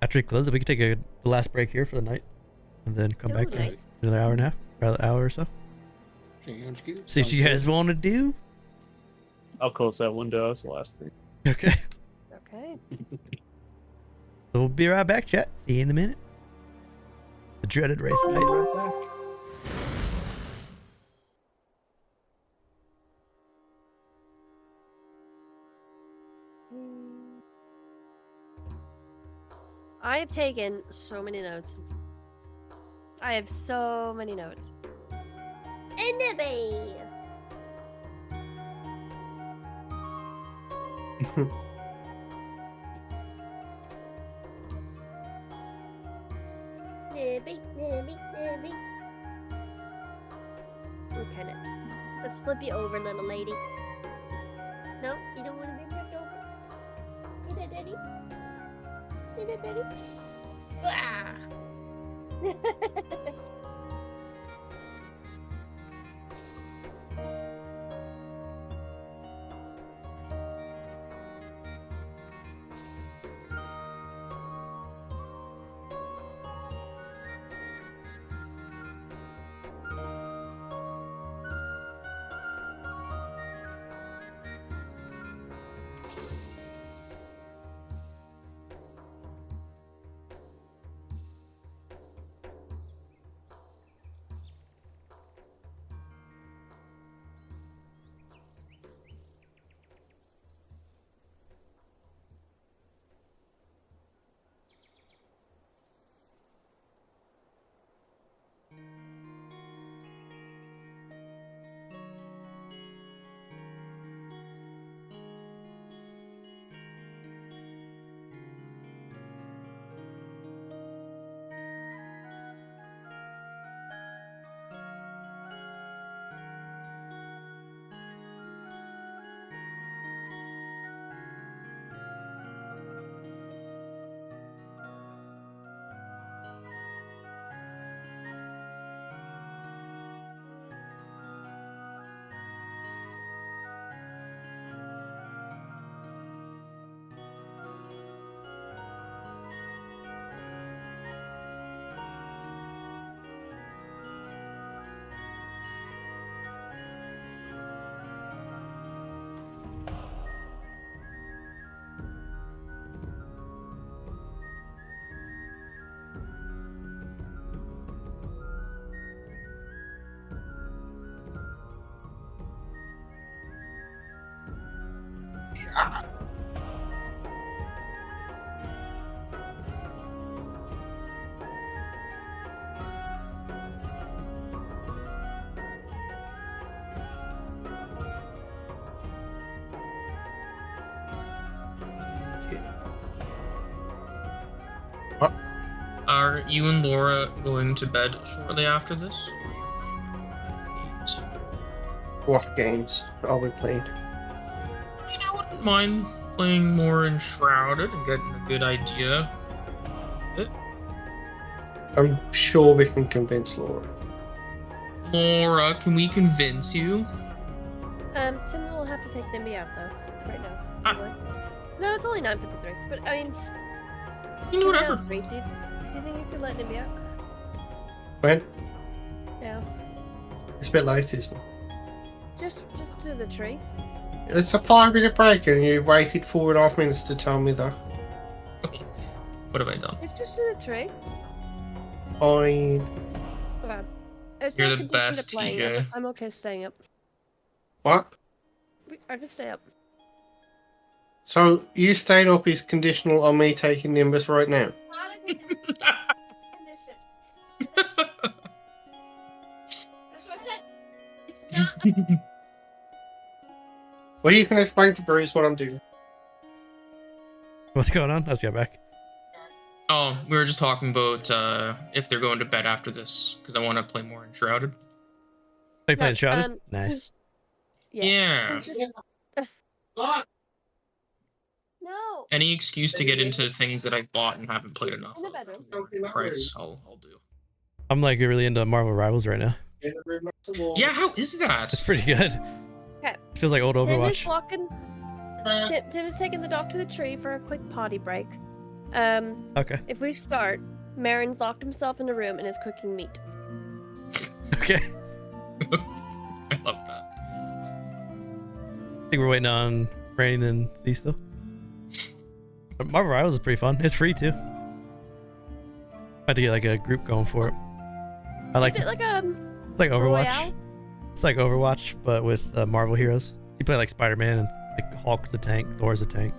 S1: after we close it, we can take the last break here for the night, and then come
S2: Ooh,
S1: back in
S2: nice.
S1: another hour and a half, or an hour or so. See what
S4: Sounds
S1: you guys want to do.
S4: I'll close that window. That's the last thing.
S1: Okay.
S2: Okay.
S1: So we'll be right back, chat. See you in a minute. The dreaded Wraith Knight.
S2: I have taken so many notes. I have so many notes. Enemy! Nibby, nibby, nibby. turnips. Let's flip you over, little lady. No, you don't want to be flipped over? You that daddy? You that daddy? Ah!
S5: Are you and Laura going to bed shortly after this?
S6: What games are we playing?
S5: I wouldn't mind playing more Enshrouded and getting a good idea.
S6: I'm sure we can convince Laura.
S5: Laura, can we convince you?
S2: Tim will have to take Nimby out though, right now.
S5: Ah.
S2: No, it's only 9:53. But I mean,
S5: You know, whatever.
S2: Do you think you could let Nimby out?
S6: When?
S2: Yeah.
S6: It's a bit late, isn't it?
S2: Just to the tree.
S6: It's a 5-minute break and you waited 4.5 minutes to tell me that.
S5: What have I done?
S2: It's just to the tree.
S6: Fine.
S2: Okay. There's
S5: You're
S2: no
S5: the
S2: condition
S5: best,
S2: to playing.
S5: TJ.
S2: I'm okay staying up.
S6: What?
S2: I can stay up.
S6: So you staying up is conditional on me taking Nimbus right now?
S2: That's what I said. It's not.
S6: Well, you can explain to Bruce what I'm doing.
S1: What's going on? Let's get back.
S5: Oh, we were just talking about if they're going to bed after this, because I want to play more Enshrouded.
S1: Are you playing Shrouded? Nice.
S5: Yeah.
S2: It's just... No.
S5: Any excuse to get into things that I've bought and haven't played enough
S2: In the
S5: of.
S2: bedroom.
S5: Price, I'll do.
S1: I'm like really into Marvel Rivals right now.
S5: Yeah, how is that?
S1: It's pretty good.
S2: Okay.
S1: Feels like old
S2: Tim is
S1: Overwatch.
S2: walking. Tim is taking the dog to the tree for a quick potty break.
S1: Okay.
S2: If we start, Marin's locked himself in the room and is cooking meat.
S1: Okay.
S5: I love that.
S1: I think we're waiting on Rain and C still. But Marvel Rivals is pretty fun. It's free too. I had to get like a group going for it. I like
S2: Is it like a
S1: it's like Overwatch.
S2: Royale?
S1: It's like Overwatch, but with Marvel heroes. You play like Spider-Man and like Hulk's a tank, Thor's a tank.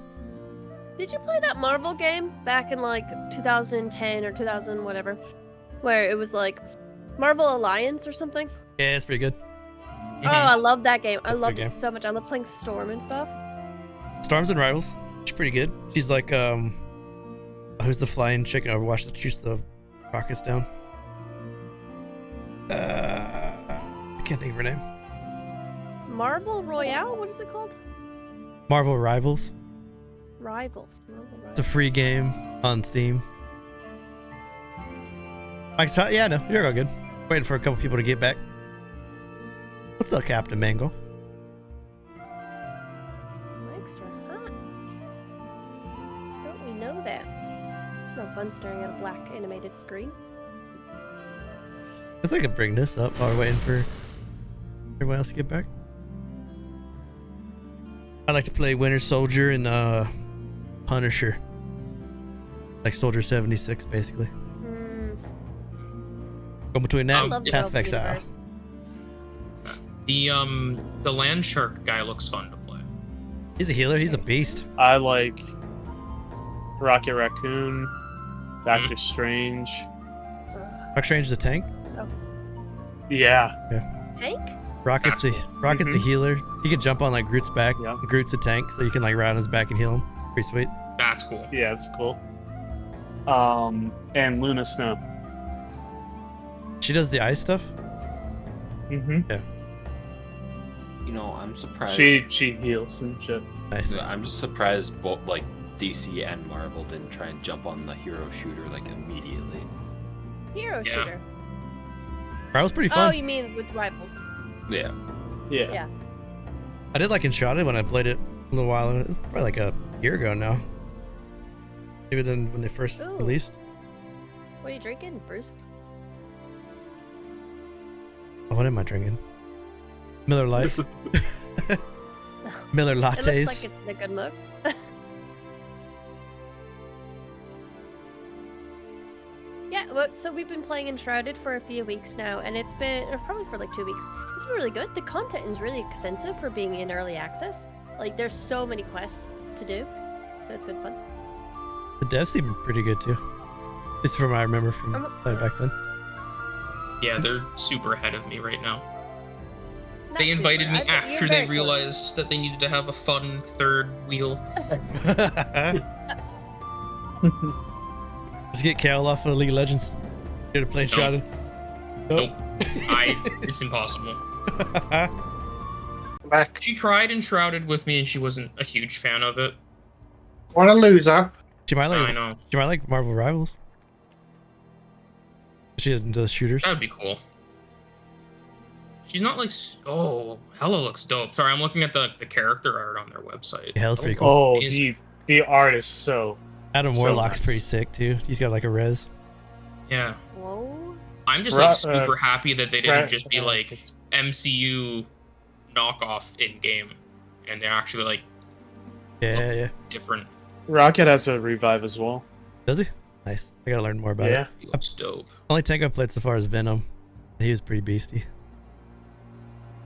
S2: Did you play that Marvel game back in like 2010 or 2000 whatever, where it was like Marvel Alliance or something?
S1: Yeah, it's pretty good.
S2: Oh, I love that game. I
S1: That's a
S2: loved
S1: good
S2: it
S1: game.
S2: so much. I love playing Storm and stuff.
S1: Storms and Rivals. She's pretty good. She's like who's the flying chick in Overwatch that shoots the rockets down? I can't think of her name.
S2: Marvel Royale? What is it called?
S1: Marvel Rivals.
S2: Rivals. Marvel
S1: It's a
S2: Rivals.
S1: free game on Steam. Yeah, no, you're all good. Waiting for a couple people to get back. What's up, Captain Mangle?
S2: Mics are hot. Don't we know that? It's no fun staring at a black animated screen.
S1: Guess I could bring this up while we're waiting for everyone else to get back. I like to play Winter Soldier and Punisher. Like Soldier 76, basically. Go between that
S2: I
S1: and
S2: love the
S1: Path of
S2: Marvel
S1: Exile.
S2: universe.
S5: The land shark guy looks fun to play.
S1: He's a healer. He's a beast.
S4: I like Rocket Raccoon, Doctor Strange.
S2: Ugh.
S1: Rock Strange is a tank.
S4: Yeah.
S2: Hank?
S1: Rocket's
S5: That's
S1: a healer. He can jump on like Groot's back.
S4: Yeah.
S1: Groot's a tank, so you can like ride on his back and heal him. It's pretty sweet.
S5: That's cool.
S4: Yeah, it's cool. And Luna Snow.
S1: She does the ice stuff.
S4: Mm-hmm.
S3: You know, I'm surprised.
S4: She heals and shit.
S1: Nice.
S3: I'm just surprised both like DC and Marvel didn't try and jump on the hero shooter like immediately.
S2: Hero
S5: Yeah.
S2: shooter.
S1: That was pretty
S2: Oh,
S1: fun.
S2: you mean with rivals?
S3: Yeah.
S4: Yeah.
S2: Yeah.
S1: I did like Enchanted when I played it a little while ago. It's probably like a year ago now. Maybe then when they first
S2: Ooh.
S1: released.
S2: What are you drinking, Bruce?
S1: Oh, what am I drinking? Miller Lite. Miller lattes.
S2: It looks like it's in a good mug. Yeah, well, so we've been playing Enshrouded for a few weeks now, and it's been, or probably for like 2 weeks. It's been really good. The content is really extensive for being in early access. Like, there's so many quests to do, so it's been fun.
S1: The devs seem pretty good too. At least from what I remember from playing back then.
S5: Yeah, they're super ahead of me right now.
S2: Not
S5: They invited
S2: super.
S5: me
S2: You're
S5: after
S2: very
S5: they
S2: close.
S5: realized that they needed to have a fun third wheel.
S1: Just get Cal off of League of Legends. Get to play Enchanted.
S5: Nope. It's impossible.
S6: Back.
S5: She tried Enshrouded with me and she wasn't a huge fan of it.
S6: What a loser.
S1: She might
S5: I
S1: like.
S5: know.
S1: She might like Marvel Rivals. She doesn't do the shooters.
S5: That'd be cool. She's not like... Oh, Hella looks dope. Sorry, I'm looking at the character art on their website.
S1: Yeah, that's pretty cool.
S4: Oh,
S5: Amazing.
S4: the art is so...
S1: Adam
S4: so
S1: Warlock's
S4: nice.
S1: pretty sick too. He's got like a res.
S5: Yeah.
S2: Whoa.
S5: I'm just like super happy that they didn't just be like
S4: it's-
S5: MCU knockoff in game, and they're actually like
S1: Yeah,
S5: Okay.
S1: yeah.
S5: different.
S4: Rocket has a revive as well.
S1: Does he? Nice. I gotta learn more about
S4: Yeah.
S1: it.
S5: He looks dope.
S1: Only tank I played so far is Venom. He was pretty beasty.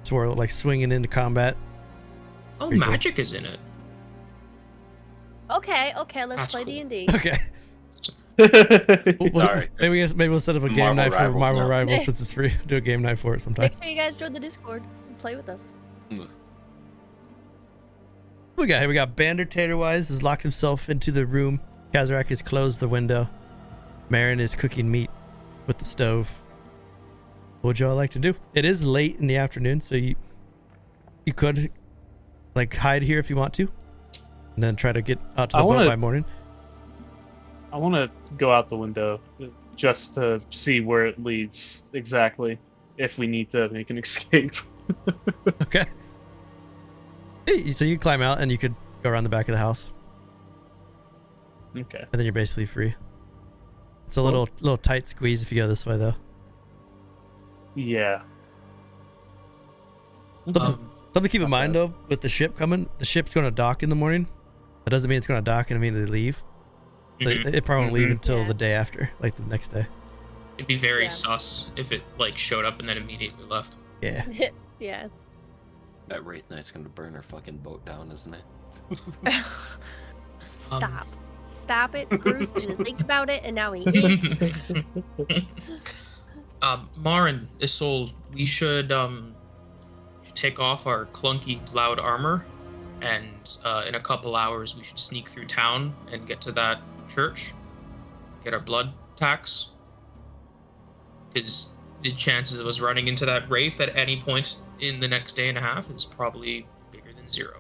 S1: Swore like swinging into combat.
S5: Oh,
S1: Pretty cool.
S5: magic is in it.
S2: Okay, let's
S5: That's
S2: play
S5: cool.
S2: D&D.
S1: Okay.
S3: Sorry.
S1: Maybe we'll set up a game
S3: Marvel
S1: night for
S3: Rivals
S1: Marvel
S3: now.
S1: Rivals since it's free. Do a game night for it sometime.
S2: Make sure you guys join the Discord and play with us.
S1: We got here. We got Bander Taterwise has locked himself into the room. Kazrak has closed the window. Marin is cooking meat with the stove. What would y'all like to do? It is late in the afternoon, so you could like hide here if you want to, and then try to get out to the boat by morning.
S4: I want to go out the window just to see where it leads exactly, if we need to make an escape.
S1: Okay. Hey, so you climb out and you could go around the back of the house,
S4: Okay.
S1: and then you're basically free. It's a little tight squeeze if you go this way though.
S4: Yeah.
S1: Something to keep in mind though, with the ship coming, the ship's going to dock in the morning. That doesn't mean it's going to dock and immediately leave.
S5: Mhm.
S1: It probably won't leave
S4: Mhm.
S1: until
S2: Yeah.
S1: the day after, like the next day.
S5: It'd be very
S2: Yeah.
S5: sus if it like showed up and then immediately left.
S1: Yeah.
S2: Yeah.
S3: That Wraith Knight's gonna burn her fucking boat down, isn't it?
S2: Stop it. Bruce didn't think about it, and now he is.
S5: Marin, Isole, we should take off our clunky loud armor, and in a couple hours we should sneak through town and get to that church, get our blood tax. Because the chances of us running into that wraith at any point in the next day and a half is probably bigger than 0.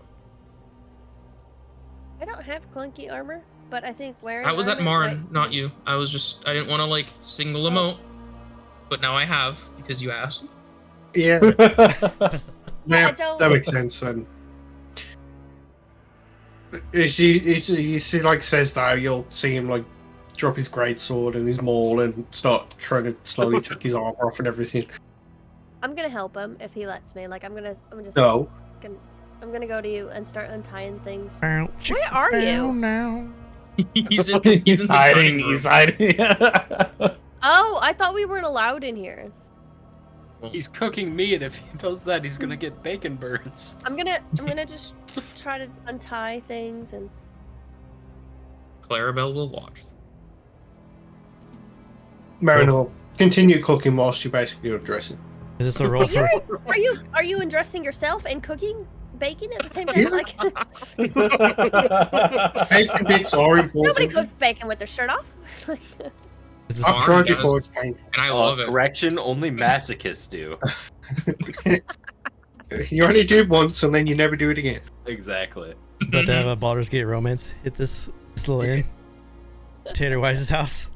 S2: I don't have clunky armor, but I think wearing
S5: That was at
S2: armor
S5: Marin,
S2: might
S5: not
S2: seem-
S5: you. I didn't want to like single him out, but now I have because you asked.
S6: Yeah,
S2: I don't-
S6: that makes sense. And if he like says that, you'll see him like drop his greatsword and his maul and start trying to slowly take his armor off and everything.
S2: I'm gonna help him if he lets me. Like I'm just
S6: No,
S2: I'm gonna go to you and start untying things.
S1: Where
S2: are you?
S1: Now.
S5: he's in
S4: He's
S5: the
S4: hiding.
S5: dining
S4: He's
S5: room.
S4: hiding.
S2: Oh, I thought we weren't allowed in here.
S3: He's cooking meat, and if he does that, he's gonna get bacon burns.
S2: I'm gonna just try to untie things and
S5: Clarabell will watch.
S6: Marin will continue cooking whilst you basically undress him.
S1: Is this a roll for?
S2: are you undressing yourself and cooking bacon at the same time?
S6: Yeah.
S2: Like
S6: Bacon bits are
S2: nobody
S6: important.
S2: cooks bacon with their shirt off.
S1: Is this,
S6: I've tried
S5: Yes.
S6: before, it's painful.
S5: And I love it.
S3: Correction, only masochists do.
S6: You only do it once and then you never do it again.
S3: Exactly.
S1: about to have a Baldur's Gate romance hit this little inn? Tater Wise's house.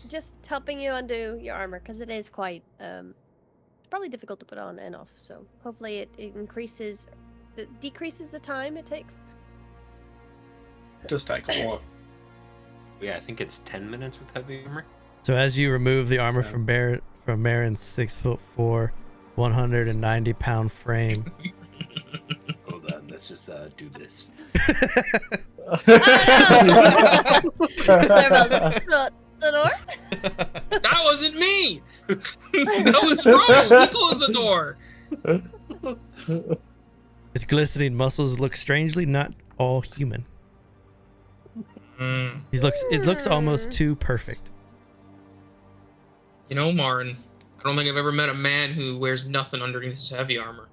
S2: Just helping you undo your armor because it is quite it's probably difficult to put on and off. So hopefully it decreases the time it takes.
S6: It does take a while.
S3: Yeah, I think it's 10 minutes with heavy armor.
S1: So as you remove the armor
S6: Yeah.
S1: from Marin's 6'4", 190-pound frame.
S3: Hold on, let's just do this.
S2: The door?
S5: That wasn't me. That was Rome. He closed the door.
S1: His glistening muscles look strangely not all human. It looks almost too perfect.
S5: You know, Marin, I don't think I've ever met a man who wears nothing underneath his heavy armor.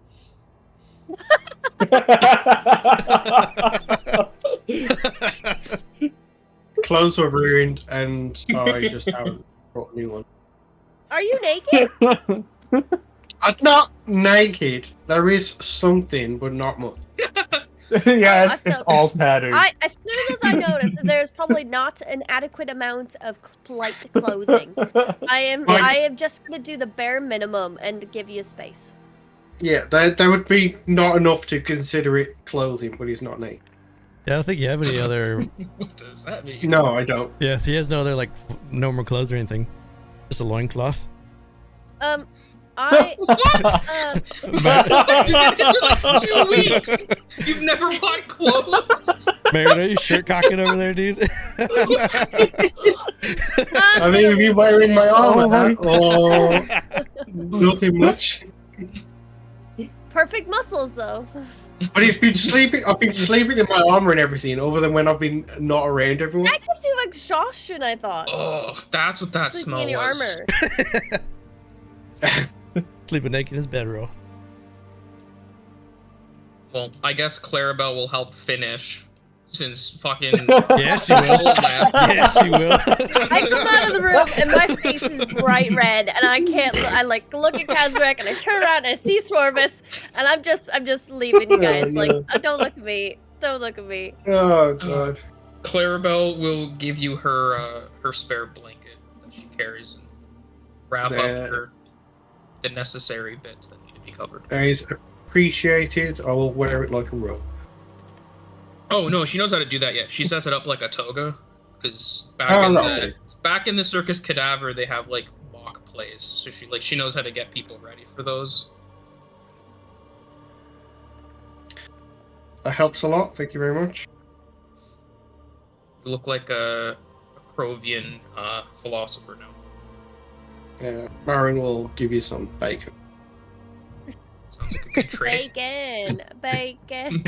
S6: Clothes were ruined and I just haven't brought a new one.
S2: Are you naked?
S6: I'm not naked. There is something, but not much.
S4: Yeah,
S2: I
S4: it's
S2: felt-
S4: all tattered.
S2: As soon as I notice that there's probably not an adequate amount of light clothing, I am just gonna do the bare minimum and give you space.
S6: Yeah, that would be not enough to consider it clothing, but he's not naked.
S1: Yeah, I don't think you have any other.
S5: What does that mean?
S6: No, I don't.
S1: Yeah, he has no other like normal clothes or anything. Just a loincloth.
S2: I
S5: What? 2 weeks. You've never bought clothes.
S1: Marin, are you shirt cocking over there, dude?
S6: I mean, if you're wearing my armor, nothing much.
S2: perfect muscles though.
S6: But he's been sleeping. I've been sleeping in my armor and everything, other than when I've been not around everyone.
S2: That gives you exhaustion, I thought.
S5: Oh, that's what that
S2: Sleeping
S5: smell
S2: in your
S5: was.
S2: armor.
S1: Sleeping naked in his bedroll.
S5: Well, I guess Clarabell will help finish, since fucking.
S1: Yeah, she will. Yeah, she will.
S2: I come out of the room and my face is bright red, and I can't. I like look at Kazrak and I turn around and I see Srovis, and I'm just leaving you guys. Like, don't look at me. Don't look at me.
S6: Oh god.
S5: Clarabell will give you her her spare blanket that she carries and wrap up the necessary bits that need to be covered.
S6: That is appreciated. I will wear it like a robe.
S5: Oh no, she knows how to do that yet. She sets it up like a toga, because back in the Circus Cadaver they have like mock plays, so she knows how to get people ready for those.
S6: That helps a lot. Thank you very much.
S5: You look like a Krovian philosopher now.
S6: Marin will give you some bacon.
S5: Sounds like a good trade.
S2: Bacon.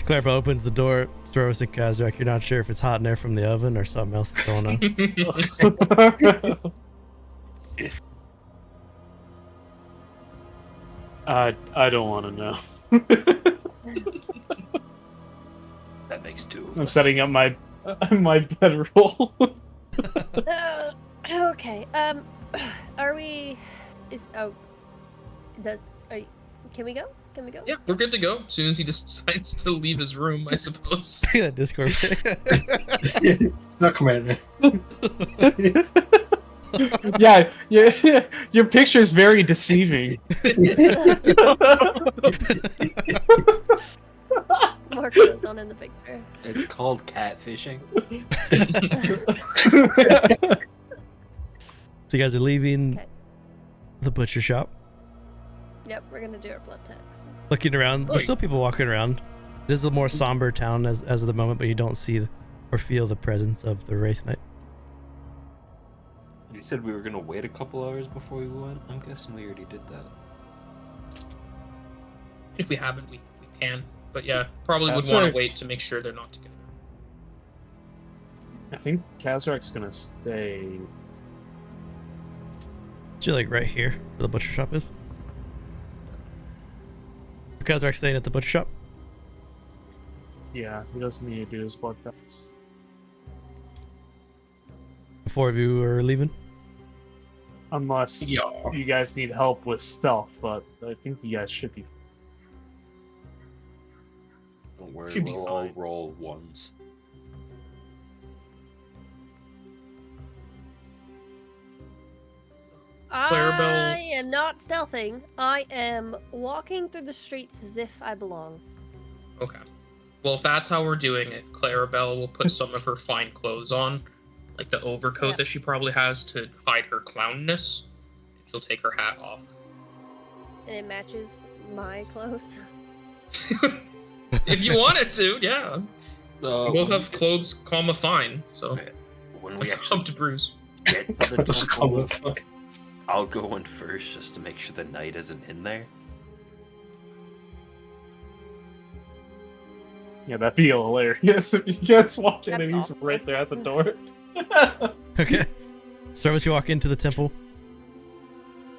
S1: Clarabell opens the door. Srovis and Kazrak, you're not sure if it's hot in there from the oven or something else is going on.
S4: I don't want to know.
S3: That makes two of
S4: I'm
S3: us.
S4: setting up my bedroll.
S2: Okay. Are we? Can we go? Can we go?
S5: Yeah, we're good to go. As soon as he decides to leave his room, I suppose.
S1: Yeah, Discord.
S6: No, Commander.
S4: Yeah, your picture is very deceiving.
S2: Mark goes on in the picture.
S3: It's called catfishing.
S1: So you guys are leaving
S2: Okay.
S1: the butcher shop,
S2: Yep, we're gonna do our blood tax.
S1: looking around. There's
S5: Oi.
S1: still people walking around. This is a more somber town as of the moment, but you don't see or feel the presence of the Wraith Knight.
S3: You said we were gonna wait a couple hours before we went. I'm guessing we already did that.
S5: If we haven't, we can. But yeah, probably would want to wait to make sure they're not together.
S4: I think Kazrak's gonna stay.
S1: So you're like right here where the butcher shop is. You guys are staying at the butcher shop.
S4: Yeah, he doesn't need to do his blood tax.
S1: The four of you are leaving.
S4: Unless you guys need help with stealth, but I think you guys should be.
S3: Don't worry,
S5: Should be
S3: we'll all
S5: fine.
S3: roll ones.
S5: Clarabell.
S2: I am not stealthing. I am walking through the streets as if I belong.
S5: Okay. Well, if that's how we're doing it, Clarabell will put some of her fine clothes on, like the overcoat
S2: Yeah.
S5: that she probably has to hide her clownness. She'll take her hat off.
S2: And it matches my clothes.
S5: If you wanted to, yeah. We both
S3: when
S5: have clothes, comma fine, so
S3: Okay. When we
S5: that's
S3: actually
S5: up to Bruce.
S3: get to the
S6: Just
S3: temple,
S6: come with-
S3: I'll go in first just to make sure the knight isn't in there.
S4: Yeah, that'd be hilarious if you guys walk in
S2: That'd
S4: and
S2: be
S4: he's
S2: awesome.
S4: right there at the door.
S1: Okay. Srovis, you walk into the temple.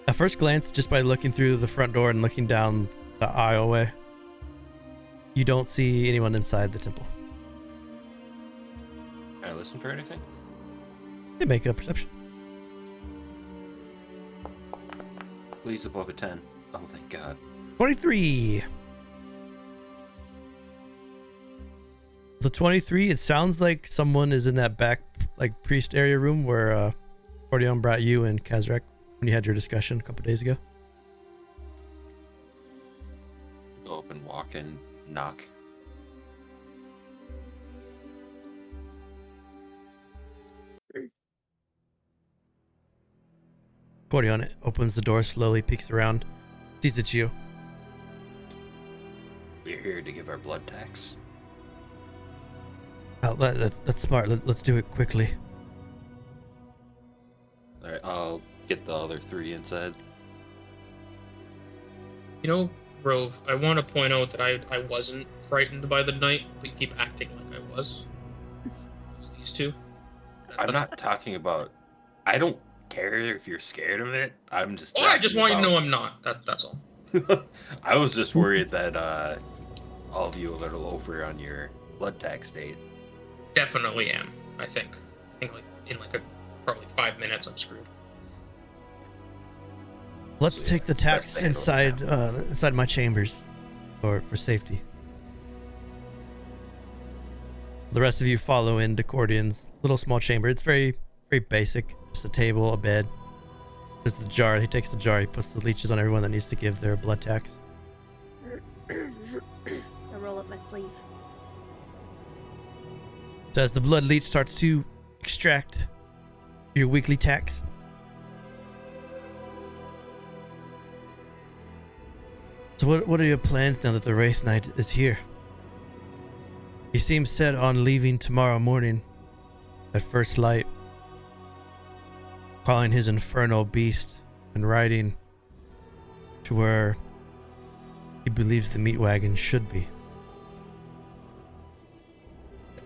S1: At first glance, just by looking through the front door and looking down the aisleway, you don't see anyone inside the temple.
S3: Can I listen for anything?
S1: They make a perception.
S3: Please above a 10. Oh, thank God.
S1: 23. The 23, it sounds like someone is in that back, like, priest area room where Ordeon brought you and Kazrak when you had your discussion a couple days ago.
S3: Go up and walk in, knock.
S1: Ordeon opens the door slowly, peeks around, sees it's you.
S3: We're here to give our blood tax.
S1: Oh, that's smart. Let's do it quickly.
S3: Alright, I'll get the other 3 inside.
S5: You know, Rove, I want to point out that I wasn't frightened by the knight, but you keep acting like I was. It was these two.
S3: I'm not talking about... I don't care if you're scared of it. I'm just...
S5: Well, I just
S3: talking
S5: want you to know
S3: about-
S5: I'm not. That's all.
S3: I was just worried that all of you a little over on your blood tax date.
S5: Definitely am. I think like in like probably 5 minutes I'm screwed.
S1: Let's
S3: So,
S1: take the
S3: it's best
S1: tax
S3: to handle it
S1: inside my chambers, for safety. The rest of you follow into Cordion's little small chamber. It's very, very basic. Just a table, a bed. There's the jar. He takes the jar. He puts the leeches on everyone that needs to give their blood tax.
S2: I roll up my sleeve.
S1: So as the blood leech starts to extract your weekly tax, so what are your plans now that the Wraith Knight is here? He seems set on leaving tomorrow morning at first light, calling his infernal beast and riding to where he believes the meat wagon should be.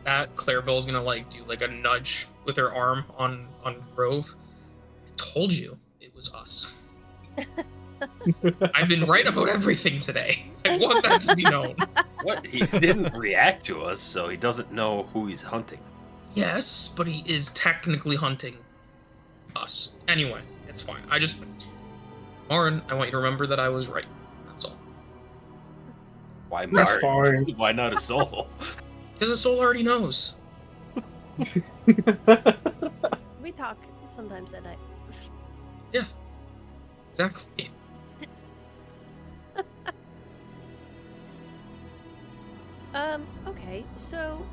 S5: That Clarabell's gonna like do like a nudge with her arm on Rove. I told you it was us. I've been right about everything today. I want that to be known.
S3: What? He didn't react to us, so he doesn't know who he's hunting.
S5: Yes, but he is technically hunting us. Anyway, it's fine. Marin, I want you to remember that I was right. That's all.
S3: Why
S6: That's
S3: Marin?
S6: fine.
S3: Why not Isole?
S5: Because the soul already knows.
S2: We talk sometimes at night.
S5: Yeah. Exactly.
S2: Okay, so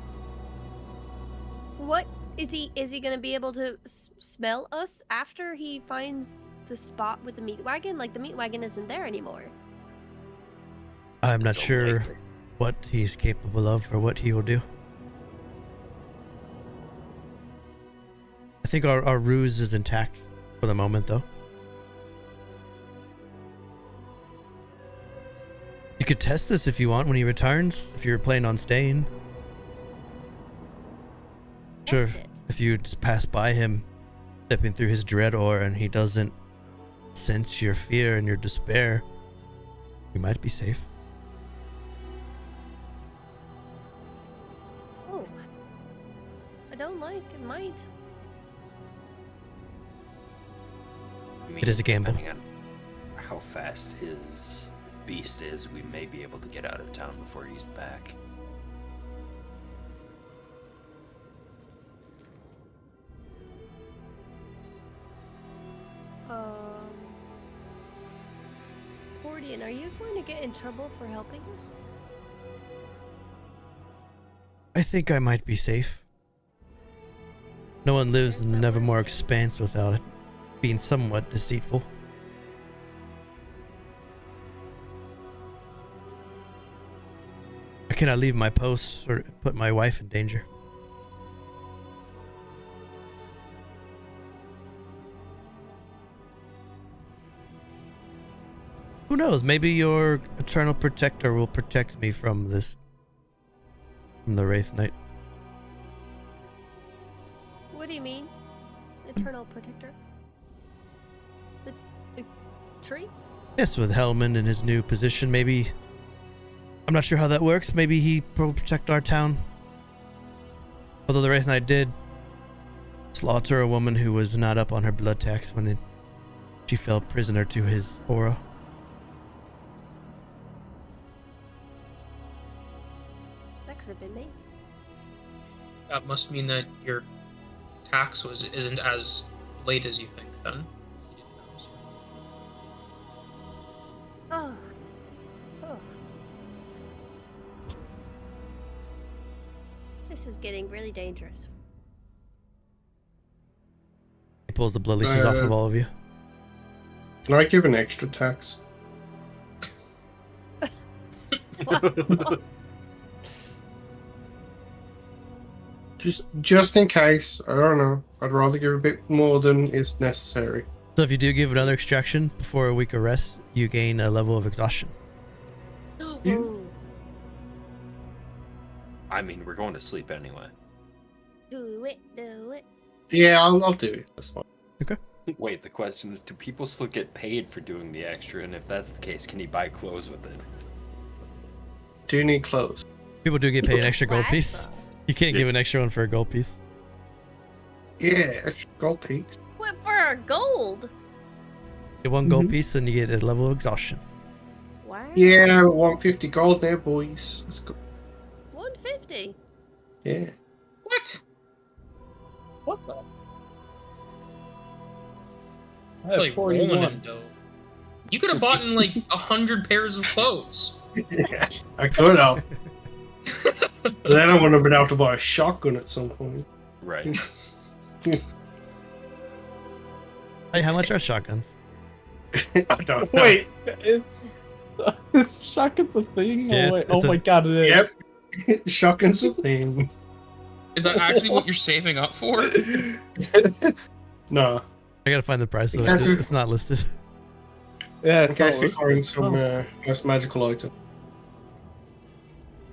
S2: what is he gonna be able to smell us after he finds the spot with the meat wagon? Like, the meat wagon isn't there anymore.
S1: I'm not
S3: So
S1: sure
S3: likely.
S1: what he's capable of or what he will do. I think our ruse is intact for the moment, though. You could test this if you want when he returns, if you're planning on staying. Sure,
S2: Test it.
S1: if you just pass by him, stepping through his dread aura, and he doesn't sense your fear and your despair, you might be safe.
S2: Oh, I don't like it. Might.
S3: I mean,
S1: It is a gamble.
S3: Depending on how fast his beast is, we may be able to get out of town before he's back.
S2: Cordian, are you going to get in trouble for helping us?
S1: I think I might be safe. No one lives in the Nevermore expanse without it being somewhat deceitful. I cannot leave my post or put my wife in danger. Who knows? Maybe your eternal protector will protect me from this. From the Wraith Knight.
S2: What do you mean? Eternal protector? The tree?
S1: Yes, with Hellman in his new position, maybe. I'm not sure how that works. Maybe he will protect our town. Although the Wraith Knight did slaughter a woman who was not up on her blood tax when she fell prisoner to his aura.
S2: That could have been me.
S5: That must mean that your tax isn't as late as you think, then. If you didn't know, so.
S2: Oh. Oh. This is getting really dangerous.
S1: He pulls the blood leeches off of all of you.
S6: Can I give an extra tax? Just in case. I don't know. I'd rather give a bit more than is necessary.
S1: So if you do give another extraction before a week of rest, you gain a level of exhaustion.
S2: Ooh.
S3: I mean, we're going to sleep anyway.
S2: Do it, do it.
S6: Yeah, I'll do it. That's fine.
S3: Wait, the question is, do people still get paid for doing the extra? And if that's the case, can he buy clothes with it?
S6: Do you need clothes?
S1: People do get paid an extra gold
S2: Wax
S1: piece.
S2: though.
S1: You can't give an extra one for a gold piece.
S6: Yeah, extra gold piece.
S2: What for our gold?
S1: Get one gold piece and you get a level of exhaustion.
S2: Wow.
S6: Yeah, 150 gold there, boys. Let's go.
S2: 150.
S6: Yeah.
S5: What?
S4: What the? I
S5: Like
S4: have
S5: rolling
S4: 41.
S5: in dough. You could have bought in like 100 pairs of clothes.
S6: I could have. But then I would have been able to buy a shotgun at some point.
S3: Right.
S1: Hey, how much are shotguns?
S6: I don't know.
S4: Wait, is shotgun's a thing?
S1: Yeah,
S4: Oh, wait.
S1: it's
S4: Oh my god, it is.
S6: Yep. Shotgun's a thing.
S5: Is that actually what you're saving up for?
S6: No.
S1: I gotta find the price of
S6: In case
S1: it.
S6: we-
S1: It's not listed.
S4: Yeah,
S6: In
S4: it's
S6: case
S4: not
S6: we
S4: listed.
S6: find some
S4: Oh.
S6: nice magical item.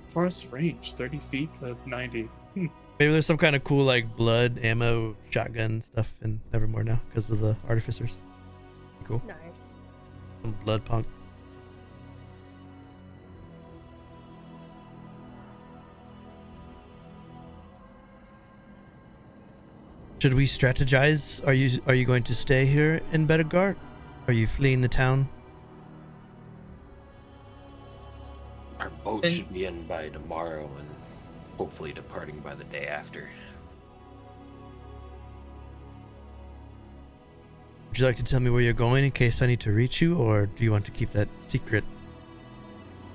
S4: Farthest range, 30 feet to 90.
S1: Maybe there's some kind of cool like blood ammo shotgun stuff in Nevermore now because of the artificers. Cool.
S2: Nice.
S1: Some blood punk. Should we strategize? Are you going to stay here in Bedegard? Are you fleeing the town?
S3: Our boat
S5: And-
S3: should be in by tomorrow and hopefully departing by the day after.
S1: Would you like to tell me where you're going in case I need to reach you, or do you want to keep that secret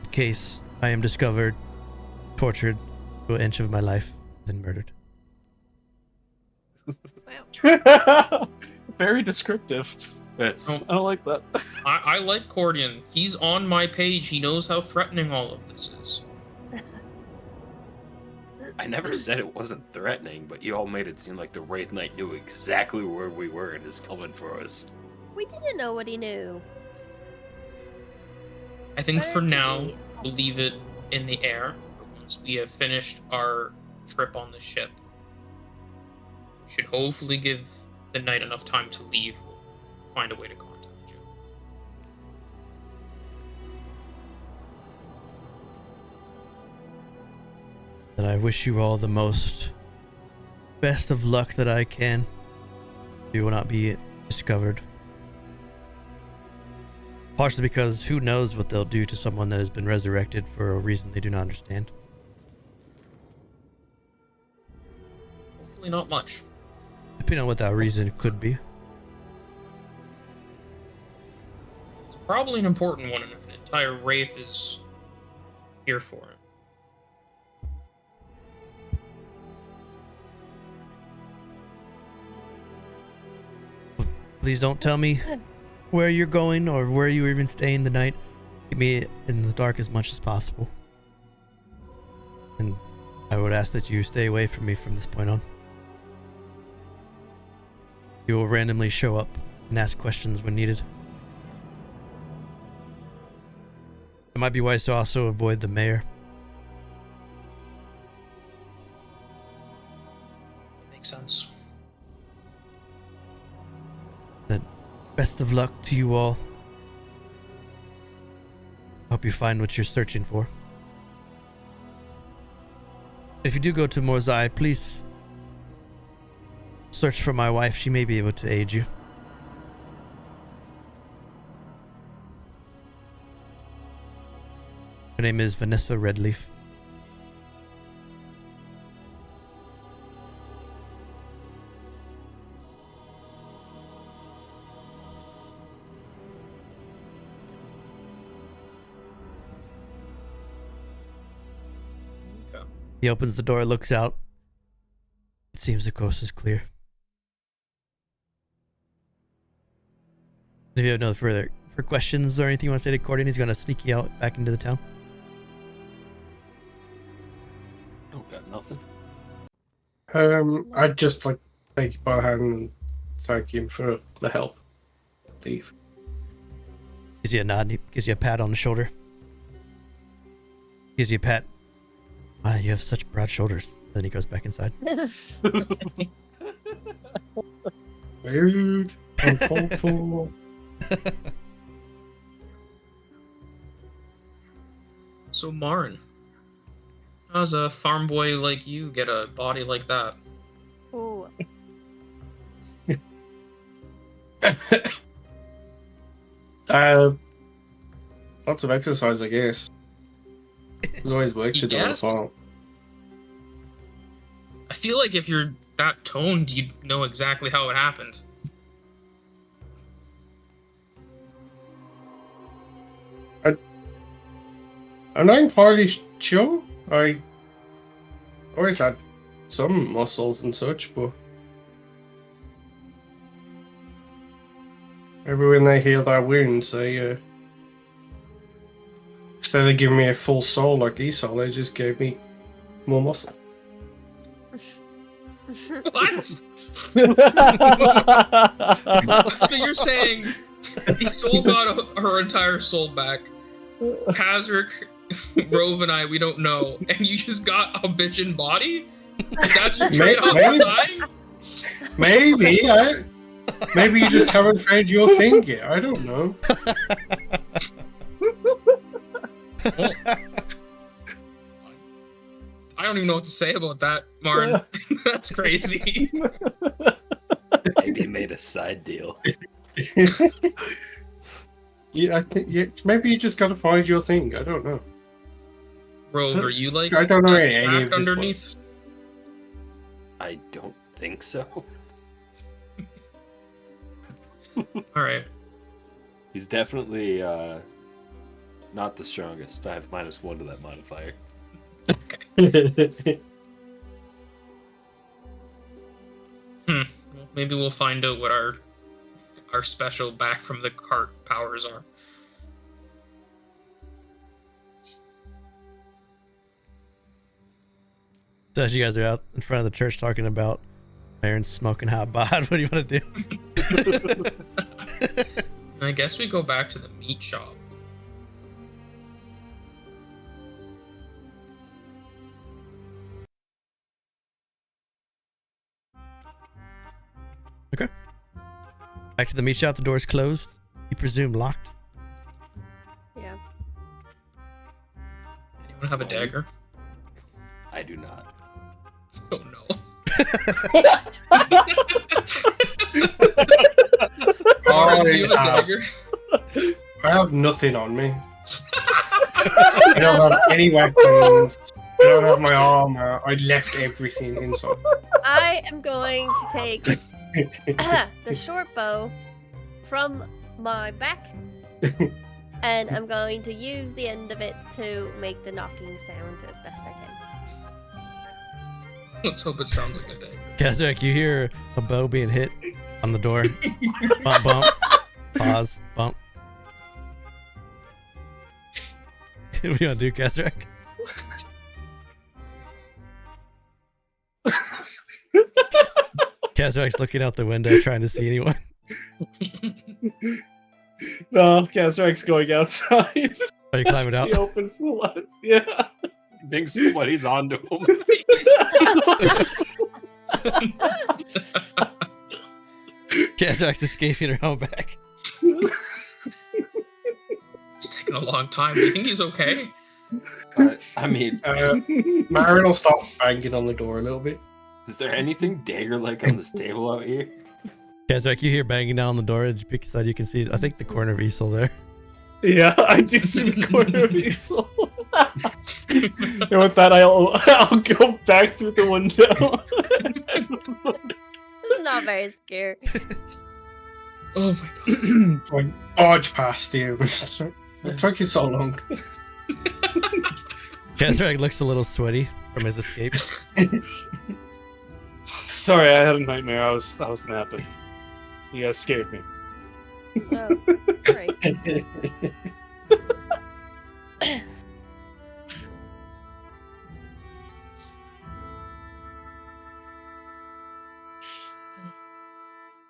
S1: in case I am discovered, tortured to an inch of my life, then murdered?
S4: Very descriptive. I don't like that.
S5: I like Cordian. He's on my page. He knows how threatening all of this is.
S3: I never said it wasn't threatening, but you all made it seem like the Wraith Knight knew exactly where we were and is coming for us.
S2: We didn't know what he knew.
S5: I think
S2: Better
S5: for
S2: to
S5: now,
S2: be
S5: we'll leave it in the air. But once we have finished our trip on the ship, should hopefully give the knight enough time to leave. We'll find a way to contact you.
S1: Then I wish you all the most best of luck that I can. You will not be discovered. Partially because who knows what they'll do to someone that has been resurrected for a reason they do not understand.
S5: Hopefully not much.
S1: Depending on what that reason could be.
S5: It's probably an important one, and if an entire wraith is here for it.
S1: Please don't tell me where you're going or where you're even staying the night. Keep me in the dark as much as possible. And I would ask that you stay away from me from this point on. You will randomly show up and ask questions when needed. It might be wise to also avoid the mayor.
S5: Makes sense.
S1: Then, best of luck to you all. Hope you find what you're searching for. If you do go to Morzai, please search for my wife. She may be able to aid you. Her name is Vanessa Redleaf.
S5: Okay.
S1: He opens the door, looks out. It seems the coast is clear. If you have no further questions or anything you want to say to Cordian, he's going to sneak you out back into the town.
S3: I don't got nothing.
S6: I'd just like take you by the hand and thank him for the help. Leave.
S1: Gives you a nod, he gives you a pat on the shoulder. Gives you a pat. Ah, you have such broad shoulders. Then he goes back inside.
S6: Rude. Uncalled for.
S5: So, Marin, how's a farm boy like you get a body like that?
S2: Ooh.
S6: Lots of exercise, I guess. There's always work to do on the
S5: Yes?
S6: farm.
S5: I feel like if you're that toned, you'd know exactly how it happened.
S6: I'm not entirely sure. I always had some muscles and such, but maybe when they heal their wounds, they instead of giving me a full soul like Isole, they just gave me more muscle.
S5: What? So you're saying Isole got her entire soul back. Kazrak, Rove, and I, we don't know, and you just got a bitchin' body? That's your trade-off for dying?
S6: Maybe, maybe you just haven't found your thing yet. I don't know.
S5: Well, I don't even know what to say about that, Marin. That's crazy.
S3: Maybe he made a side deal.
S6: Yeah, I think maybe you just gotta find your thing. I don't know.
S5: Rove, are you like
S6: I don't know any of
S5: back
S6: this
S5: underneath?
S6: works.
S3: I don't think so.
S5: All right.
S3: He's definitely not the strongest. I have -1 to that modifier.
S5: Well, maybe we'll find out what our special back from the cart powers are.
S1: So as you guys are out in front of the church talking about Marin smoking hot bod, what do you want to do?
S5: I guess we go back to the meat shop.
S1: Okay. Back to the meat shop. The door's closed. You presume locked.
S2: Yeah.
S5: Anyone have a dagger?
S3: I do not.
S5: Oh no. Marin, do you have a dagger?
S6: I have nothing on me. I don't have any weapons. I don't have my armor. I left everything inside.
S2: I am going to take the short bow from my back, and I'm going to use the end of it to make the knocking sound as best I can.
S5: Let's hope it sounds like a dagger.
S1: Kazrak, you hear a bow being hit on the door. Bump, bump. Pause. Bump. What do you want to do, Kazrak? Kazrak's looking out the window trying to see anyone.
S4: No, Kazrak's going outside.
S1: Are you climbing out?
S4: He opens the latch. Yeah.
S3: Thinks somebody's onto him.
S1: Kazrak's escaping her own back.
S5: It's taking a long time. Do you think he's okay?
S3: I mean,
S6: Marin will stop banging on the door a little bit.
S3: is there anything dagger-like on this table out here?
S1: Kazrak, you hear banging down on the door. As you pick a side, you can see, I think, the corner of Isole there.
S4: Yeah, I do see the corner of Isole. And with that, I'll go back through the window.
S2: I'm not very scared.
S5: Oh my god.
S6: Like, barge past you. It took you so long.
S1: Kazrak looks a little sweaty from his escape.
S4: Sorry, I had a nightmare. I was napping. You guys scared me.
S2: Oh, right.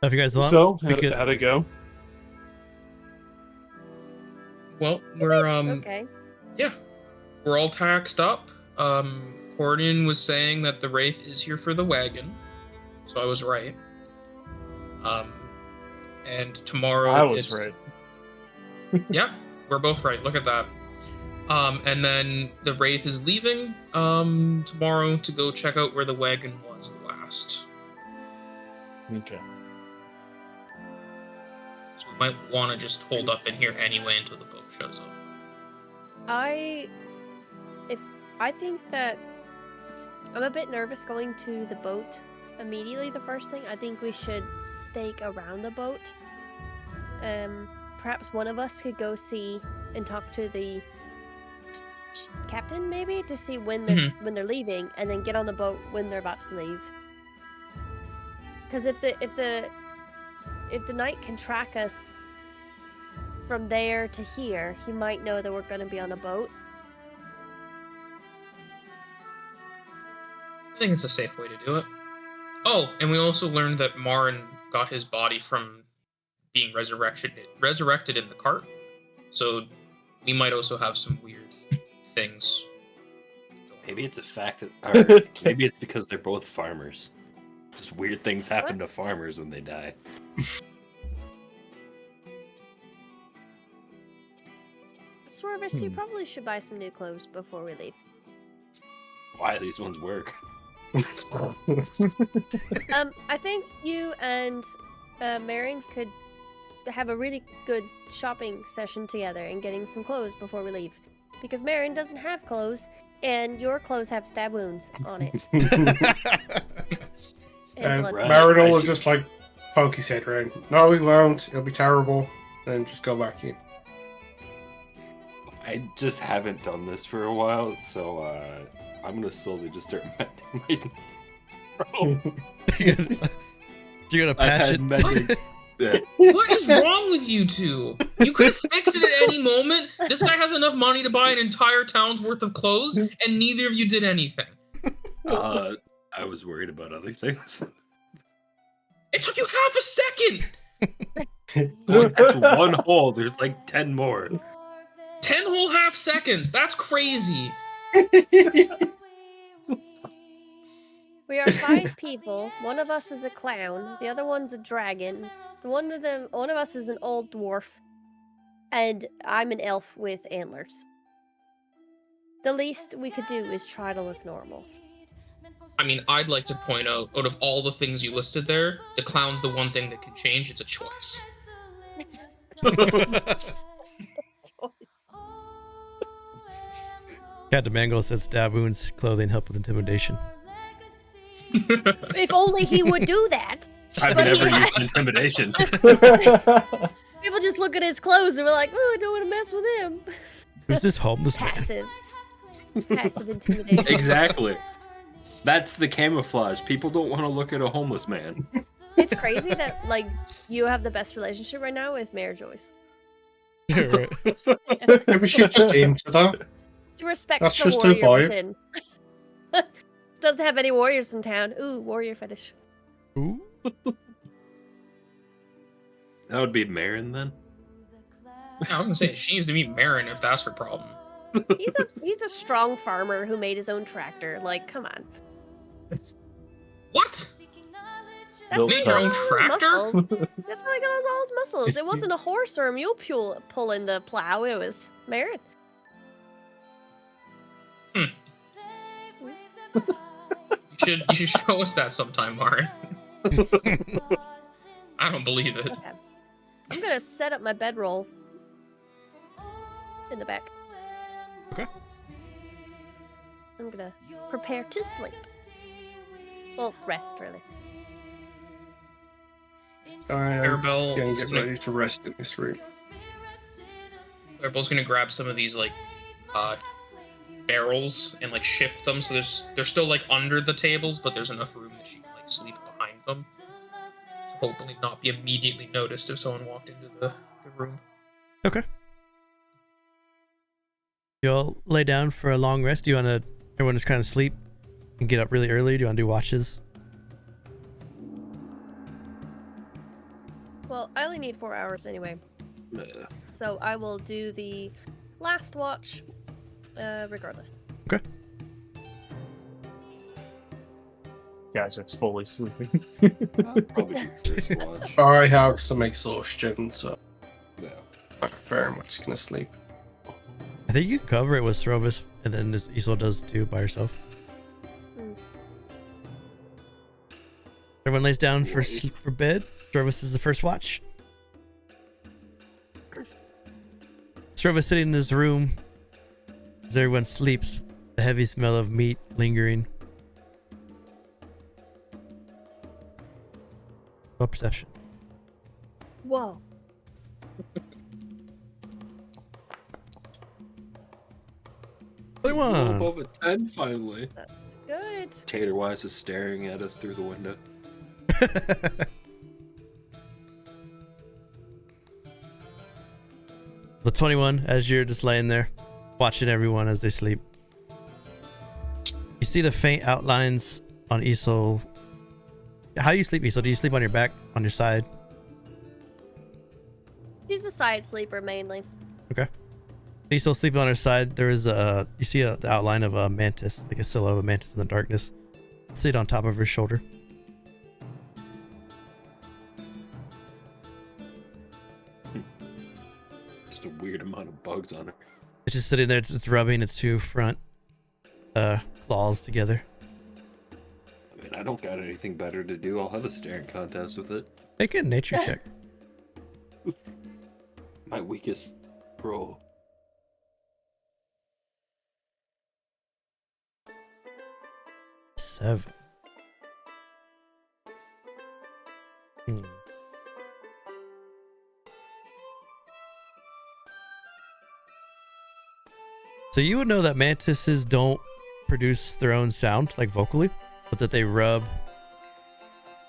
S1: If you guys want,
S4: So,
S1: we could.
S4: how'd it go?
S5: Well, we're
S2: Okay.
S5: yeah, we're all taxed up. Cordian was saying that the Wraith is here for the wagon, so I was right. And tomorrow
S4: I was right.
S5: Yeah, we're both right. Look at that. And then the Wraith is leaving tomorrow to go check out where the wagon was last.
S4: Okay.
S5: So we might want to just hold up in here anyway until the boat shows up.
S2: I think that I'm a bit nervous going to the boat immediately. The first thing, I think we should stake around the boat. Perhaps one of us could go see and talk to the captain, maybe, to see when they're leaving, and then get on the boat when they're about to leave. Because if the knight can track us from there to here, he might know that we're going to be on a boat.
S5: I think it's a safe way to do it. Oh, and we also learned that Marin got his body from being resurrected in the cart. So we might also have some weird things.
S3: Maybe it's a fact that, or maybe it's because they're both farmers. Just weird things happen to farmers when they die.
S2: Srovis, you probably should buy some new clothes before we leave.
S3: Why these ones work?
S2: I think you and Marin could have a really good shopping session together and getting some clothes before we leave. Because Marin doesn't have clothes, and your clothes have stab wounds on it. And blood.
S6: Marin will just like poke his head around. No, we won't. It'll be terrible. And just go back in.
S3: I just haven't done this for a while, so I'm gonna slowly just start mending my
S1: You're gonna patch it.
S3: Yeah.
S5: What is wrong with you two? You could fix it at any moment. This guy has enough money to buy an entire town's worth of clothes, and neither of you did anything.
S3: I was worried about other things.
S5: It took you half a second.
S3: Well, that's one hole. There's like 10 more.
S5: 10 whole half seconds. That's crazy.
S2: We are 5 people. One of us is a clown. The other one's a dragon. One of us is an old dwarf. And I'm an elf with antlers. The least we could do is try to look normal.
S5: I mean, I'd like to point out of all the things you listed there, the clown's the one thing that can change. It's a choice.
S1: Cat Mango said stab wounds, clothing help with intimidation.
S2: If only he would do that.
S3: I've never used intimidation.
S2: People just look at his clothes and we're like, oh, I don't want to mess with him.
S1: Who's this homeless man?
S2: Passive. Passive intimidation.
S3: Exactly. That's the camouflage. People don't want to look at a homeless man.
S2: It's crazy that, like, you have the best relationship right now with Mayor Joyce.
S1: Right.
S6: Maybe she's just into that.
S2: She respects
S6: That's
S2: the
S6: just her
S2: warrior
S6: vibe.
S2: within. Doesn't have any warriors in town. Ooh, warrior fetish.
S1: Ooh.
S3: That would be Marin then.
S5: I was gonna say she needs to meet Marin if that's her problem.
S2: He's a strong farmer who made his own tractor. Like, come on.
S5: What?
S2: That's
S5: Made
S2: how
S5: your own
S2: he got all his
S5: tractor?
S2: muscles. That's how he got all his muscles. It wasn't a horse or a mule pulling the plow. It was Marin.
S5: You should show us that sometime, Marin. I don't believe it.
S2: Okay. I'm gonna set up my bedroll in the back.
S1: Okay.
S2: I'm gonna prepare to sleep. Well, rest, really.
S6: I am
S5: Clarabell
S6: going
S5: is
S6: to get
S5: gonna,
S6: ready to rest in this room.
S5: Clarabell's gonna grab some of these like barrels and like shift them so they're still like under the tables, but there's enough room that she can like sleep behind them. To hopefully not be immediately noticed if someone walked into the room.
S1: Okay. You all lay down for a long rest? Do you want to, everyone just kind of sleep and get up really early? Do you want to do watches?
S2: Well, I only need 4 hours anyway. So I will do the last watch regardless.
S1: Okay.
S4: Guys, it's fully sleeping.
S3: I'll probably do first watch.
S6: I have some exhaustion, so
S3: Yeah.
S6: I'm very much going to sleep.
S1: I think you can cover it with Srovis, and then this Isole does too by herself. Everyone lays down for bed. Srovis is the first watch. Srovis sitting in his room as everyone sleeps, the heavy smell of meat lingering. Roll perception.
S2: Whoa.
S3: Above a 10 finally.
S2: That's good.
S3: Tater Wise is staring at us through the window.
S1: The 21, as you're just laying there, watching everyone as they sleep. You see the faint outlines on Isole. How do you sleep, Isole? Do you sleep on your back, on your side?
S2: She's a side sleeper mainly.
S1: Okay. Isole sleeping on her side. There is a, you see the outline of a mantis, like a silhouette of a mantis in the darkness. Sit on top of her shoulder.
S3: Just a weird amount of bugs on her.
S1: It's just sitting there. It's rubbing its two front claws together.
S3: I mean, I don't got anything better to do. I'll have a staring contest with it.
S1: Make a nature check.
S3: My weakest roll.
S1: Seven. So you would know that mantises don't produce their own sound, like vocally, but that they rub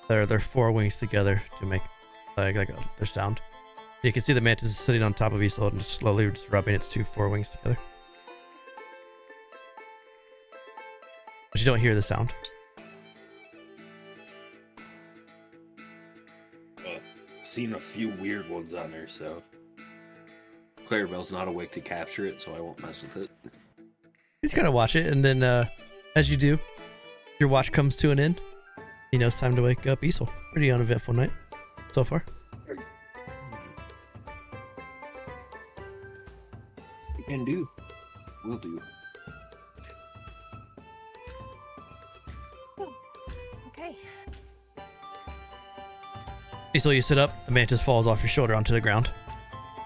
S1: their forewings together to make their sound. You can see the mantis is sitting on top of Isole and just slowly just rubbing its two forewings together. But you don't hear the sound.
S3: I've seen a few weird ones on there, so Clarabell's not awake to capture it, so I won't mess with it.
S1: You just gotta watch it, and then as you do, your watch comes to an end. You know it's time to wake up Isole. Pretty uneventful night so far.
S3: You can do. Will do.
S2: Okay.
S1: Isole, you sit up. The mantis falls off your shoulder onto the ground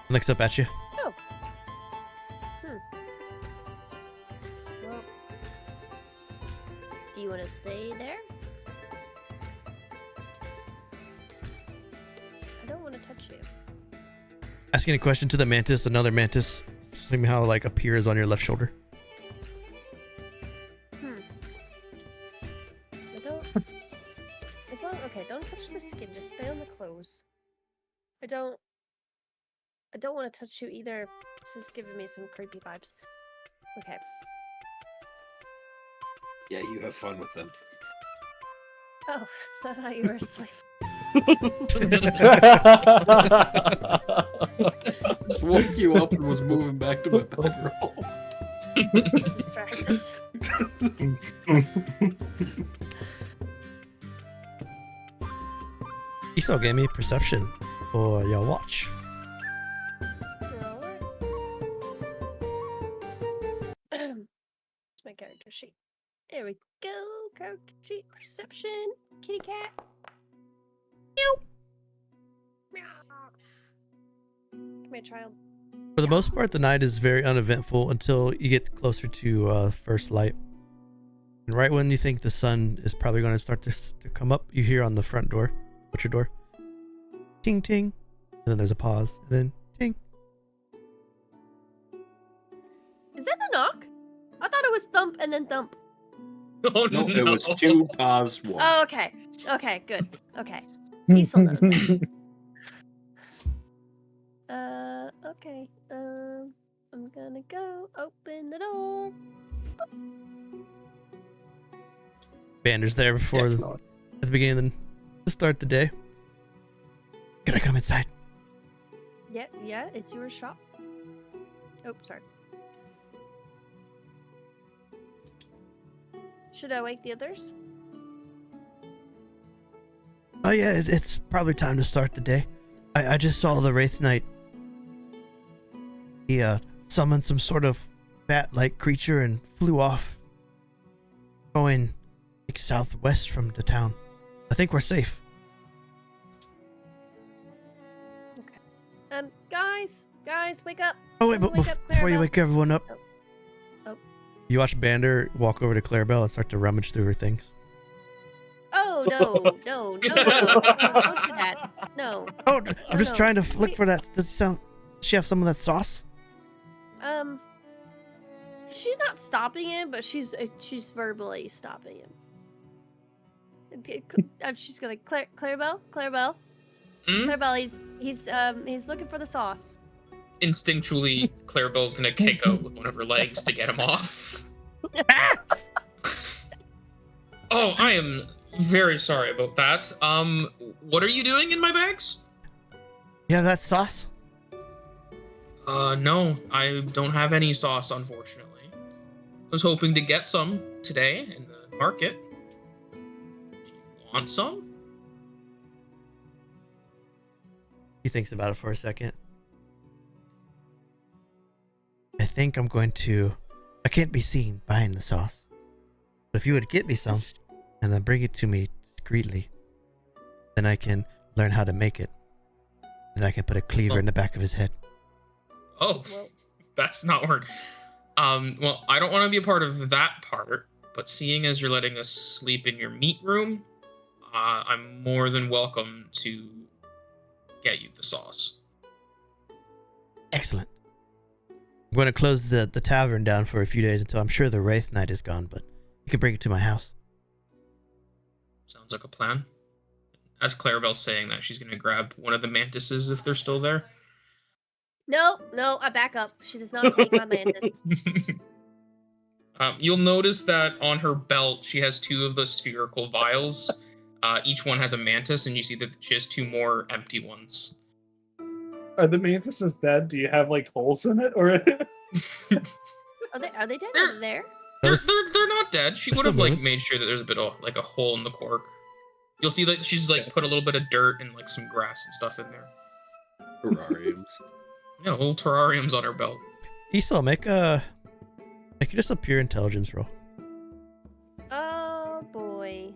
S1: and looks up at you.
S2: Oh. Well, do you want to stay there? I don't want to touch you.
S1: Asking a question to the mantis, another mantis somehow appears on your left shoulder.
S2: I don't. As long okay, don't touch the skin. Just stay on the clothes. I don't want to touch you either. This is giving me some creepy vibes. Okay.
S3: Yeah, you have fun with them.
S2: Oh, I thought you were asleep.
S3: Just woke you up and was moving back to my bedroll.
S2: Just distract us.
S1: Isole gave me perception for your watch.
S2: Alright. It's my character sheet. There we go. Character sheet. Perception. Kitty cat. Meow. Meow. Come here, child.
S1: For the most part, the night is very uneventful until you get closer to first light. And right when you think the sun is probably going to start to come up, you hear on the front door, butcher door, ting ting, and then there's a pause, and then ting.
S2: Is that the knock? I thought it was thump and then thump.
S5: Oh
S3: No,
S5: no!
S3: it was 2 pause 1.
S2: Oh, okay. Okay, good. Okay. Isole knows that. Okay. I'm gonna go open the door.
S1: Bander's there before at the beginning to start the day. Can I come inside?
S2: Yeah, it's your shop. Oh, sorry. Should I wake the others?
S1: Oh yeah, it's probably time to start the day. I just saw the Wraith Knight. He summoned some sort of bat-like creature and flew off, going southwest from the town. I think we're safe.
S2: Okay. Guys, wake up.
S1: Oh wait, but
S2: Wake up,
S1: before you
S2: Clarabell.
S1: wake everyone up,
S2: Oh.
S1: you watch Bander walk over to Clarabell and start to rummage through her things.
S2: Oh no, no, don't do that. No.
S1: Oh, I'm just
S2: no.
S1: trying to look
S2: Wait.
S1: for that. Does she have some of that sauce?
S2: She's not stopping him, but she's verbally stopping him. She's gonna Clarabell.
S5: Hmm?
S2: Clarabell, he's looking for the sauce.
S5: Instinctually, Clarabell's gonna kick out with one of her legs to get him off. Oh, I am very sorry about that. What are you doing in my bags?
S1: You have that sauce?
S5: No, I don't have any sauce, unfortunately. I was hoping to get some today in the market. Do you want some?
S1: He thinks about it for a second. I think I'm going to... I can't be seen buying the sauce. But if you would get me some, and then bring it to me discreetly. Then I can learn how to make it. Then I can put a cleaver in the back of his head.
S5: Oh, that's not word. Well, I don't want to be a part of that part, but seeing as you're letting us sleep in your meat room, I'm more than welcome to get you the sauce.
S1: Excellent. I'm going to close the tavern down for a few days until I'm sure the Wraith Knight is gone, but you can bring it to my house.
S5: Sounds like a plan. As Clarabell's saying that, she's going to grab one of the mantises if they're still there.
S2: No, I back up. She does not take my mantis.
S5: You'll notice that on her belt, she has 2 of the spherical vials. Each one has a mantis, and you see that she has 2 more empty ones.
S4: Are the mantises dead? Do you have like holes in it, or?
S2: Are they dead? Are they there?
S5: They're not dead. She would have
S1: Still
S5: like
S1: moving.
S5: made sure that there's a bit of like a hole in the cork. You'll see that she's like put a little bit of dirt and like some grass and stuff in there.
S3: Terrariums.
S5: Yeah, little terrariums on her belt.
S1: Isole, make just a pure intelligence roll.
S2: Oh boy.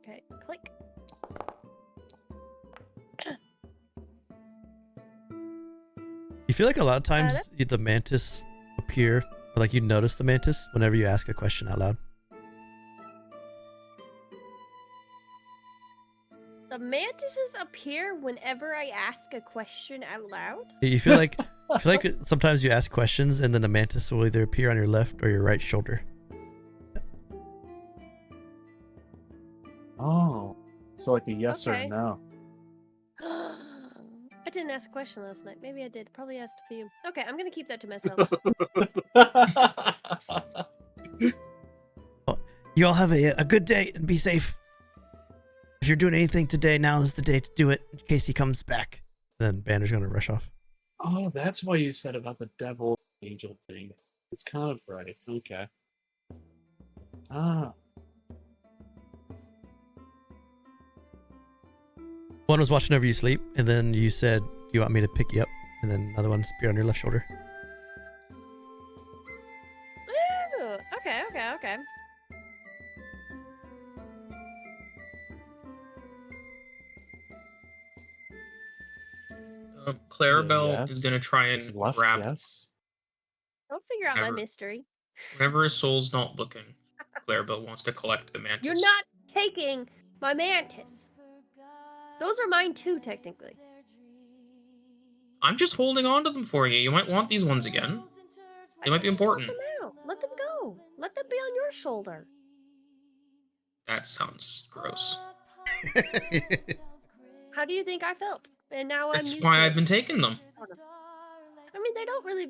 S2: Okay, click.
S1: You feel like a lot of times the mantis appear, or like you notice the mantis whenever you ask a question out loud.
S2: The mantises appear whenever I ask a question out loud.
S1: You feel like sometimes you ask questions and then the mantis will either appear on your left or your right shoulder.
S4: Oh, so like a yes
S2: Okay.
S4: or no.
S2: I didn't ask a question last night. Maybe I did. Probably asked a few. Okay, I'm gonna keep that to myself.
S1: You all have a good day and be safe. If you're doing anything today, now is the day to do it in case he comes back. Then Banner's gonna rush off.
S4: Oh, that's what you said about the devil angel thing. It's kind of right. Okay. Ah.
S1: One was watching over you sleep, and then you said, "Do you want me to pick you up?" And then another one appeared on your left shoulder.
S2: Ooh, okay.
S5: Clarabell is gonna try
S4: Is
S5: and
S4: left
S5: grab
S4: yes.
S2: I'll figure out my
S5: Never.
S2: mystery.
S5: whenever his soul's not looking. Clarabell wants to collect the mantis.
S2: You're not taking my mantis. Those are mine too, technically.
S5: I'm just holding on to them for you. You might want these ones again. They might be
S2: Just
S5: important.
S2: Let them out. Let them go. Let them be on your shoulder.
S5: That sounds gross.
S2: How do you think I felt? And now I'm
S5: That's
S2: used
S5: why
S2: to
S5: I've
S2: it.
S5: been taking them.
S2: I mean, they don't really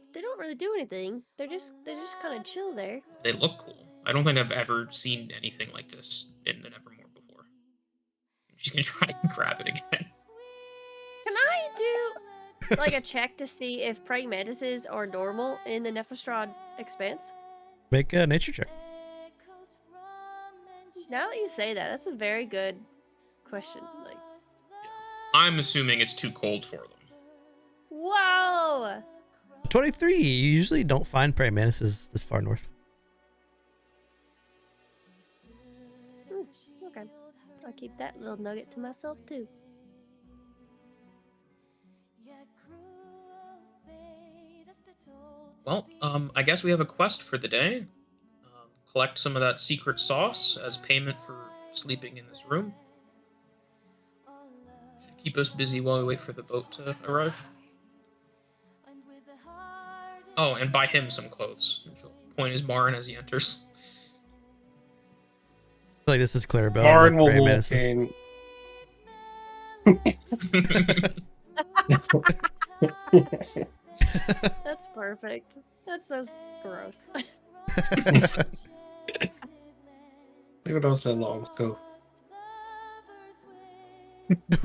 S2: do anything. They're just kind of chill there.
S5: They look cool. I don't think I've ever seen anything like this in the Nevermore before. She's gonna try and grab it again.
S2: Can I do like a check to see if praying mantises are normal in the Nephrostrad expanse?
S1: Make a nature check.
S2: Now that you say that, that's a very good question. Like,
S5: I'm assuming it's too cold for them.
S2: whoa!
S1: 23. You usually don't find praying mantises this far north.
S2: Okay, I'll keep that little nugget to myself too.
S5: Well, I guess we have a quest for the day. Collect some of that secret sauce as payment for sleeping in this room. Should keep us busy while we wait for the boat to arrive. Oh, and buy him some clothes. She'll point his Marin as he enters.
S1: I feel like this is Clarabell.
S6: Marin
S1: and
S6: will
S1: praying
S6: walk
S1: mantises.
S6: in.
S2: That's perfect. That's so gross.
S6: Look at those long go.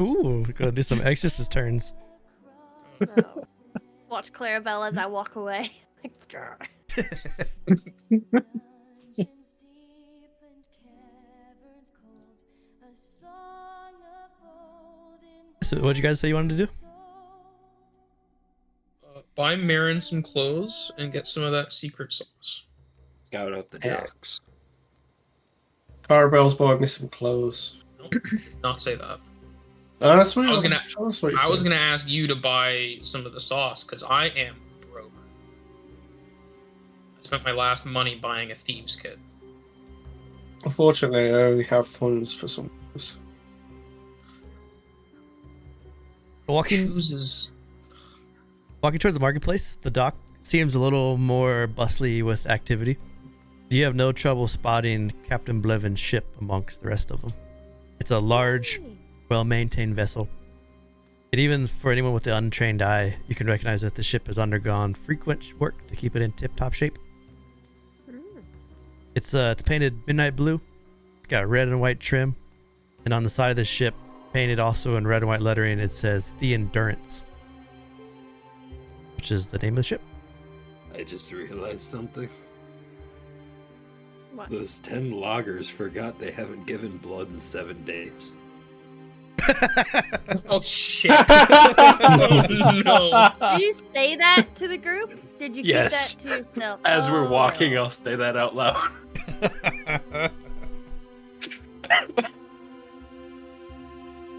S1: Ooh, we're gonna do some exorcist turns.
S2: Oh. Watch Clarabell as I walk away.
S1: So, what'd you guys say you wanted to do?
S5: Buy Marin some clothes and get some of that secret sauce.
S3: Scout out the
S6: Yeah.
S3: docks.
S6: Clarabell's bought me some clothes.
S5: Nope, not say that.
S6: That's what
S5: I was gonna-
S6: that's what you
S5: I was
S6: said.
S5: gonna ask you to buy some of the sauce because I am broke. I spent my last money buying a thieves kit.
S6: Unfortunately, I only have funds for some clothes.
S1: Walking
S5: Chooses.
S1: towards the marketplace, the dock seems a little more bustly with activity. You have no trouble spotting Captain Blevin's ship amongst the rest of them. It's a large, well-maintained vessel. And even for anyone with the untrained eye, you can recognize that the ship has undergone frequent work to keep it in tip-top shape. It's painted midnight blue. It's got red and white trim. And on the side of the ship, painted also in red and white lettering, it says The Endurance, which is the name of the ship.
S3: I just realized something.
S2: What?
S3: Those 10 loggers forgot they haven't given blood in 7 days.
S5: Oh shit! Oh no!
S2: Did you say that to the group? Did you
S3: Yes.
S2: keep that to yourself?
S3: As we're
S2: Oh,
S3: walking,
S2: no.
S3: I'll say that out loud.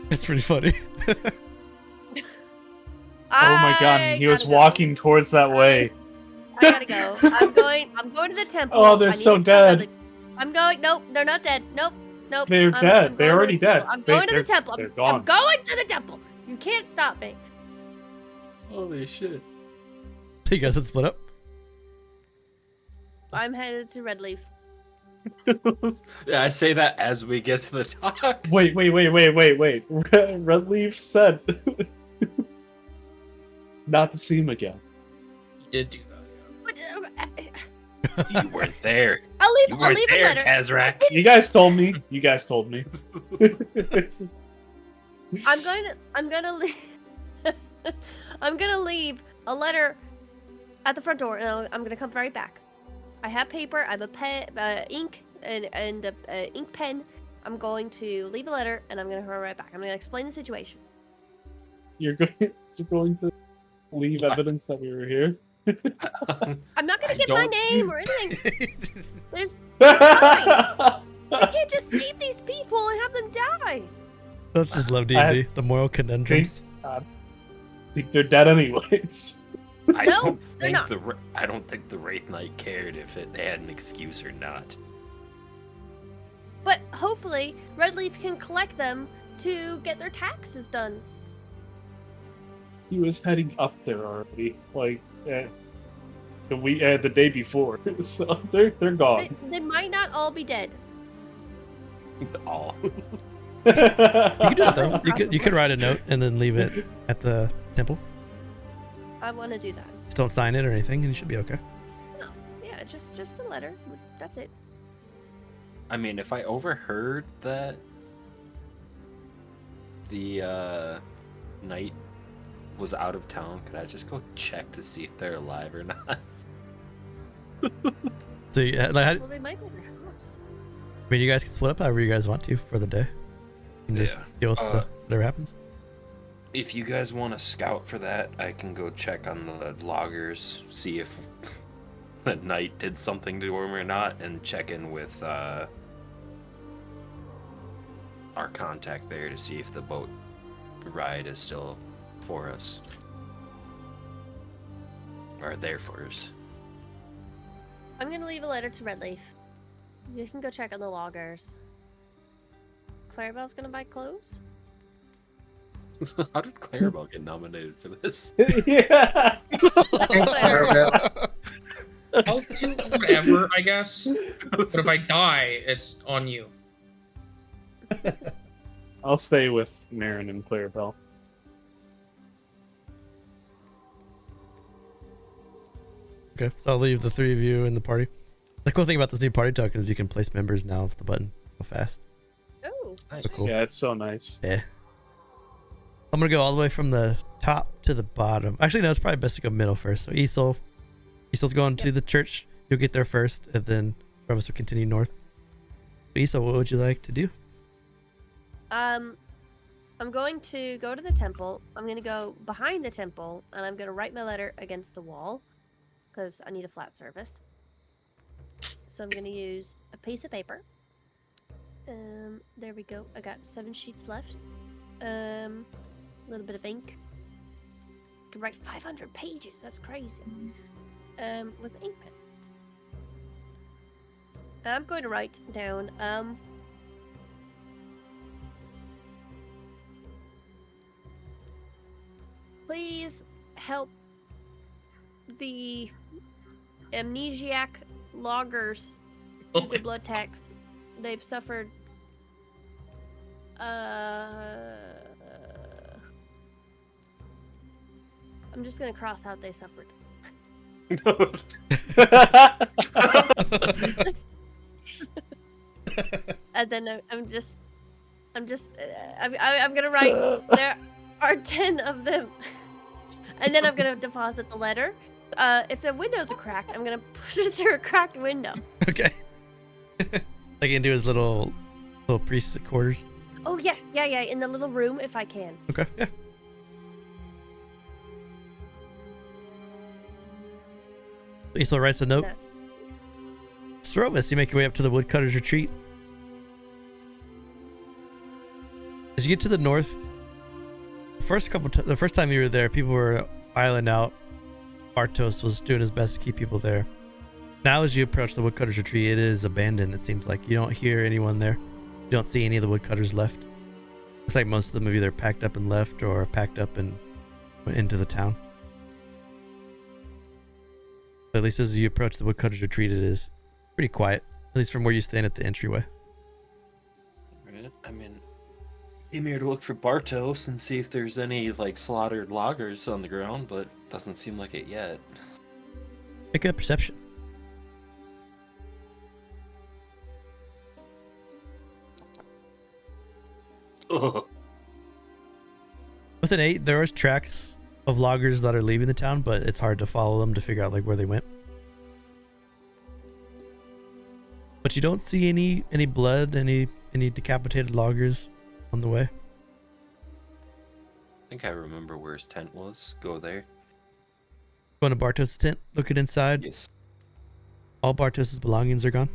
S1: It's pretty funny.
S4: Oh my god,
S2: I
S4: he was
S2: gotta go.
S4: walking towards that way.
S2: I gotta go. I'm going to the temple.
S4: Oh, they're
S2: I need
S4: so
S2: to stop
S4: dead.
S2: Ridley. I'm going. Nope, they're not dead. Nope.
S4: They're dead. They're
S2: going
S4: already
S2: to the
S4: dead.
S2: temple. I'm
S4: They-
S2: going to the
S4: they're-
S2: temple.
S4: they're
S2: I'm
S4: gone.
S2: going to the temple. You can't stop me.
S3: Holy shit.
S1: So you guys would split up?
S2: I'm headed to Redleaf.
S3: Yeah, I say that as we get to the docks.
S4: Wait. Redleaf said not to see him again.
S5: You did do that.
S2: But,
S3: You weren't there.
S2: I'll leave.
S3: You
S2: I'll
S3: weren't
S2: leave a
S3: there,
S2: letter.
S3: Kazrak.
S4: You guys told me.
S2: I'm gonna leave. I'm gonna leave a letter at the front door, and I'm gonna come right back. I have paper. I have a pen, ink, and a ink pen. I'm going to leave a letter, and I'm gonna hurry right back. I'm gonna explain the situation.
S4: You're going to leave evidence that we were here.
S2: I'm not gonna
S3: I
S2: give my
S3: don't-
S2: name or anything. There's I can't just save these people and have them die.
S1: That's just love
S4: I-
S1: D&D. The moral conundrums.
S4: I think they're dead anyways.
S3: I
S2: No,
S3: don't
S2: they're
S3: think
S2: not.
S3: I don't think the Wraith Knight cared if they had an excuse or not.
S2: But hopefully, Redleaf can collect them to get their taxes done.
S4: He was heading up there already, like the day before. So they're gone.
S2: They might not all be dead.
S3: All.
S1: You can do that though. You could write a note and then leave it at the temple.
S2: I want to do that.
S1: Just don't sign it or anything, and you should be okay.
S2: Yeah, just a letter. That's it.
S3: I mean, if I overheard that the knight was out of town, could I just go check to see if they're alive or not?
S1: So, like,
S2: Well, they might be in their house.
S1: I mean, you guys can split up however you guys want to for the day. You can just
S3: Yeah.
S1: deal with whatever happens.
S3: If you guys want to scout for that, I can go check on the loggers, see if the knight did something to him or not, and check in with our contact there to see if the boat ride is still for us. Or there for us.
S2: I'm gonna leave a letter to Redleaf. You can go check on the loggers. Clarabell's gonna buy clothes.
S3: How did Clarabell get nominated for this?
S4: Yeah.
S6: Thanks, Clarabell.
S5: I'll do whatever, I guess. But if I die, it's on you.
S4: I'll stay with Marin and Clarabell.
S1: Okay, so I'll leave the three of you in the party. The cool thing about this new party token is you can place members now with the button so fast.
S2: Oh,
S3: Nice.
S1: So cool.
S4: Yeah, it's so nice.
S1: Yeah. I'm gonna go all the way from the top to the bottom. Actually, no, it's probably best to go middle first. So Isole's going to the church. You'll get there first, and then Srovis will continue north. Isole, what would you like to do?
S2: I'm going to go to the temple. I'm gonna go behind the temple, and I'm gonna write my letter against the wall, because I need a flat surface. So I'm gonna use a piece of paper, There we go. I got 7 sheets left. A little bit of ink. I can write 500 pages. That's crazy. With ink pen. I'm going to write down, please help the amnesiac loggers with their blood tax. They've suffered I'm just gonna cross out they suffered. And then I'm gonna write there are 10 of them. And then I'm gonna deposit the letter. If the windows are cracked, I'm gonna push it through a cracked window.
S1: Okay. Like into his little priest's quarters.
S2: Oh yeah, in the little room if I can.
S1: Okay, yeah. Isole writes a note. Srovis, you make your way up to the woodcutter's retreat. As you get to the north, the first time you were there, people were filing out. Bartos was doing his best to keep people there. Now, as you approach the woodcutter's retreat, it is abandoned. It seems like you don't hear anyone there. You don't see any of the woodcutters left. Looks like most of them have either packed up and left or packed up and went into the town. But at least as you approach the woodcutter's retreat, it is pretty quiet. At least from where you stand at the entryway.
S3: I mean, came here to look for Bartos and see if there's any like slaughtered loggers on the ground, but doesn't seem like it yet.
S1: Make a perception.
S3: Ugh.
S1: With an 8, there is tracks of loggers that are leaving the town, but it's hard to follow them to figure out like where they went. But you don't see any blood, any decapitated loggers on the way.
S3: I think I remember where his tent was. Go there.
S1: Going to Bartos' tent, looking inside.
S3: Yes.
S1: All Bartos' belongings are gone.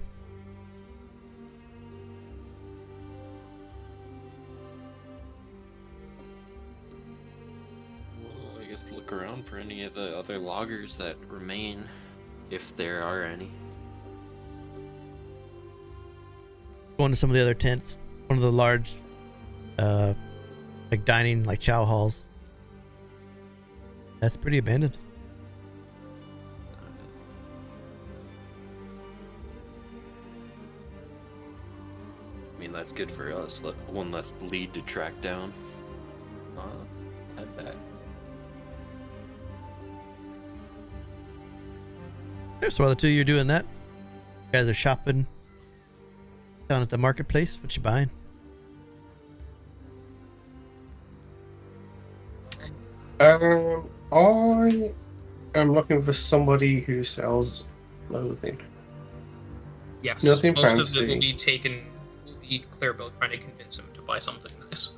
S3: Well, I guess look around for any of the other loggers that remain, if there are any.
S1: Going to some of the other tents. One of the large, like dining, like chow halls. That's pretty abandoned.
S3: I mean, that's good for us. One less lead to track down. Head back.
S1: So while the two of you are doing that, you guys are shopping down at the marketplace. What you buying?
S6: I am looking for somebody who sells clothing.
S5: Yes.
S6: Nothing
S5: most
S6: fancy.
S5: of it will be taken. Will be Clarabell trying to convince him to buy something nice.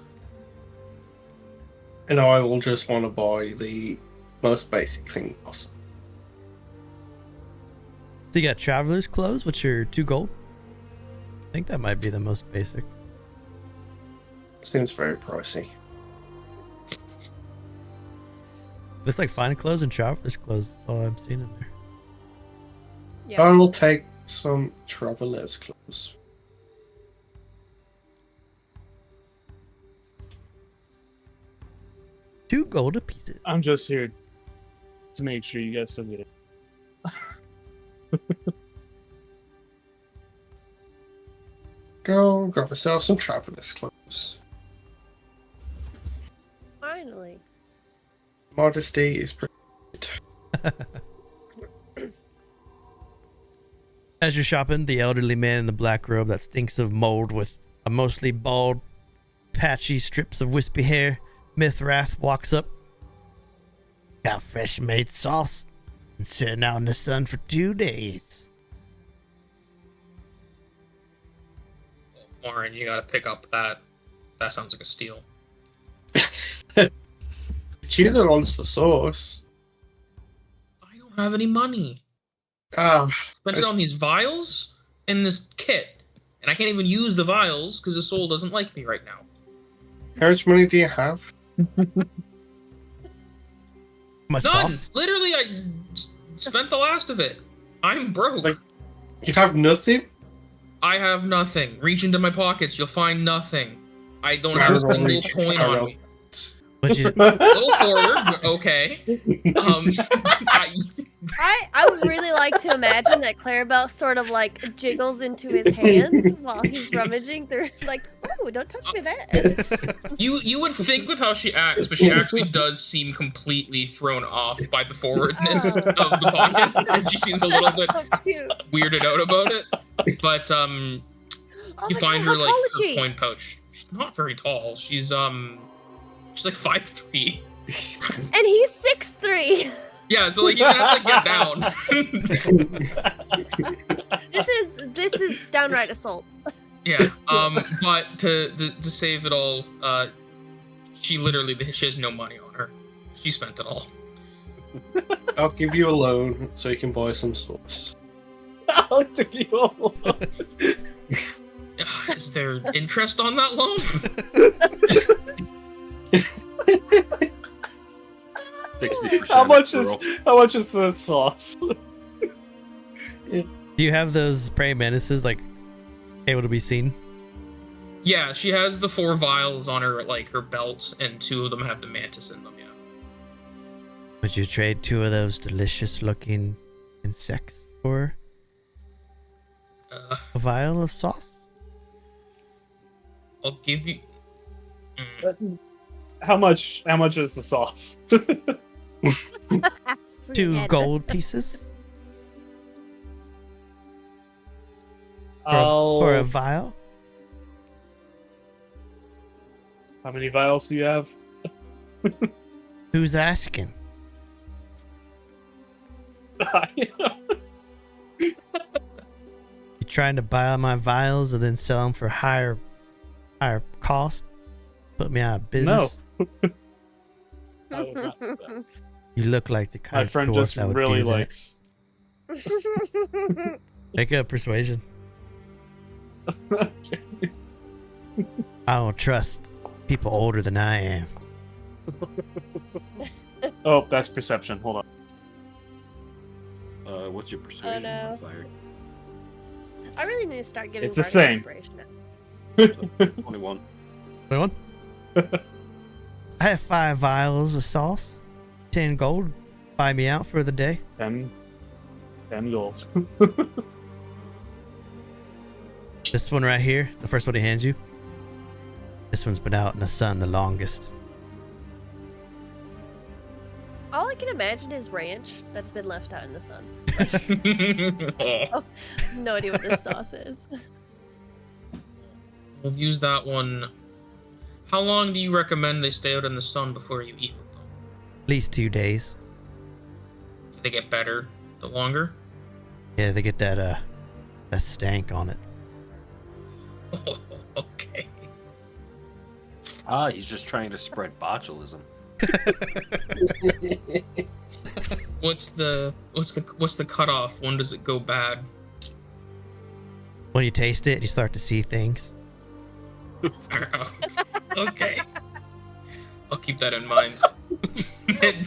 S6: And I will just want to buy the most basic thing possible.
S1: So you got traveler's clothes, which are 2 gold. I think that might be the most basic.
S6: Seems very pricey.
S1: Looks like fine clothes and traveler's clothes. That's all I'm seeing in there.
S2: Yeah.
S6: I will take some traveler's clothes.
S1: $2 gold a piece.
S4: I'm just here to make sure you guys still get it.
S6: Gotta sell some traveler's clothes.
S2: Finally.
S6: Modesty is pretty good.
S1: As you're shopping, the elderly man in the black robe that stinks of mold with a mostly bald, patchy strips of wispy hair, Mithrath, walks up. Got fresh made sauce. Been sitting out in the sun for 2 days.
S5: Marin, you gotta pick up that. That sounds like a steal.
S6: She wants the sauce.
S5: I don't have any money.
S6: Ah,
S5: Spent it on these vials and this kit. And I can't even use the vials because Isole doesn't like me right now.
S6: How much money do you have?
S1: My
S5: None!
S1: sauce.
S5: Literally, I spent the last of it. I'm broke.
S6: Like- You have nothing?
S5: I have nothing. Reach into my pockets, you'll find nothing. I don't
S6: I
S5: have a
S6: was
S5: single
S6: only
S5: coin on me.
S1: Would you?
S5: A little forward, but okay.
S2: I would really like to imagine that Clarabell sort of like jiggles into his hands while he's rummaging through, like, oh, don't touch me there.
S5: You would think with how she acts, but she actually does seem completely thrown off by the forwardness of the pockets, and she seems a little bit
S2: So cute.
S5: weirded out about it. But
S2: Oh
S5: you
S2: my
S5: find
S2: God,
S5: her
S2: how
S5: like
S2: tall is
S5: her
S2: she?
S5: coin pouch. She's not very tall. She's like 5'3".
S2: And he's 6'3".
S5: Yeah, so like you have to get down.
S2: This is downright assault.
S5: Yeah. But to save it all, she has no money on her. She spent it all.
S6: I'll give you a loan so you can buy some sauce.
S4: I'll give you a loan.
S5: Is there interest on that loan?
S3: 60%
S4: How much
S3: girl.
S4: is the sauce?
S1: Do you have those praying mantises like able to be seen?
S5: Yeah, she has the 4 vials on her her belt, and 2 of them have the mantis in them. Yeah.
S1: Would you trade 2 of those delicious-looking insects for a vial of sauce?
S5: I'll give you.
S4: How much is the sauce?
S1: 2 gold pieces
S4: I'll...
S1: for a vial?
S4: How many vials do you have?
S1: Who's asking? You trying to buy all my vials and then sell them for higher cost? Put me out of business?
S4: No. I would not do that.
S1: You look like the kind
S4: My
S1: of
S4: friend
S1: dwarf
S4: just
S1: that would
S4: really
S1: do that.
S4: likes.
S1: Make a persuasion. I don't trust people older than I am.
S4: Oh, that's perception. Hold on.
S3: What's your persuasion
S2: no.
S3: modifier?
S2: I really need to start giving
S4: It's the
S2: Bart
S4: same.
S2: inspiration now.
S3: 21.
S1: 21? I have 5 vials of sauce. 10 gold. Buy me out for the day.
S4: 10 gold.
S1: This one right here, the first one he hands you. This one's been out in the sun the longest.
S2: All I can imagine is ranch that's been left out in the sun. No idea what this sauce is.
S5: We'll use that one. How long do you recommend they stay out in the sun before you eat with them?
S1: At least 2 days.
S5: Do they get better the longer?
S1: Yeah, they get that stank on it.
S5: Okay.
S3: Ah, he's just trying to spread botulism.
S5: What's the cutoff? When does it go bad?
S1: When you taste it, you start to see things.
S5: Okay. I'll keep that in mind. I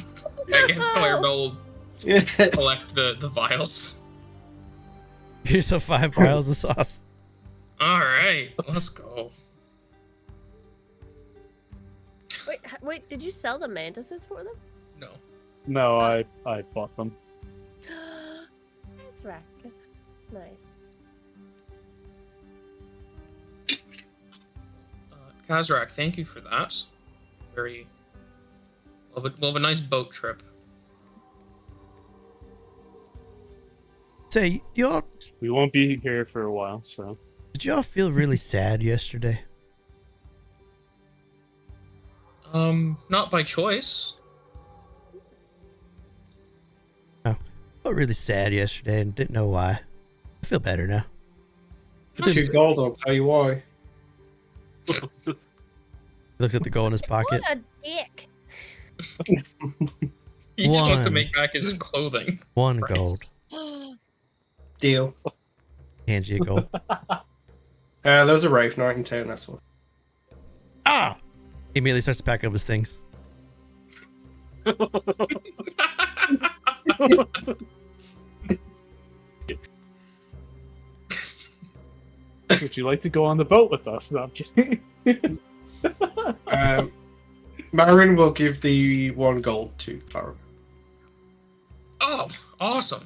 S5: guess Clarabell will collect the vials.
S1: Here's a 5 vials of sauce.
S5: Alright, let's go.
S2: Wait, did you sell the mantises for them?
S5: No.
S4: No, I bought them.
S2: Kazrak. It's nice.
S5: Kazrak, thank you for that. We'll have a nice boat trip.
S1: Say, y'all,
S4: We won't be here for a while, so.
S1: did y'all feel really sad yesterday?
S5: Not by choice.
S1: I felt really sad yesterday and didn't know why. I feel better now.
S6: For 2 gold, I'll tell you why.
S1: He looks at the gold in his pocket.
S2: What a dick.
S5: He just wants to
S1: One.
S5: make back his clothing.
S1: 1
S5: price.
S1: gold.
S6: Deal.
S1: Hands you a gold.
S6: There was a rave night in town, that's what.
S1: Ah! He immediately starts to pack up his things.
S4: Would you like to go on the boat with us? No, I'm kidding.
S6: Marin will give the 1 gold to Clarabell.
S5: Oh, awesome.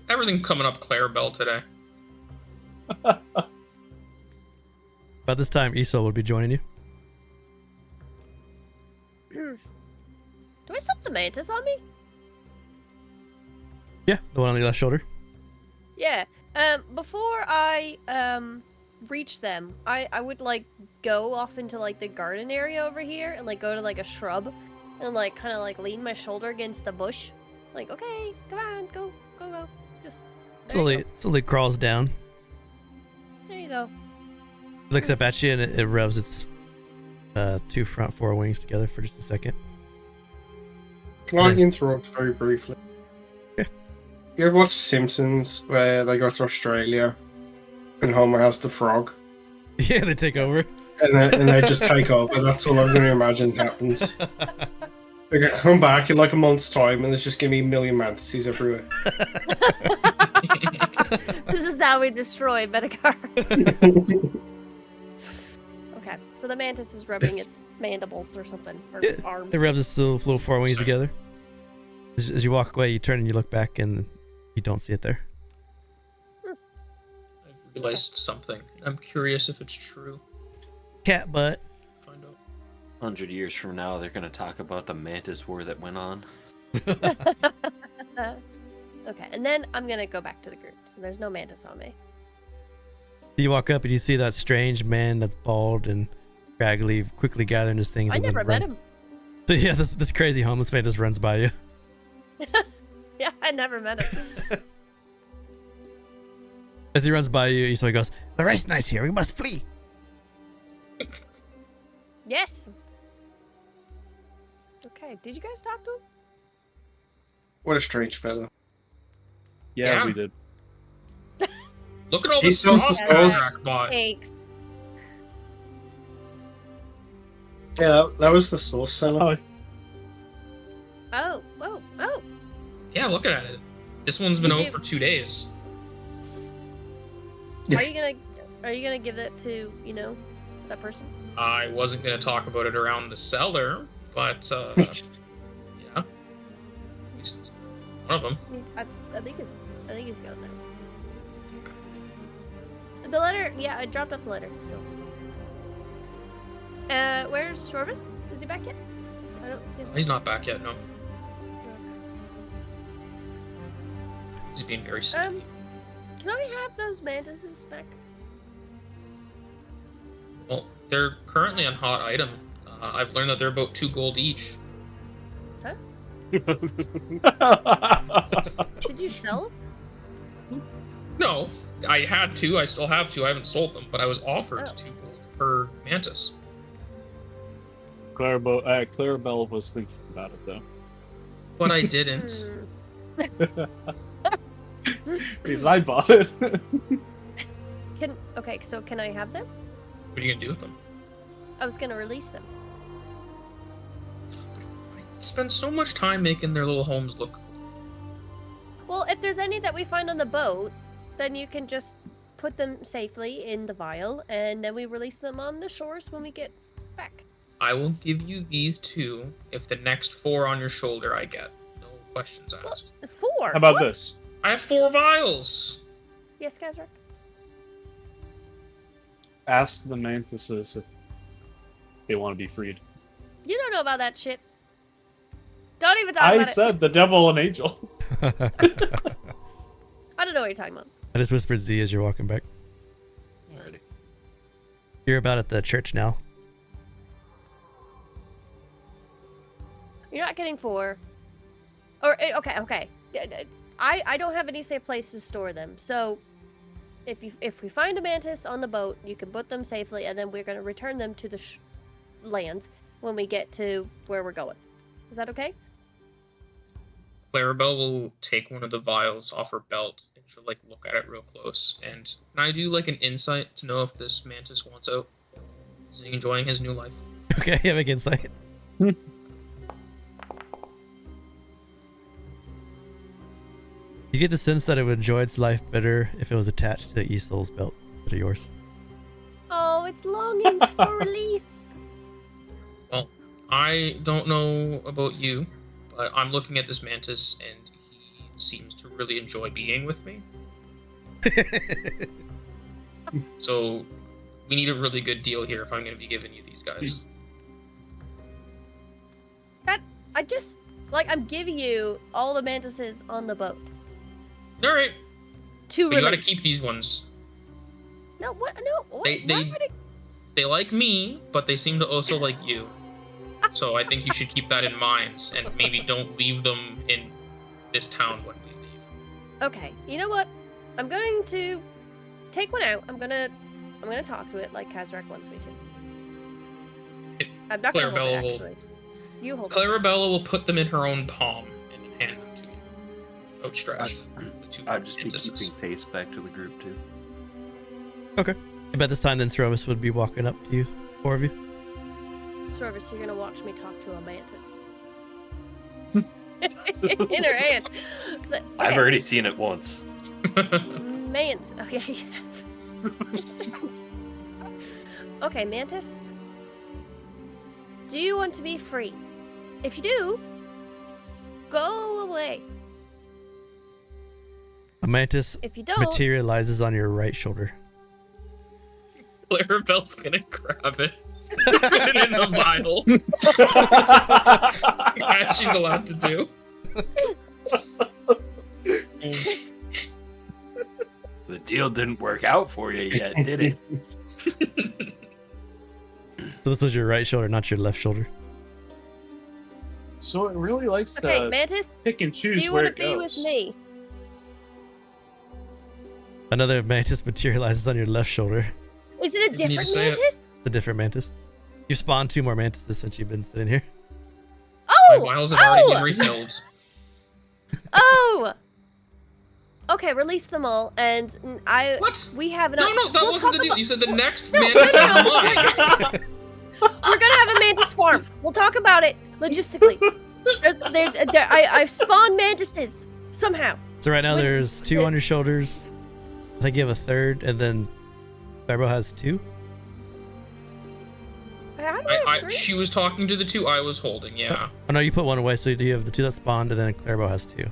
S5: Everything coming up Clarabell today.
S1: About this time, Isole will be joining you.
S2: Do I still have the mantis on me?
S1: Yeah, the one on your left shoulder.
S2: Yeah. Before I reach them, I would like go off into like the garden area over here and like go to like a shrub and like kind of like lean my shoulder against a bush. Like, okay, come on, go. Just there you
S1: Slowly crawls down.
S2: go. There you go.
S1: Looks up at you and it rubs its 2 front forewings together for just a second.
S6: Can I interrupt very briefly?
S1: Yeah.
S6: You ever watch Simpsons where they go to Australia and Homer has the frog
S1: Yeah, they take over.
S6: and they just take over? That's all I'm going to imagine happens. They're going to come back in like a month's time and there's just going to be a million mantises everywhere.
S2: This is how we destroy Medikar. Okay, so the mantis is rubbing its mandibles or something, or
S1: Yeah,
S2: arms.
S1: It rubs its little forewings together. As you walk away, you turn and you look back and you don't see it there.
S5: I've realized something. I'm curious if it's true.
S1: Cat butt.
S5: Find out.
S3: 100 years from now, they're going to talk about the mantis war that went on.
S2: Okay, and then I'm gonna go back to the group, so there's no mantis on me.
S1: You walk up and you see that strange man that's bald and scraggly, quickly gathering his things.
S2: I
S1: and then
S2: never met
S1: run.
S2: him.
S1: So yeah, this crazy homeless man just runs by you.
S2: Yeah, I never met him.
S1: As he runs by you, he goes, "The race night's here. We must flee."
S2: Yes. Okay, did you guys talk to him?
S6: What a strange fellow.
S4: Yeah,
S5: Yeah.
S4: we did.
S5: Look at all
S6: He
S5: this
S6: sells
S5: sauce
S6: the
S5: Kazrak
S6: sauce.
S5: bought.
S2: Thanks.
S6: Yeah, that was the sauce seller.
S4: Oh,
S2: Oh.
S5: Yeah, look at it. This one's been
S2: Did
S5: out
S2: you-
S5: for 2 days.
S2: Are you gonna give it to, that person?
S5: I wasn't going to talk about it around the cellar, but yeah. At least one of them.
S2: I think he's gone now. The letter, yeah, I dropped off the letter, so. Where's Srovis? Is he back yet? I don't see him.
S5: He's not back yet, no. He's being very sneaky.
S2: Can I have those mantises back?
S5: Well, they're currently on hot item. I've learned that they're about 2 gold each.
S2: Did you sell them?
S5: No, I had 2. I still have 2. I haven't sold them, but I was offered
S2: Oh.
S5: 2 gold per mantis.
S4: Clarabell was thinking about it though.
S5: But I didn't.
S4: Because I bought it.
S2: Okay, so can I have them?
S5: What are you gonna do with them?
S2: I was gonna release them.
S5: I spend so much time making their little homes look.
S2: Well, if there's any that we find on the boat, then you can just put them safely in the vial, and then we release them on the shores when we get back.
S5: I will give you these 2 if the next 4 on your shoulder I get. No questions asked.
S2: 4?
S4: How about
S2: What?
S4: this?
S5: I have 4 vials.
S2: Yes, Kazrak?
S4: Ask the mantises if they want to be freed.
S2: You don't know about that shit. Don't even talk
S4: I
S2: about
S4: said the devil and angel.
S2: it. I don't know what you're talking about.
S1: I just whispered Z as you're walking back.
S3: Alrighty.
S1: You're about at the church now.
S2: You're not getting 4. Or, okay. I don't have any safe place to store them, so if we find a mantis on the boat, you can put them safely, and then we're going to return them to the land when we get to where we're going. Is that okay?
S5: Clarabell will take one of the vials off her belt and she'll like look at it real close. And can I do like an insight to know if this mantis wants out? Is he enjoying his new life?
S1: Okay, yeah, make insight. You get the sense that it would enjoy its life better if it was attached to Isole's belt instead of yours.
S2: Oh, it's longing for release.
S5: Well, I don't know about you, but I'm looking at this mantis and he seems to really enjoy being with me. So we need a really good deal here if I'm going to be giving you these guys.
S2: I just, like, I'm giving you all the mantises on the boat.
S5: All right.
S2: To
S5: But you
S2: release.
S5: got to keep these ones.
S2: No, what? No, what?
S5: They-
S2: Why would
S5: They like me, but they seem to also like you. So I think you should keep that in mind and maybe don't leave them in this town when we leave.
S2: Okay, you know what? I'm going to take one out. I'm gonna talk to it like Kazrak wants me to. I'm not gonna hold
S5: Clarabell
S2: it,
S5: will-
S2: actually. You hold it.
S5: Clarabella will put them in her own palm and then hand them to you. Outstretched. The two
S3: I'd just be
S5: mantises.
S3: keeping pace back to the group too.
S1: About this time, then Srovis would be walking up to you, 4 of you.
S2: Srovis, you're gonna watch me talk to a mantis. In her hand. So,
S3: I've
S2: okay.
S3: already seen it once.
S2: Mantis. Okay, yes. Okay, Mantis. Do you want to be free? If you do, go away.
S1: A mantis
S2: If you don't,
S1: materializes on your right shoulder.
S5: Clarabell's gonna grab it. Put it in the vial. As she's allowed to do.
S3: The deal didn't work out for you yet, did it?
S1: So this was your right shoulder, not your left shoulder.
S4: So it really likes
S2: okay,
S4: to
S2: Mantis,
S4: pick and choose
S2: do you
S4: where
S2: want
S4: it
S2: to be
S4: goes.
S2: with me?
S1: Another mantis materializes on your left shoulder.
S2: Is it a
S5: Didn't need to
S2: different
S5: say it.
S2: Mantis?
S1: The different mantis. You've spawned 2 more mantises since you've been sitting here.
S5: My
S2: Oh!
S5: vials have already been
S2: Oh!
S5: refilled.
S2: Oh! Okay, release them all, and
S5: What?
S2: we have
S5: No,
S2: enough.
S5: no, that
S2: We'll
S5: wasn't the
S2: talk
S5: deal. You said the next
S2: No,
S5: mantis
S2: no,
S5: is
S2: no,
S5: mine.
S2: We're gonna have a mantis farm. We'll talk about it logistically. I've spawned mantises somehow.
S1: So right now
S2: Wait,
S1: there's 2 on your shoulders. I think you have a third, and then Clarabell has 2.
S2: How do I have 3?
S5: She was talking to the 2 I was holding, yeah.
S1: Oh no, you put 1 away, so you have the 2 that spawned, and then Clarabell has 2.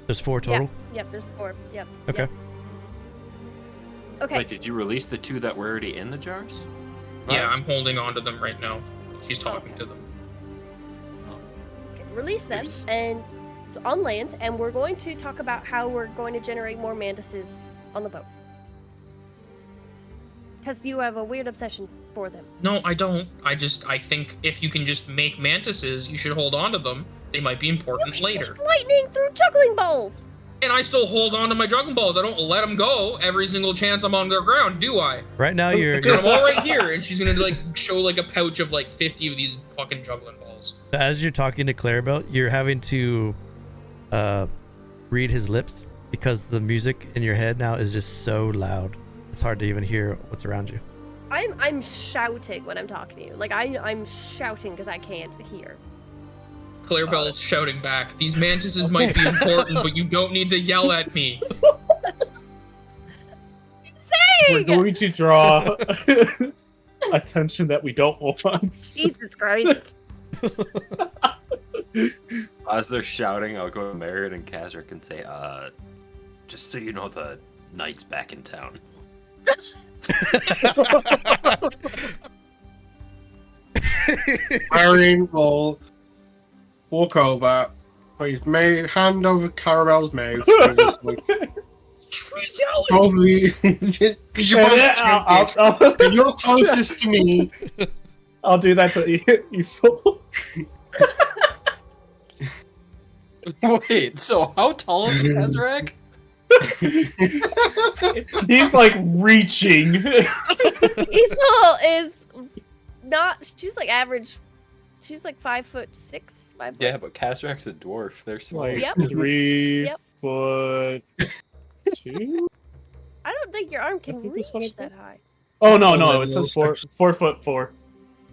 S1: There's 4 total.
S2: Yep, there's 4. Yep.
S1: Okay.
S2: Yep. Okay.
S3: Wait, did you release the 2 that were already in the jars?
S5: Yeah, I'm holding on to them right now. She's talking to them.
S2: Release them and on land, and we're going to talk about how we're going to generate more mantises on the boat. Because you have a weird obsession for them.
S5: No, I don't. I think if you can just make mantises, you should hold on to them. They might be important later.
S2: Lightning through juggling balls.
S5: And I still hold on to my juggling balls. I don't let them go every single chance I'm on the ground, do I?
S1: Right now you're,
S5: And I'm all right here, and she's gonna like show like a pouch of like 50 of these fucking juggling balls.
S1: as you're talking to Clarabell, you're having to read his lips because the music in your head now is just so loud. It's hard to even hear what's around you.
S2: I'm shouting when I'm talking to you. Like I'm shouting because I can't hear.
S5: Clarabell's shouting back. These mantises might be important, but you don't need to yell at me.
S4: We're going to draw attention that we don't want.
S2: Jesus Christ.
S3: As they're shouting, I'll go to Marin and Kazrak and say, just so you know, the knight's back in town.
S6: Marin will walk over, put his hand over Clarabell's mouth, and just like,
S5: She's yelling.
S6: probably, because you're both distracted, and you're closest to me.
S4: I'll do that to Isole.
S3: Wait, so how tall is Kazrak?
S4: He's like reaching.
S2: Isole is not. She's like average. She's like 5'6". 5
S3: Yeah, but Kazrak's a dwarf. They're small.
S4: Like
S2: Yep.
S4: 3
S2: Yep.
S4: foot 2?
S2: I don't think your arm can
S4: think
S2: reach
S4: that's what I
S2: that high.
S4: Oh, no,
S6: Oh,
S4: no,
S6: that
S4: it says
S6: was
S4: 4'4".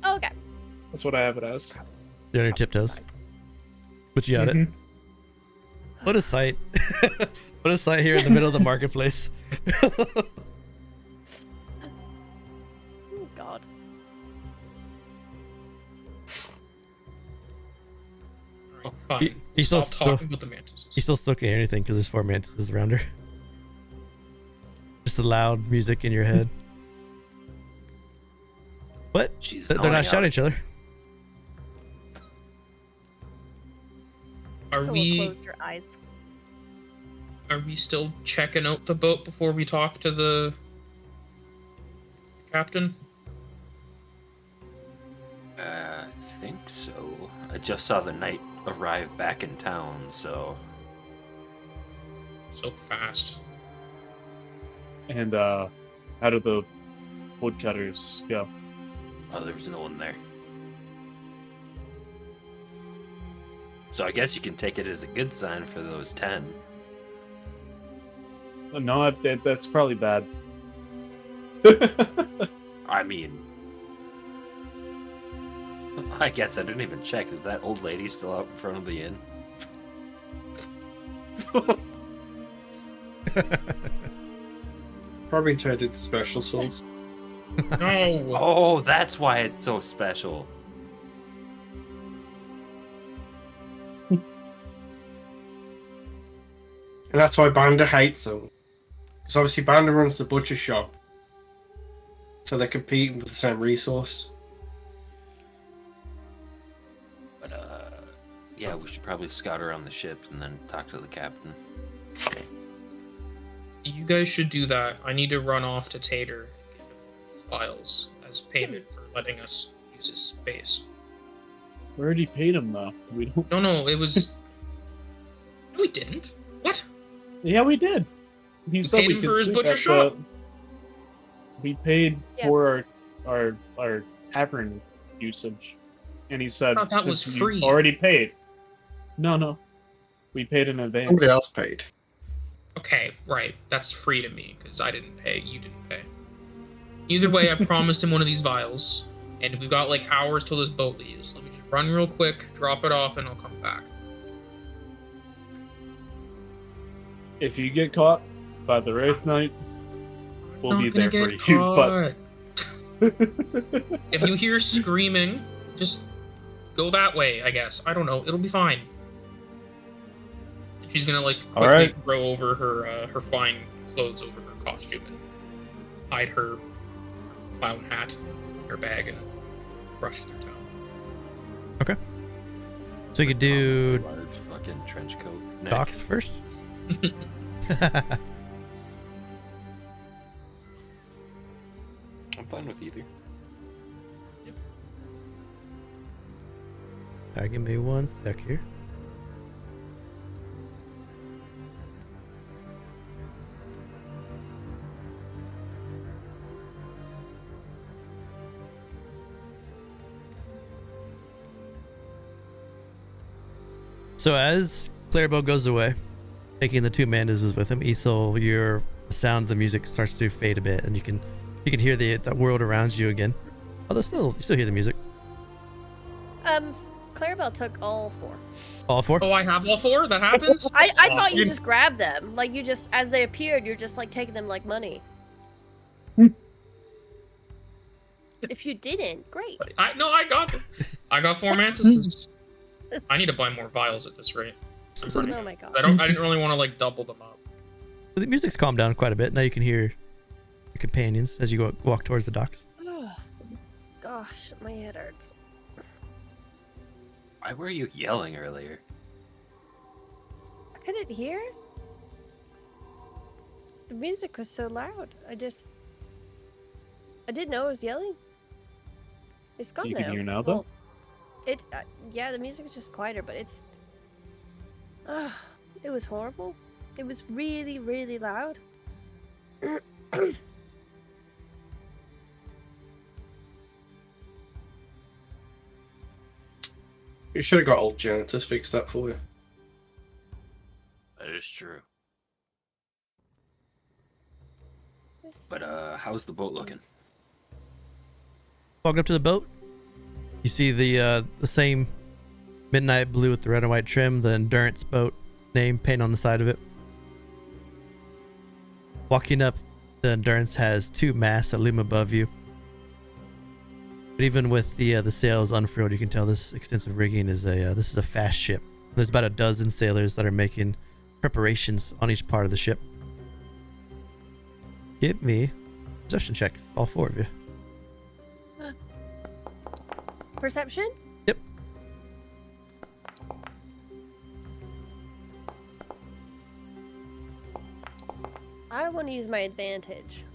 S2: Oh, okay.
S4: That's what I have it as.
S1: You're on your tiptoes. But you got it.
S4: Mhm.
S1: What a sight. What a sight here in the middle of the marketplace.
S2: Oh, God.
S5: Oh, fine.
S1: He's
S5: Stop
S1: still-
S5: talking about the mantises.
S1: You still can't hear anything because there's 4 mantises around her. Just the loud music in your head. What?
S3: She's
S1: They're
S3: gnawing
S1: not
S3: out.
S1: shouting at each other.
S5: Are
S2: Isole
S5: we
S2: closed her eyes.
S5: are we still checking out the boat before we talk to the captain?
S3: I think so. I just saw the knight arrive back in town, so
S5: So fast.
S4: And how did the woodcutters go?
S3: there was no one there. So I guess you can take it as a good sign for those 10.
S4: No, that's probably bad.
S3: I mean, I guess I didn't even check. Is that old lady still out in front of the inn?
S6: Probably turned into special souls.
S5: No.
S3: Oh, that's why it's so special.
S6: And that's why Banda hates them. Because obviously Banda runs the butcher shop. So they're competing for the same resource.
S3: But yeah, we should probably scout around the ship and then talk to the captain.
S5: You guys should do that. I need to run off to Tater and give him his files as payment for letting us use his space.
S4: We already paid him though. We don't.
S5: No, it was. No, we didn't. What?
S4: Yeah, we did. He said
S5: paid
S4: we
S5: him
S4: could
S5: for his
S4: sleep
S5: butcher
S4: at
S5: shop?
S4: We paid
S2: Yeah.
S4: for our tavern usage, and he said
S5: I thought that
S4: since
S5: was
S4: you
S5: free.
S4: already paid. No, we paid in advance.
S6: Somebody else paid.
S5: Okay, right. That's free to me because I didn't pay. You didn't pay. Either way, I promised him one of these vials, and we've got like hours till this boat leaves. Let me just run real quick, drop it off, and I'll come back.
S4: If you get caught by the Wraith Knight, we'll
S5: Not
S4: be
S5: gonna
S4: there for
S5: get
S4: you. But
S5: caught. If you hear screaming, just go that way, I guess. I don't know. It'll be fine. She's gonna like quickly
S4: Alright.
S5: throw over her fine clothes over her costume and hide her clown hat in her bag and rush through town.
S1: So you could do
S3: Large fucking trench coat. Neck.
S1: docks first.
S3: I'm fine with either.
S1: Give me 1 sec here. So as Clarabell goes away, taking the 2 mantises with him, Isole, the sound of the music starts to fade a bit, and you can hear the world around you again. Although you still hear the music.
S2: Clarabell took all 4.
S1: All 4.
S5: Oh, I have all 4? That happens?
S2: I thought you
S4: Awesome.
S2: just grabbed them. Like, you just, as they appeared, you're just, like, taking them like money. If you didn't, great.
S5: I got them. I got 4 mantises. I need to buy more vials at this rate. I'm
S1: So
S5: running
S2: Oh
S5: out.
S2: my god.
S5: I didn't really want to like double them up.
S1: the music's calmed down quite a bit. Now you can hear your companions as you walk towards the docks.
S2: Gosh, my head hurts.
S3: Why were you yelling earlier?
S2: I couldn't hear. The music was so loud. I didn't know I was yelling. It's gone
S4: You
S2: now.
S4: can hear now, though?
S2: Well, yeah, the music is just quieter, but it's. It was horrible. It was really, really loud.
S6: You should have got old Janet to fix that for you.
S3: That is true. But how's the boat looking?
S1: Walking up to the boat, you see the same midnight blue with the red and white trim, the Endurance boat name paint on the side of it. Walking up, the Endurance has 2 masts that loom above you. But even with the sails unfurled, you can tell this extensive rigging is this is a fast ship. There's about a dozen sailors that are making preparations on each part of the ship. Give me perception checks, all 4 of you.
S2: Perception?
S1: Yep.
S2: I want to use my advantage.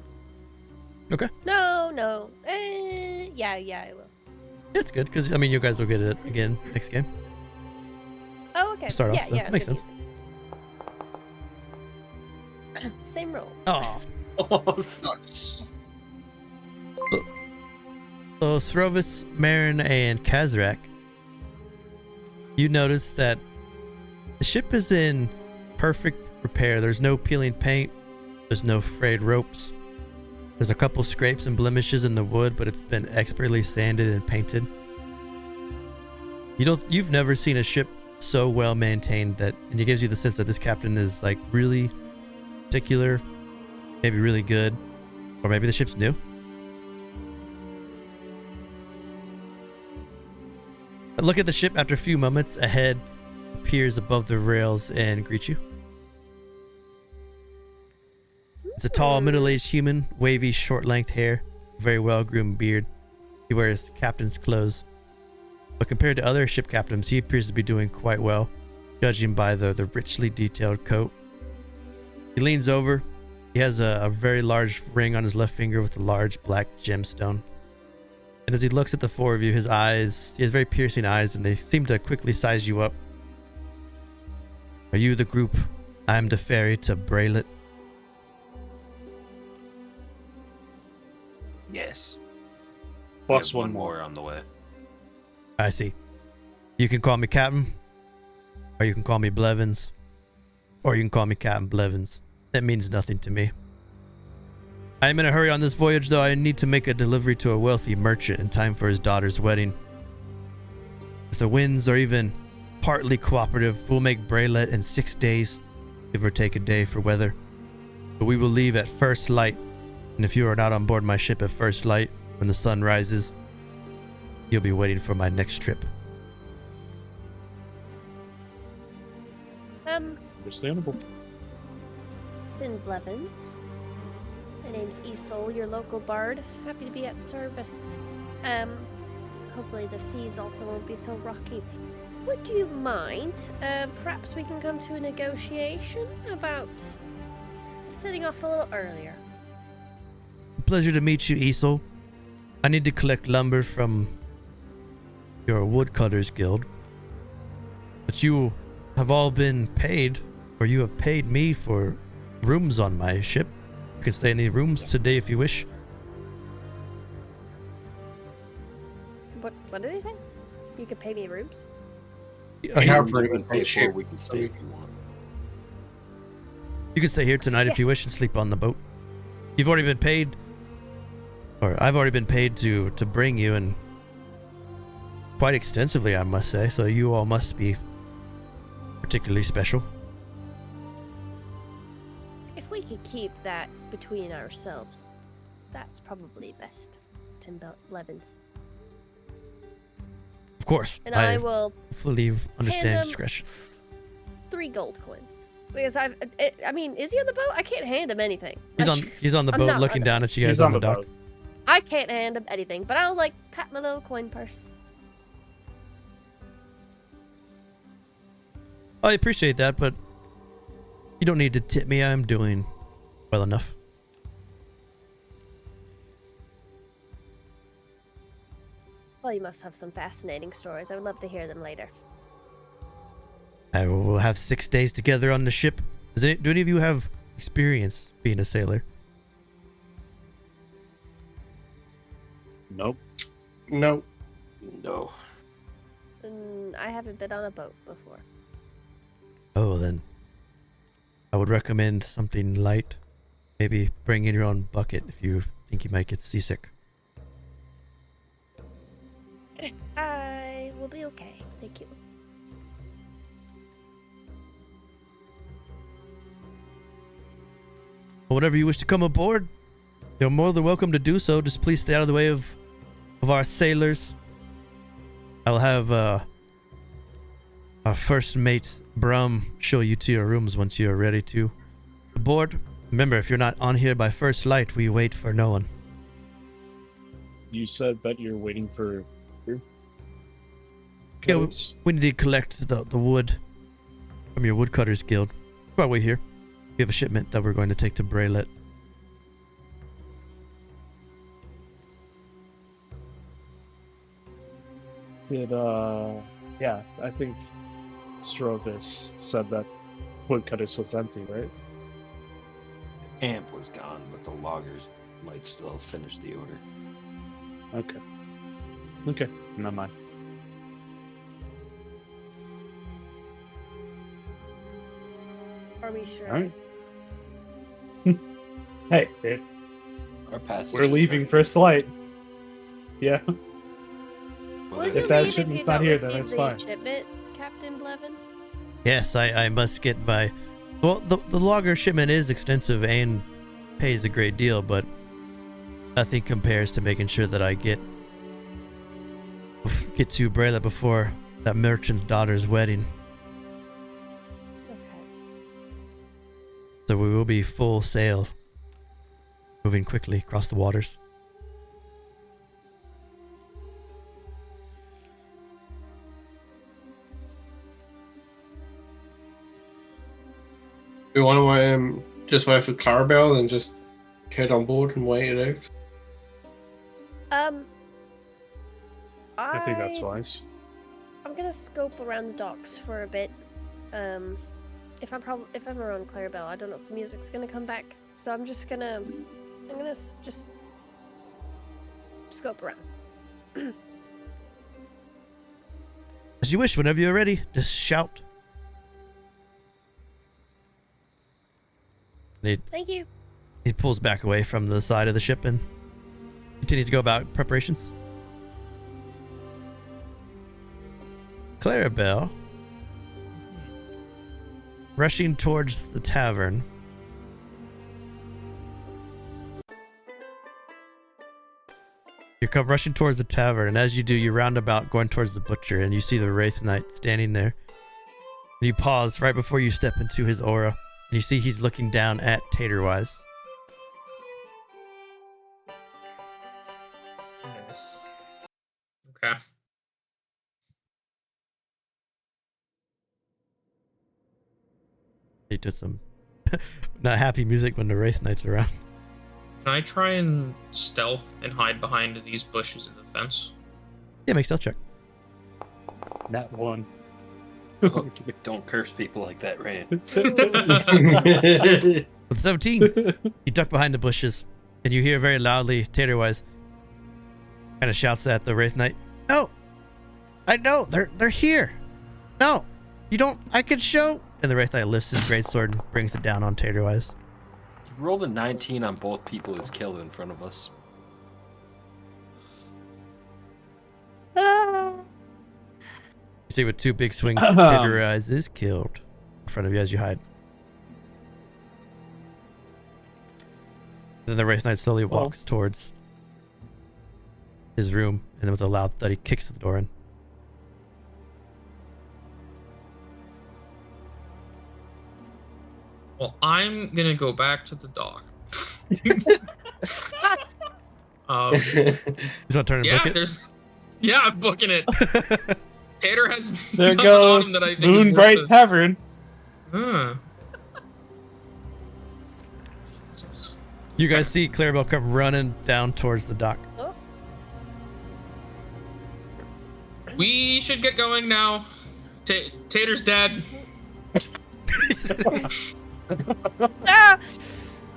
S1: Okay.
S2: No. Yeah, I will.
S1: That's good, because, I mean, you guys will get it again next game.
S2: Oh, okay.
S1: Start off, so
S2: yeah.
S1: makes sense.
S2: Same roll.
S1: Oh.
S5: Nice.
S1: So Srovis, Marin, and Kazrak, you notice that the ship is in perfect repair. There's no peeling paint. There's no frayed ropes. There's a couple scrapes and blemishes in the wood, but it's been expertly sanded and painted. You've never seen a ship so well maintained and it gives you the sense that this captain is like really particular, maybe really good, or maybe the ship's new. Look at the ship. After a few moments, a head appears above the rails and greets you. It's a tall, middle-aged human, wavy, short-length hair, very well-groomed beard. He wears captain's clothes. But compared to other ship captains, he appears to be doing quite well, judging by the richly detailed coat. He leans over. He has a very large ring on his left finger with a large black gemstone. And as he looks at the 4 of you, he has very piercing eyes, and they seem to quickly size you up. Are you the group I am to ferry to Braylet?
S3: Yes.
S4: Plus
S3: We have
S4: one more.
S3: on the way.
S1: I see. You can call me Captain, or you can call me Blevins, or you can call me Captain Blevins. That means nothing to me. I am in a hurry on this voyage, though. I need to make a delivery to a wealthy merchant in time for his daughter's wedding. If the winds are even partly cooperative, we'll make Braylet in 6 days, give or take a day for weather. But we will leave at first light, and if you are not on board my ship at first light, when the sun rises, you'll be waiting for my next trip.
S4: Understandable.
S2: Tin Blevins. My name's Isole, your local bard. Happy to be at service. Hopefully the seas also won't be so rocky. Would you mind, perhaps we can come to a negotiation about setting off a little earlier?
S1: Pleasure to meet you, Isole. I need to collect lumber from your woodcutters guild. But you have all been paid, or you have paid me for rooms on my ship. You can stay in the rooms today if you wish.
S2: What did he say? You could pay me rooms?
S6: I have
S3: You
S6: rooms
S3: can
S6: on
S3: pay
S6: the
S3: for
S6: ship.
S3: it, we can stay if you want.
S1: You can stay here tonight if you
S2: Yes.
S1: wish and sleep on the boat. You've already been paid, or I've already been paid to bring you, and quite extensively, I must say, so you all must be particularly special.
S2: If we could keep that between ourselves, that's probably best, Tin Blevins.
S1: Of course,
S2: And I will
S1: fully understand
S2: hand him
S1: discretion.
S2: 3 gold coins. Because I mean, is he on the boat? I can't hand him anything.
S1: He's on the
S2: I'm
S1: boat
S2: not
S1: looking
S2: on
S1: down at you guys
S4: He's
S1: on the dock.
S4: boat.
S2: I can't hand him anything, but I'll pat my little coin purse.
S1: I appreciate that, but you don't need to tip me. I'm doing well enough.
S2: Well, you must have some fascinating stories. I would love to hear them later.
S1: I will have 6 days together on the ship. Do any of you have experience being a sailor?
S4: Nope.
S6: No.
S3: No.
S2: I haven't been on a boat before.
S1: Oh, then I would recommend something light. Maybe bring in your own bucket if you think you might get seasick.
S2: I will be okay. Thank you.
S1: Whenever you wish to come aboard, you're more than welcome to do so. Just please stay out of the way of our sailors. I will have our first mate, Brum, show you to your rooms once you are ready to aboard. Remember, if you're not on here by first light, we wait for no one.
S4: You said that you're waiting for...
S1: Yeah, we need to collect the wood from your woodcutters guild. We're on our way here. We have a shipment that we're going to take to Braylet.
S4: Yeah, I think Srovis said that woodcutters was empty, right?
S3: Amp was gone, but the loggers might still finish the order.
S4: Okay. Okay, never mind.
S2: Are we sure?
S4: Alright. Hey,
S3: Our passage
S4: we're leaving first light. Yeah.
S3: Well,
S2: Will
S3: if
S2: you
S4: that
S2: leave
S4: shipment's
S2: if you
S4: not
S2: don't
S4: here, then
S2: receive
S4: it's
S2: the
S4: fine.
S2: shipment, Captain Blevins?
S1: Yes, I must get my... Well, the logger shipment is extensive and pays a great deal, but nothing compares to making sure that I get to Braylet before that merchant's daughter's wedding.
S2: Okay.
S1: So we will be full sail, moving quickly across the waters.
S6: We want to just wait for Clarabell and just head on board and wait it out.
S4: I think that's wise.
S2: I'm gonna scope around the docks for a bit. If I'm around Clarabell, I don't know if the music's gonna come back, so I'm gonna just scope around.
S1: As you wish, whenever you're ready, just shout.
S2: Thank you.
S1: He pulls back away from the side of the ship and continues to go about preparations. Clarabell, rushing towards the tavern. You come rushing towards the tavern, and as you do, you round about going towards the butcher, and you see the Wraith Knight standing there. And you pause right before you step into his aura, and you see he's looking down at Taterwise.
S5: Okay.
S1: He did some not happy music when the Wraith Knight's around.
S5: Can I try and stealth and hide behind these bushes in the fence?
S1: Yeah, make stealth check.
S4: That one.
S3: Oh, don't curse people like that, Rand.
S1: With 17, you duck behind the bushes, and you hear very loudly Taterwise kind of shouts at the Wraith Knight. No! I know! They're here! No! You don't... I can show... And the Wraith Knight lifts his greatsword and brings it down on Taterwise.
S3: You rolled a 19 on both people is killed in front of us.
S1: You see with two big swings, Taterwise is killed in front of you as you hide. Then the Wraith Knight slowly walks towards his room, and then with a loud thud, he kicks the door in.
S5: Well, I'm gonna go back to the dock.
S1: You just want to turn and book it?
S5: Yeah, I'm booking it. Tater has
S4: There
S5: nothing
S4: goes
S5: on him that I think is worth
S4: Moonbright
S5: it.
S4: Tavern.
S5: Huh.
S1: You guys see Clarabell come running down towards the dock.
S2: Oh.
S5: We should get going now. Tater's dead.
S2: Ah!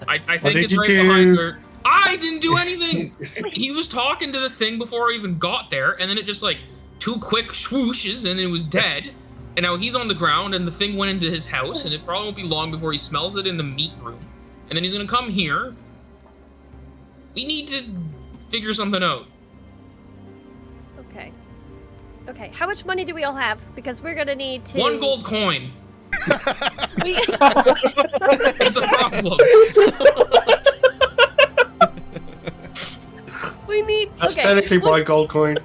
S5: I
S6: What
S5: think
S6: did
S5: it's
S6: you
S5: right
S6: do?
S5: behind her. I didn't do anything. He was talking to the thing before I even got there, and then it just like two quick swooshes, and it was dead. And now he's on the ground, and the thing went into his house, and it probably won't be long before he smells it in the meat room. and then he's gonna come here. We need to figure something out.
S2: Okay. Okay, how much money do we all have? Because we're gonna need to...
S5: 1 gold coin.
S2: We...
S5: It's a problem.
S2: we need...
S6: That's
S2: okay.
S6: technically my gold coin.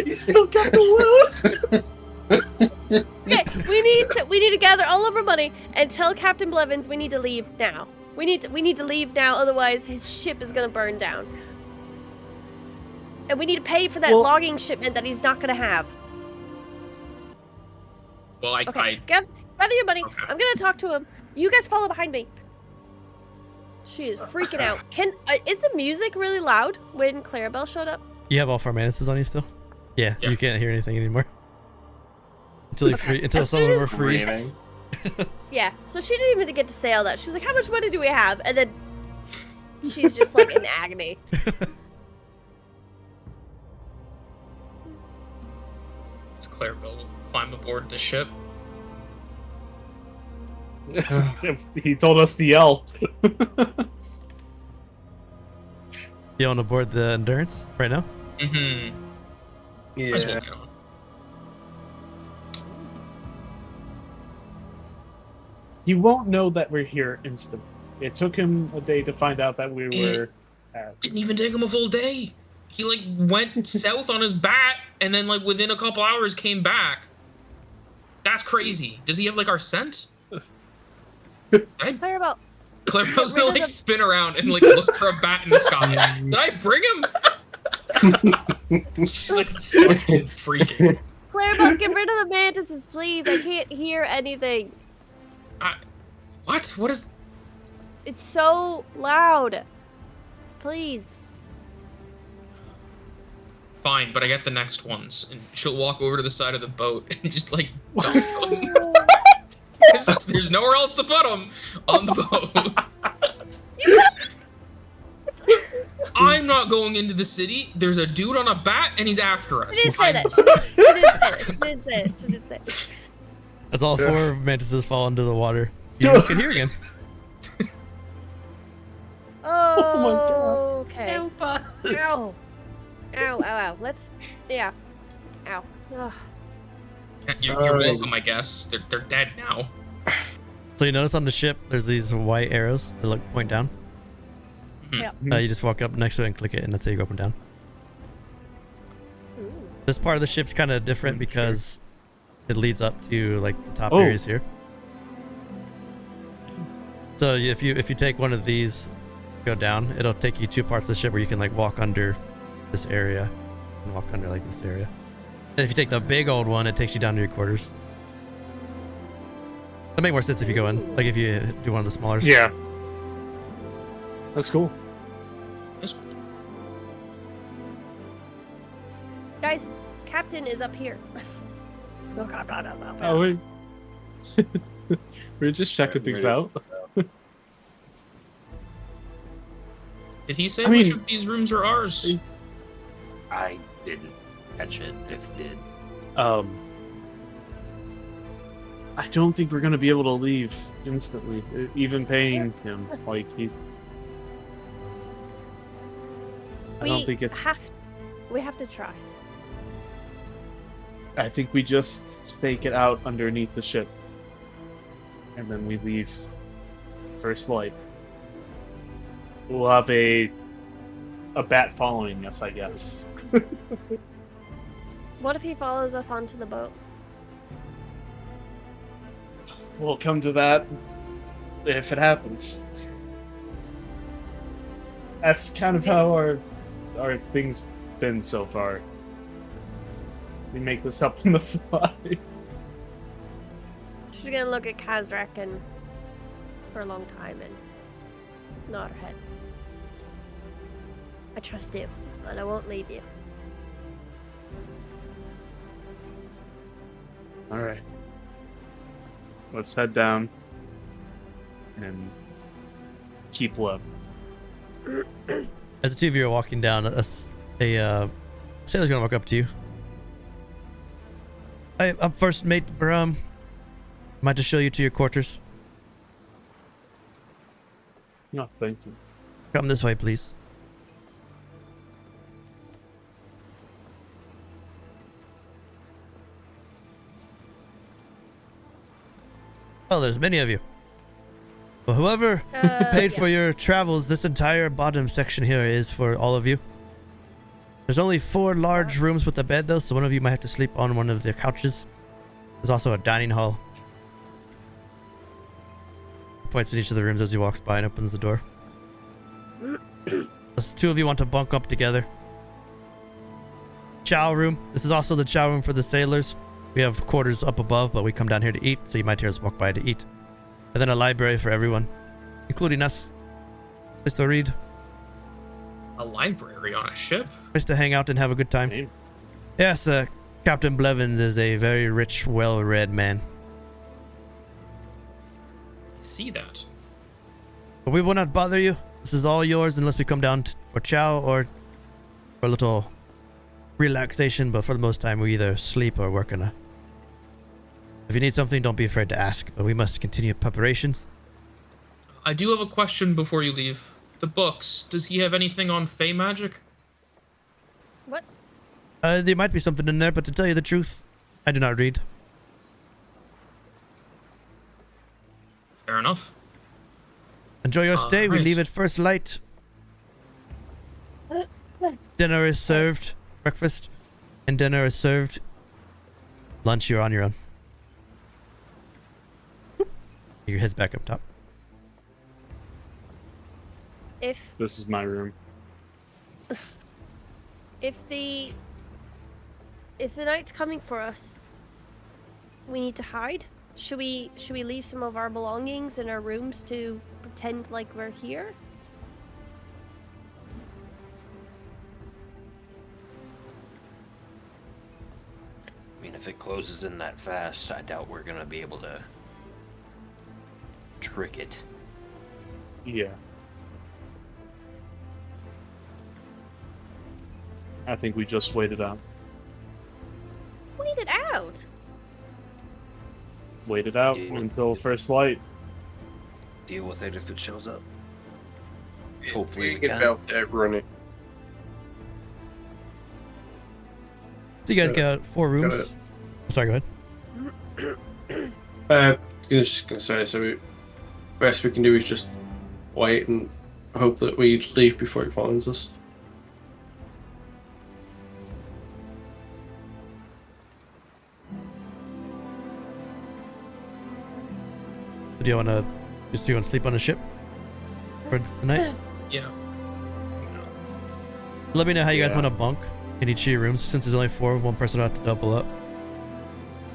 S4: You still got the
S2: Okay, we need to gather all of our money and tell Captain Blevins we need to leave now. We need to leave now, otherwise his ship is gonna burn down. And we need to pay for that logging shipment that he's not gonna have.
S5: Well,
S2: Okay, gather your money.
S5: Okay.
S2: I'm gonna talk to him. You guys follow behind me. She is freaking out. Is the music really loud when Clarabell showed up?
S1: You have all 4 manaces on you still? Yeah,
S5: Yeah.
S1: you can't hear anything anymore. Until you free, until
S2: As
S1: some of
S2: soon
S1: them are
S2: as-
S1: free.
S3: Screaming.
S2: Yeah, so she didn't even get to say all that. She's like, how much money do we have? And then she's just like in agony.
S5: Does Clarabell climb aboard the ship?
S4: He told us to yell.
S1: You on aboard the Endurance right now?
S5: Mm-hmm. Might as well
S6: Yeah.
S5: get on.
S4: He won't know that we're here instantly. It took him a day to find out that we were.
S5: Didn't even take him a full day. He like went south on his bat, and then like within a couple hours came back. That's crazy. Does he have like our scent?
S2: Clarabell,
S5: Clarabell's gonna like spin around and like look for a bat in the sky. Did I bring him? She's like fucking freaking.
S2: Clarabell, get rid of the mantises, please. I can't hear anything.
S5: What? What is?
S2: It's so loud. Please.
S5: Fine, but I get the next ones, and she'll walk over to the side of the boat and just like dump them. There's nowhere else to put them on the boat. I'm not going into the city. There's a dude on a bat, and he's after us.
S2: She didn't say that. She didn't say it. She didn't say it.
S1: As all 4 mantises fall into the water, you can hear again.
S2: Oh
S4: my God.
S2: Okay.
S3: Help us.
S2: Ow. Ow, ow, ow. Let's... Yeah. Ow. Ugh.
S5: You're welcome, I guess. They're dead now.
S1: So you notice on the ship, there's these white arrows that look point down.
S2: Yeah.
S1: You just walk up next to it and click it, and that's how you go up and down.
S2: Ooh.
S1: This part of the ship's kind of different because it leads up to like the top
S4: Oh.
S1: areas here. So if you take one of these, go down, it'll take you 2 parts of the ship where you can like walk under this area and walk under like this area. And if you take the big old one, it takes you down to your quarters. It'll make more sense if you go in, like if you do one of the smaller.
S4: Yeah. That's cool.
S5: That's cool.
S2: Guys, Captain is up here. No, Captain is up here.
S4: Oh, we we're just checking things out.
S5: Did he say
S4: I
S5: which
S4: mean-
S5: of these rooms are ours?
S3: I didn't catch it. If it did.
S4: I don't think we're gonna be able to leave instantly, even paying him. Like I don't think it's.
S2: We have to try.
S4: I think we just stake it out underneath the ship, and then we leave first light. We'll have a bat following us, I guess.
S2: What if he follows us onto the boat?
S4: We'll come to that if it happens. That's kind of how our things been so far. We make this up on the fly.
S2: She's gonna look at Kazrak and for a long time and nod her head. I trust you, and I won't leave you.
S4: All right. Let's head down and keep low.
S1: As the 2 of you are walking down, a sailor's gonna walk up to you. I'm first mate Bram. Might just show you to your quarters.
S4: No, thank you.
S1: Come this way, please. Well, there's many of you. Well, whoever paid for your travels, this entire bottom section here is for all of you. There's only 4 large rooms with a bed, though, so one of you might have to sleep on one of the couches. There's also a dining hall. He points at each of the rooms as he walks by and opens the door. Unless 2 of you want to bunk up together. Chow room. This is also the chow room for the sailors. We have quarters up above, but we come down here to eat, so you might hear us walk by to eat. And then a library for everyone, including us. Place to read.
S5: A library on a ship?
S1: Place to hang out and have a good time.
S4: Hey.
S1: Yes, Captain Blevins is a very rich, well-read man.
S5: I see that.
S1: But we will not bother you. This is all yours unless we come down for chow or for a little relaxation, but for the most time we either sleep or work on a... If you need something, don't be afraid to ask, but we must continue preparations.
S5: I do have a question before you leave. The books, does he have anything on Fey magic?
S2: What?
S1: There might be something in there, but to tell you the truth, I do not read.
S5: Fair enough.
S1: Enjoy your stay. We
S5: Right.
S1: leave at first light. Dinner is served. Breakfast and dinner is served. Lunch, you're on your own. Your head's back up top.
S2: If
S4: This is my room.
S2: if the night's coming for us, we need to hide. Should we leave some of our belongings in our rooms to pretend like we're here?
S3: I mean, if it closes in that fast, I doubt we're gonna be able to trick it.
S4: Yeah. I think we just wait it out.
S2: Wait it out.
S4: Wait it out
S3: Yeah.
S4: until first light.
S3: Deal with it if it shows up. Hopefully we
S6: get
S3: can.
S6: about that running.
S1: So you guys
S6: So,
S1: got 4 rooms.
S6: got it.
S1: Sorry, go ahead.
S6: I was just gonna say, so best we can do is just wait and hope that we leave before he finds us.
S1: Do you want to sleep on a ship for the night?
S5: Yeah.
S1: Let me know how you guys
S6: Yeah.
S1: want to bunk in each of your rooms. Since there's only 4, one person will have to double up,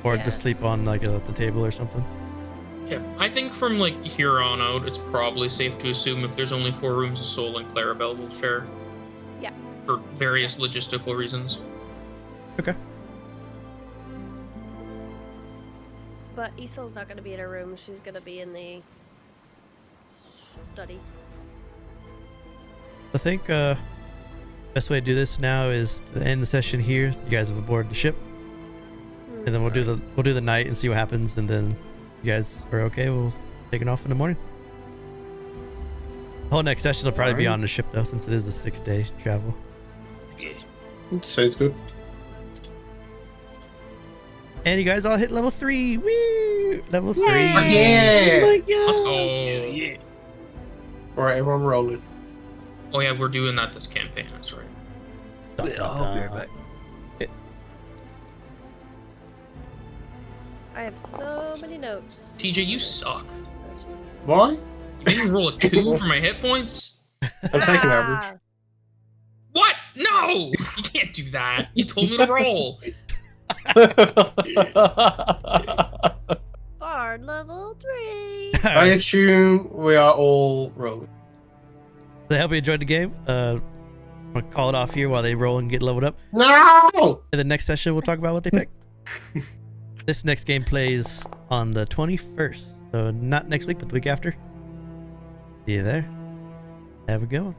S1: or
S2: Yeah.
S1: just sleep on like the table or something.
S5: Yeah. I think from like here on out, it's probably safe to assume if there's only 4 rooms, Isole and Clarabell will share.
S2: Yeah.
S5: For various logistical reasons.
S1: Okay.
S2: But Isol's not going to be in her room. She's going to be in the study.
S1: I think best way to do this now is to end the session here. You guys have aboard the ship, and then we'll do the night and see what happens. And then you guys are okay. We'll take it off in the morning. The whole next session will probably be
S6: Alright.
S1: on the ship though, since it is a 6-day travel.
S3: Yeah.
S6: Sounds good.
S1: And you guys all hit level 3. Woo! Level 3.
S6: Yeah!
S5: Let's go.
S6: Alright, everyone rolling.
S5: Oh yeah, we're doing that this campaign. That's right.
S1: Dun,
S3: Yeah,
S1: dun,
S3: I'll be right
S1: dun.
S3: back.
S2: I have so many notes.
S5: TJ, you suck.
S6: Why?
S5: You made me roll a 2 for my hit points.
S6: I'm taking average.
S5: What? No! You can't do that. You told me to roll.
S2: Bard level 3.
S6: I assume we are all rolling.
S1: So I hope you enjoyed the game. I'm gonna call it off here while they roll and get leveled up.
S6: No!
S1: In the next session, we'll talk about what they pick. This next game plays on the 21st, so not next week, but the week after. See you there. Have a good one.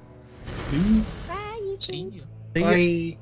S2: Bye, you
S5: See
S2: two.
S5: ya.
S1: See ya.
S6: Bye.